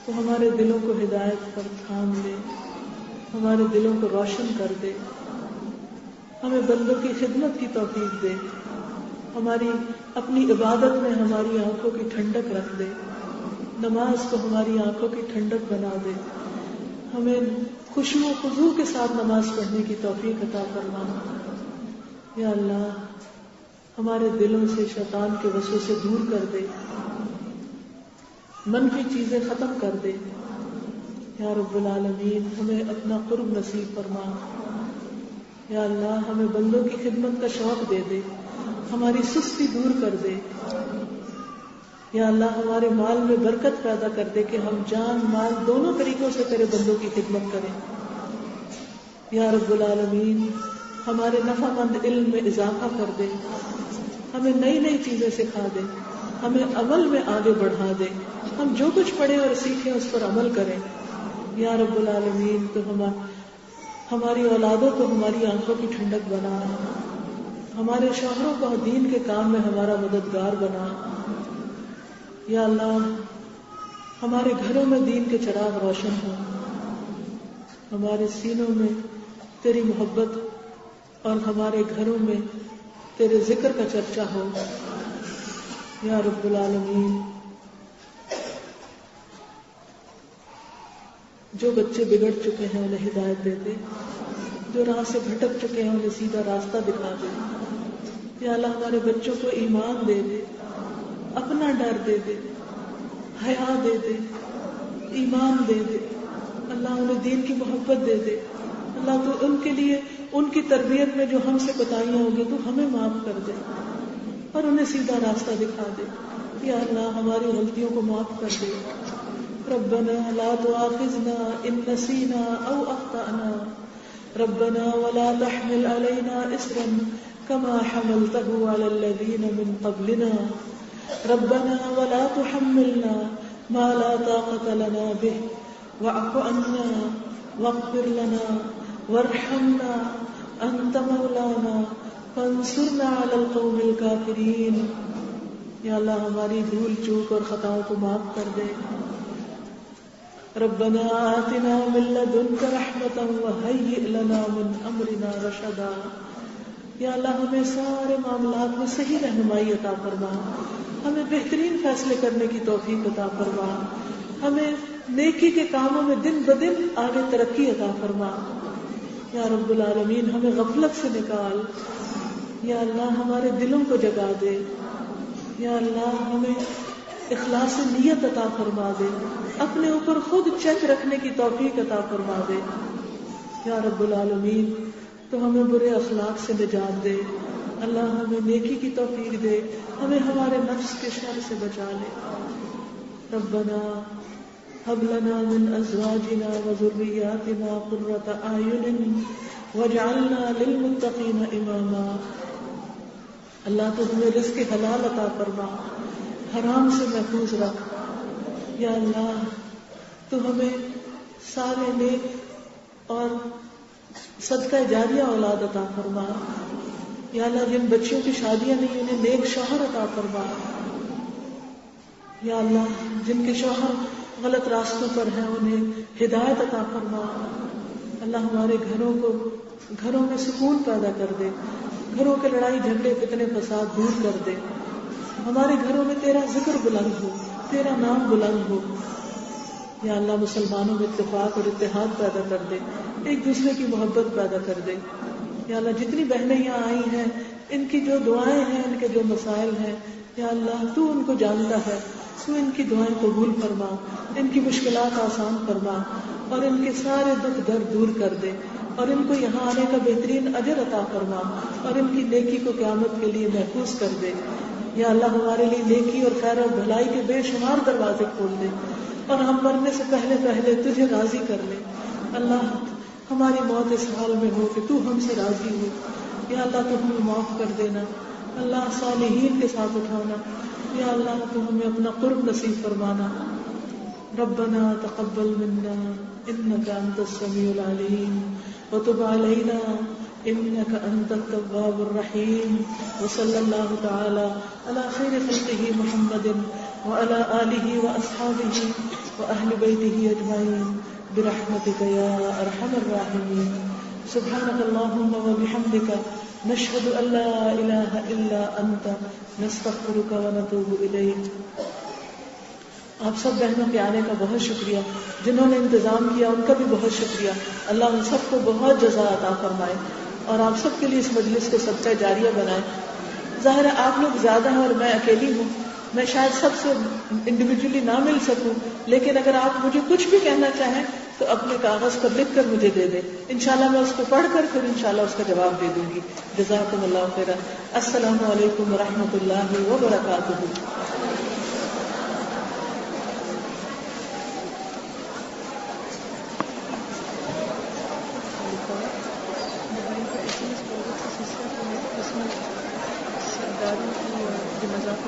تو ہمارے دلوں کو ہدایت پر تھام لے، ہمارے دلوں کو روشن کر دے، ہمیں بندوں کی خدمت کی توفیق دے، ہماری اپنی عبادت میں ہماری آنکھوں کی ٹھنڈک رکھ دے، نماز کو ہماری آنکھوں کی ٹھنڈک بنا دے، ہمیں خشوع و خضوع کے ساتھ نماز پڑھنے کی توفیق عطا فرما. یا اللہ ہمارے دلوں سے شیطان کے وسوسے دور کر دے، منفی چیزیں ختم کر دے. یا رب العالمین ہمیں اپنا قرب نصیب فرما. یا اللہ ہمیں بندوں کی خدمت کا شوق دے دے، ہماری سستی دور کر دے. یا اللہ ہمارے مال میں برکت پیدا کر دے کہ ہم جان مال دونوں طریقوں سے تیرے بندوں کی خدمت کریں. یا رب العالمین ہمارے نفع مند علم میں اضافہ کر دے، ہمیں نئی نئی چیزیں سکھا دے، ہمیں عمل میں آگے بڑھا دے، ہم جو کچھ پڑھیں اور سیکھیں اس پر عمل کریں. یا رب العالمین تو ہماری اولادوں کو ہماری آنکھوں کی ٹھنڈک بنا، ہمارے شوہروں کو دین کے کام میں ہمارا مددگار بنا. یا اللہ ہمارے گھروں میں دین کے چراغ روشن ہو، ہمارے سینوں میں تیری محبت اور ہمارے گھروں میں تیرے ذکر کا چرچا ہو. یا رب العالمین جو بچے بگڑ چکے ہیں انہیں ہدایت دے دے، جو راہ سے بھٹک چکے ہیں انہیں سیدھا راستہ دکھا دے. یا اللہ ہمارے بچوں کو ایمان دے دے، اپنا ڈر دے دے، حیا دے دے، ایمان دے دے. اللہ انہیں دین کی محبت دے دے. اللہ تو ان کے لیے ان کی تربیت میں جو ہم سے کوتاہیاں ہوگی تو ہمیں معاف کر دے اور انہیں سیدھا راستہ دکھا دے. یا اللہ ہماری غلطیوں کو معاف کر دے. ربنا لا تؤاخذنا ان نسينا او اخطأنا ربنا ولا تحمل علينا اصرا كما حملته على الذين من قبلنا ربنا ولا تحملنا ما لا طاقة لنا به واعف عنا واغفر لنا وارحمنا انت مولانا فانصرنا على القوم الكافرين. یا اللہ ہماری بھول چوک اور خطاؤں کو معاف کر دے. ربنا آتنا من لدنك رحمة وهيئ لنا من امرنا رشدا. یا اللہ ہمیں سارے معاملات میں صحیح رہنمائی عطا فرما، ہمیں بہترین فیصلے کرنے کی توفیق عطا فرما، ہمیں نیکی کے کاموں میں دن بدن آگے ترقی عطا فرما. یا رب العالمین ہمیں غفلت سے نکال. یا اللہ ہمارے دلوں کو جگا دے. یا اللہ ہمیں اخلاص نیت عطا فرما دے، اپنے اوپر خود چیک رکھنے کی توفیق عطا فرما دے. یا رب العالمین تو ہمیں برے اخلاق سے نجات دے. اللہ ہمیں نیکی کی توفیق دے، ہمیں ہمارے نفس کے شر سے بچا لے. ربنا هب لنا من ازواجنا وذرياتنا قرة اعين واجعلنا للمتقين اماما. اللہ تو ہمیں رزق حلال عطا فرما، حرام سے محفوظ رکھ. یا اللہ تو ہمیں سارے نیک اور صدقہ جاریہ اولاد عطا فرما. یا اللہ جن بچیوں کی شادیاں نہیں انہیں نیک شوہر عطا فرما. یا اللہ جن کے شوہر غلط راستوں پر ہیں انہیں ہدایت عطا فرما. اللہ ہمارے گھروں میں سکون پیدا کر دے، گھروں کے لڑائی جھگڑے فتنے فساد دور کر دے. ہمارے گھروں میں تیرا ذکر بلند ہو، تیرا نام بلند ہو. یا اللہ مسلمانوں میں اتفاق اور اتحاد پیدا کر دے، ایک دوسرے کی محبت پیدا کر دے. یا اللہ جتنی بہنیں یہاں آئی ہیں ان کی جو دعائیں ہیں، ان کے جو مسائل ہیں، یا اللہ تو ان کو جانتا ہے، تو ان کی دعائیں قبول فرما، ان کی مشکلات آسان فرما اور ان کے سارے دکھ درد دور کر دے اور ان کو یہاں آنے کا بہترین اجر عطا فرما اور ان کی نیکی کو قیامت کے لیے محفوظ کر دے. یا اللہ ہمارے لیے نیکی اور خیر اور بھلائی کے بے شمار دروازے کھول دے اور ہم مرنے سے پہلے تجھے راضی کر لے. اللہ ہماری موت اس حال میں ہو کہ تو ہم سے راضی ہو. یا اللہ تو ہمیں معاف کر دینا، اللہ صالحین کے ساتھ اٹھانا. یا اللہ تو ہمیں اپنا قرب نصیب فرمانا. ربنا تقبل منا إنك أنت السميع العليم وتب علينا إنك أنت التواب الرحيم وصلى الله تعالى على خير خلقه محمد وعلى آله وأصحابه وأهل بيته أجمعين برحمتك يا أرحم الراحمين. سبحانك اللهم وبحمدك نشهد أن لا إله إلا أنت نستغفرك ونتوب إليك. آپ سب بہنوں کے آنے کا بہت شکریہ، جنہوں نے انتظام کیا ان کا بھی بہت شکریہ. اللہ ان سب کو بہت جزا عطا فرمائے اور آپ سب کے لیے اس مجلس کو صدقہ جاریہ بنائے. ظاہر ہے آپ لوگ زیادہ ہیں اور میں اکیلی ہوں، میں شاید سب سے انڈیویجولی نہ مل سکوں، لیکن اگر آپ مجھے کچھ بھی کہنا چاہیں تو اپنے کاغذ پر لکھ کر مجھے دے دیں. انشاءاللہ میں اس کو پڑھ کر پھر انشاءاللہ اس کا جواب دے دوں گی. جزاکم اللہ خیرا. السلام علیکم ورحمۃ اللہ وبرکاتہ. مذاق